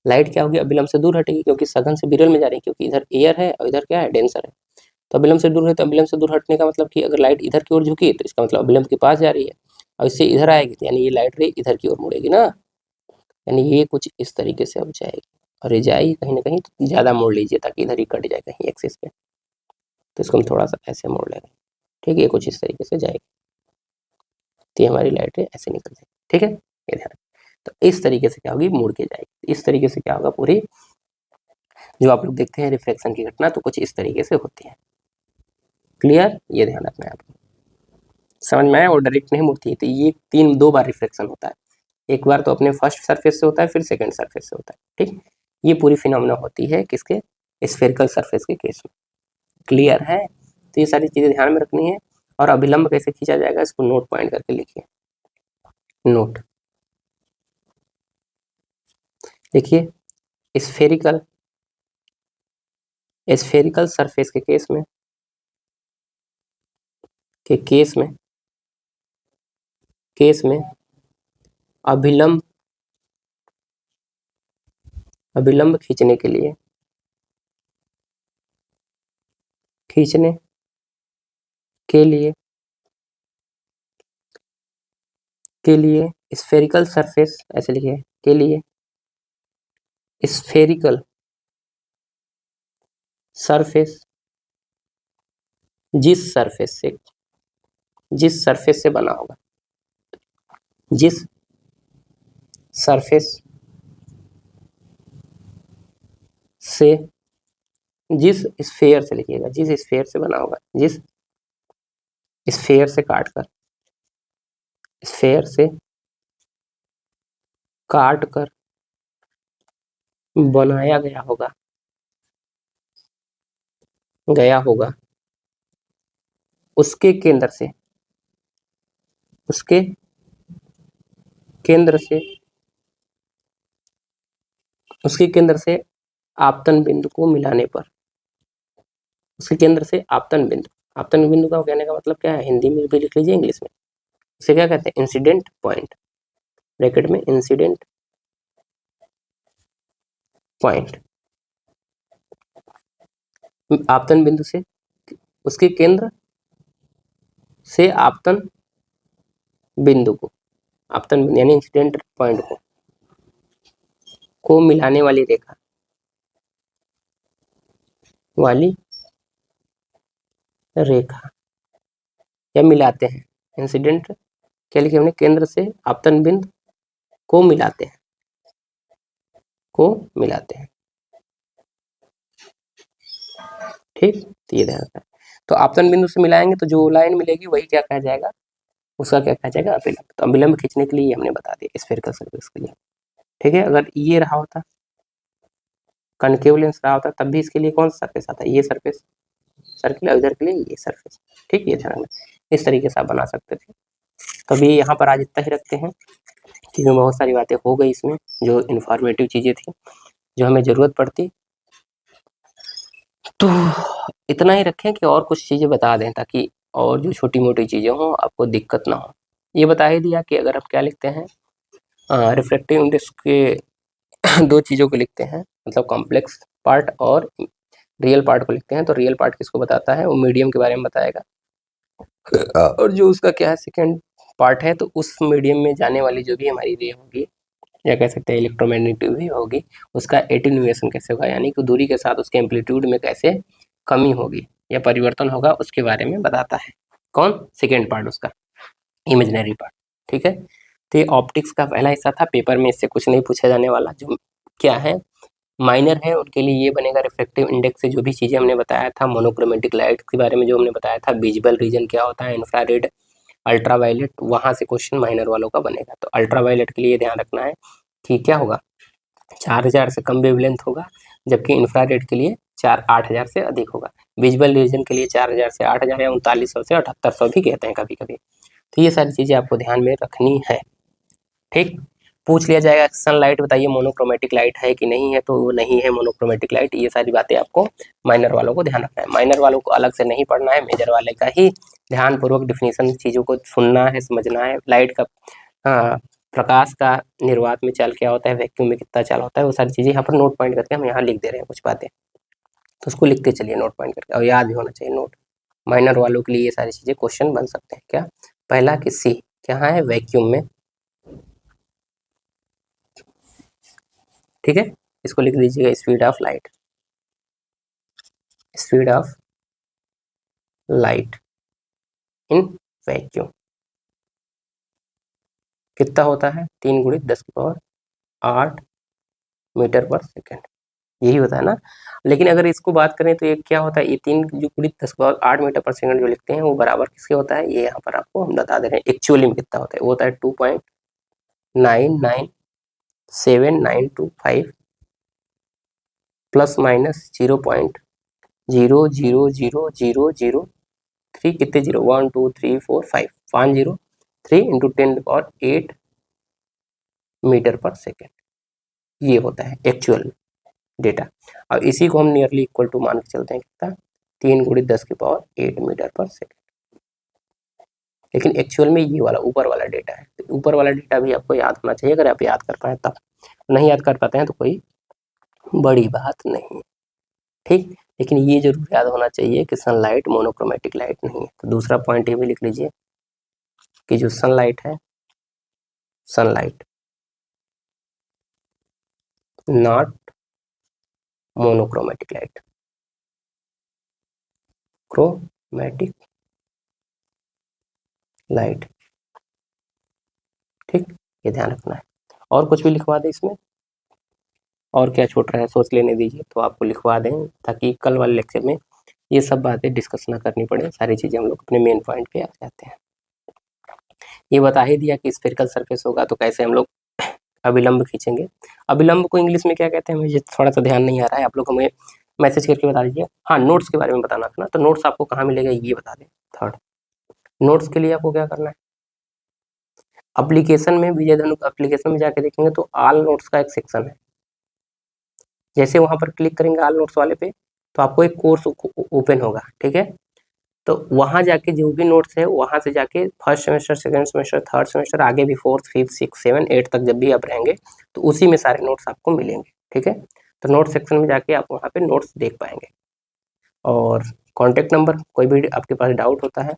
लाइट क्या होगी, अभिलंब से दूर हटेगी, क्योंकि सघन से विरल में जा रही है, क्योंकि इधर एयर है और इधर क्या है, डेंसर है। तो अभिलंब से दूर है, तो अभिलंब से दूर हटने का मतलब कि अगर लाइट इधर की ओर झुकी तो इसका मतलब अभिलंब के पास जा रही है, और इससे इधर आएगी, तो यानी ये लाइट रे इधर की ओर मुड़ेगी ना, यानी ये कुछ इस तरीके से अब जाएगी, और ये जाएगी कहीं ना कहीं, तो ज़्यादा मोड़ लीजिए ताकि इधर ही कट जाए कहीं एक्सिस पे, तो इसको हम थोड़ा सा ऐसे मोड़ लेंगे। ठीक है, ये कुछ इस तरीके से जाएगी, तो ये हमारी लाइट रे ऐसे निकल जाएगी। ठीक है, ये ध्यान, तो इस तरीके से क्या होगी, मुड़ के जाएगी। इस तरीके से क्या होगा, पूरी जो आप लोग देखते हैं रिफ्लेक्शन की घटना, तो कुछ इस तरीके से होती है। क्लियर, ये ध्यान रखना है आपको, समझ में आया, और डायरेक्ट नहीं मुड़ती है। तो ये 2 बार रिफ्लेक्शन होता है, एक बार तो अपने फर्स्ट सरफेस से होता है, फिर सेकंड सरफेस से होता है। ठीक, ये पूरी फिनोमेना होती है किसके, स्फेरिकल सरफेस के केस में। क्लियर है, तो ये सारी चीजें ध्यान में रखनी है। और अभिलंब कैसे खींचा जाएगा, इसको नोट पॉइंट करके लिखिए, नोट, देखिए स्फेरिकल स्फेरिकल सरफेस के केस में अभिलंब खींचने के लिए स्फेरिकल सरफेस, ऐसे लिखिए, के लिए स्फेरिकल सरफेस जिस सरफेस से बना होगा, जिस सरफेस से, जिस स्फेयर से लिखिएगा, जिस स्फेयर से बना होगा, जिस स्फेयर से काट कर बनाया गया होगा उसके केंद्र से आपतन बिंदु को मिलाने पर, उसके केंद्र से आपतन बिंदु का कहने का मतलब क्या है, हिंदी में भी लिख लीजिए, इंग्लिश में उसे क्या कहते हैं, इंसिडेंट पॉइंट, ब्रैकेट में इंसिडेंट पॉइंट, आपतन बिंदु से उसके केंद्र से आपतन बिंदु को, यानी इंसिडेंट पॉइंट को मिलाने वाली रेखा या मिलाते हैं। इंसिडेंट क्या लिखे हमने, केंद्र से आपतन बिंदु को मिलाते हैं, ठीक, तो ये ध्यान रखना। तो आपतन बिंदु से मिलाएंगे तो जो लाइन मिलेगी वही क्या कहा जाएगा, उसका क्या कहा जाएगा, अभिलंब। तो अभिलंब खींचने के लिए हमने बता दिया स्फेरिकल सरफेस के लिए, ठीक है। अगर ये रहा होता, कनकेव लेंस रहा होता, तब भी इसके लिए कौन सा सरफेस आता है, ये सरफेस सर्किल, इधर के लिए ये सरफेस, ठीक, ये ध्यान रखना। इस तरीके से आप बना सकते थे। तो अभी यहाँ पर आज इतना ही रखते हैं, क्योंकि बहुत सारी बातें हो गई इसमें, जो इन्फॉर्मेटिव चीज़ें थी, जो हमें ज़रूरत पड़ती, तो इतना ही रखें कि और कुछ चीज़ें बता दें, ताकि और जो छोटी मोटी चीज़ें हों आपको दिक्कत ना हो। ये बता ही दिया कि अगर आप क्या लिखते हैं, रिफ्रैक्टिव इंडेक्स के दो चीज़ों को लिखते हैं, मतलब कॉम्प्लेक्स पार्ट और रियल पार्ट को लिखते हैं, तो रियल पार्ट किसको बताता है, वो मीडियम के बारे में बताएगा, और जो उसका क्या है सेकेंड पार्ट है, तो उस मीडियम में जाने वाली जो भी हमारी रे होगी, या कह सकते हैं इलेक्ट्रोमैग्नेटिक वेव होगी, उसका एटेन्यूएशन कैसे होगा, यानी कि दूरी के साथ उसके एम्पलीट्यूड में कैसे कमी होगी या परिवर्तन होगा, उसके बारे में बताता है। कौन, सेकेंड पार्ट उसका, इमेजिनरी पार्ट, ठीक है। तो ये ऑप्टिक्स का पहला हिस्सा था, पेपर में इससे कुछ नहीं पूछा जाने वाला। जो क्या है, माइनर है, उनके लिए ये बनेगा रिफ्लेक्टिव इंडेक्स से जो भी चीज़ें हमने बताया था, मोनोक्रोमेटिक लाइट के बारे में जो हमने बताया था, विजिबल रीजन क्या होता है, इंफ्रारेड, अल्ट्रावायलेट, वहाँ से क्वेश्चन माइनर वालों का बनेगा। तो अल्ट्रावायलेट के लिए ध्यान रखना है कि क्या होगा, 4000 से कम वेवलेंथ होगा, जबकि इंफ्रारेड के लिए 8000 से अधिक होगा। विजिबल रीजन के लिए 4000 से 8000 या 3900 से 7800 भी कहते हैं कभी कभी। तो ये सारी चीज़ें आपको ध्यान में रखनी है, ठीक। पूछ लिया जाएगा सनलाइट बताइए मोनोक्रोमेटिक लाइट है कि नहीं है, तो वो नहीं है मोनोक्रोमेटिक लाइट। ये सारी बातें आपको माइनर वालों को ध्यान रखना है, माइनर वालों को अलग से नहीं पढ़ना है, मेजर वाले का ही ध्यानपूर्वक डिफिनीशन चीज़ों को सुनना है, समझना है। लाइट का प्रकाश का निर्वात में चाल क्या होता है, वैक्यूम में कितना चाल होता है, वो सारी चीज़ें यहाँ पर नोट पॉइंट करके हम यहाँ लिख दे रहे हैं कुछ बातें, तो उसको लिखते चलिए नोट पॉइंट करके, और याद भी होना चाहिए नोट। माइनर वालों के लिए ये सारी चीज़ें क्वेश्चन बन सकते हैं। क्या, पहला कि सी क्या है, वैक्यूम में, ठीक है। इसको लिख लीजिएगा, speed of light in vacuum कितना होता है, 3 × 10⁸ मीटर पर सेकेंड, यही होता है ना। लेकिन अगर इसको बात करें तो ये क्या होता है, ये 3 जो × 10⁸ मीटर पर सेकेंड जो लिखते हैं, वो बराबर किसके होता है, ये यहाँ पर आपको हम बता दे रहे हैं एक्चुअली में कितना होता है। वो होता है 2.99792 प्लस माइनस 0.0000003, कितने जीरो, 1 2 3 4 5 5 जीरो, 3 × 10⁸ मीटर पर सेकेंड, ये होता है एक्चुअल डेटा। अब इसी को हम नियरली इक्वल टू मान के चलते हैं कितना, 3 × 10⁸ मीटर/सेकंड। लेकिन एक्चुअल में ये वाला ऊपर वाला डेटा है, तो ऊपर वाला डेटा भी आपको याद होना चाहिए, अगर आप याद कर पाए तब। नहीं याद कर पाते हैं तो कोई बड़ी बात नहीं, ठीक। लेकिन ये जरूर याद होना चाहिए कि सनलाइट मोनोक्रोमेटिक लाइट नहीं है। तो दूसरा पॉइंट ये भी लिख लीजिए कि जो सनलाइट है, sunlight not monochromatic light, chromatic light, ठीक, ये ध्यान रखना है। और कुछ भी लिखवा दें इसमें, और क्या छूट रहा है सोच लेने दीजिए, तो आपको लिखवा दें ताकि कल वाले लेक्चर में ये सब बातें डिस्कस ना करनी पड़े, सारी चीज़ें हम लोग अपने मेन पॉइंट पे आ जाते हैं। ये बता ही दिया कि स्फेरिकल सरफेस होगा तो कैसे हम लोग अभिलंब खींचेंगे। अभिलंब को इंग्लिश में क्या कहते हैं, मुझे थोड़ा सा ध्यान नहीं आ रहा है, आप लोग हमें मैसेज करके बता दीजिए। हाँ, नोट्स के बारे में बताना था ना, तो नोट्स आपको कहाँ मिलेगा ये बता दें। थर्ड, नोट्स के लिए आपको क्या करना है, एप्लीकेशन में विजय धनु एप्लीकेशन में जाके देखेंगे तो ऑल नोट्स का एक सेक्शन है। जैसे वहाँ पर क्लिक करेंगे ऑल नोट्स वाले पे, तो आपको एक कोर्स ओपन होगा, ठीक है। तो वहाँ जाके जो भी नोट्स है वहाँ से जाके first semester, second semester, third semester, आगे भी 4th 5th 6th 7th 8th तक जब भी आप रहेंगे तो उसी में सारे नोट्स आपको मिलेंगे, ठीक है। तो नोट सेक्शन में जाके आप वहाँ पे नोट्स देख पाएंगे। और कॉन्टैक्ट नंबर, कोई भी आपके पास डाउट होता है,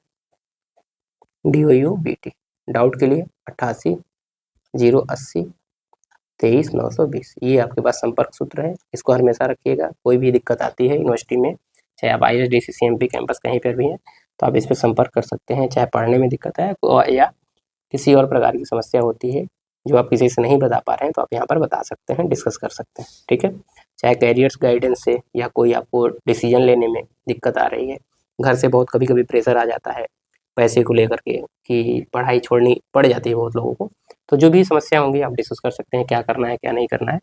DOUBT डाउट के लिए 88 080 23 920, ये आपके पास संपर्क सूत्र है, इसको हमेशा रखिएगा। कोई भी दिक्कत आती है यूनिवर्सिटी में, चाहे आप ISDC CMP कैंपस कहीं पर भी हैं तो आप इस पर संपर्क कर सकते हैं। चाहे पढ़ने में दिक्कत है या किसी और प्रकार की समस्या होती है जो आप किसी से नहीं बता पा रहे हैं, तो आप यहाँ पर बता सकते हैं, डिस्कस कर सकते हैं, ठीक है। चाहे कैरियर्स गाइडेंस से या कोई आपको डिसीजन लेने में दिक्कत आ रही है, घर से बहुत कभी कभी प्रेशर आ जाता है पैसे को लेकर के कि पढ़ाई छोड़नी पड़ जाती है बहुत लोगों को, तो जो भी समस्या होंगी आप डिस्कस कर सकते हैं, क्या करना है क्या नहीं करना है,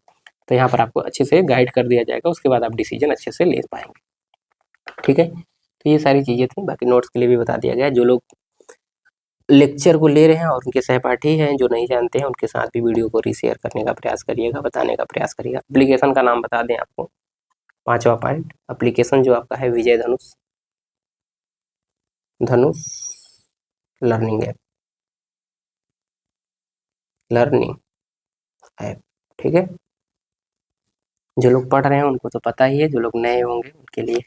तो यहाँ पर आपको अच्छे से गाइड कर दिया जाएगा, उसके बाद आप डिसीजन अच्छे से ले पाएंगे, ठीक है। तो ये सारी चीज़ें थी, बाकी नोट्स के लिए भी बता दिया गया। जो लोग लेक्चर को ले रहे हैं और उनके सहपाठी हैं जो नहीं जानते हैं, उनके साथ भी वीडियो को रीशेयर करने का प्रयास करिएगा, बताने का प्रयास करिएगा। एप्लीकेशन का नाम बता दें आपको, 5वां पॉइंट, एप्लीकेशन जो आपका है विजय धनुष लर्निंग ऐप, लर्निंग ऐप, ठीक है। जो लोग पढ़ रहे हैं उनको तो पता ही है, जो लोग नए होंगे उनके लिए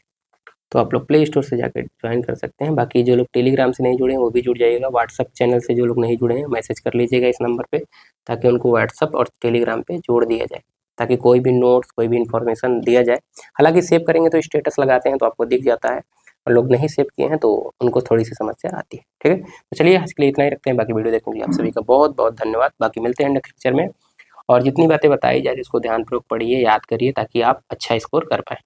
तो आप लोग प्ले स्टोर से जाकर ज्वाइन कर सकते हैं। बाकी जो लोग टेलीग्राम से नहीं जुड़े हैं वो भी जुड़ जाइएगा। व्हाट्सअप चैनल से जो लोग नहीं जुड़े हैं मैसेज कर लीजिएगा इस नंबर पे, ताकि उनको व्हाट्सअप और टेलीग्राम पे जोड़ दिया जाए, ताकि कोई भी नोट्स कोई भी इन्फॉर्मेशन दिया जाए। हालांकि सेव करेंगे तो स्टेटस लगाते हैं तो आपको दिख जाता है, और लोग नहीं सेव किए हैं तो उनको थोड़ी सी समस्या आती है, ठीक है। तो चलिए आज के लिए इतना ही रखते हैं, बाकी वीडियो देखने के लिए आप सभी का बहुत बहुत धन्यवाद। बाकी मिलते हैं नेक्स्ट लेक्चर में, और जितनी बातें बताई जा रही है उसको ध्यानपूर्वक पढ़िए, याद करिए, ताकि आप अच्छा स्कोर कर पाएँ।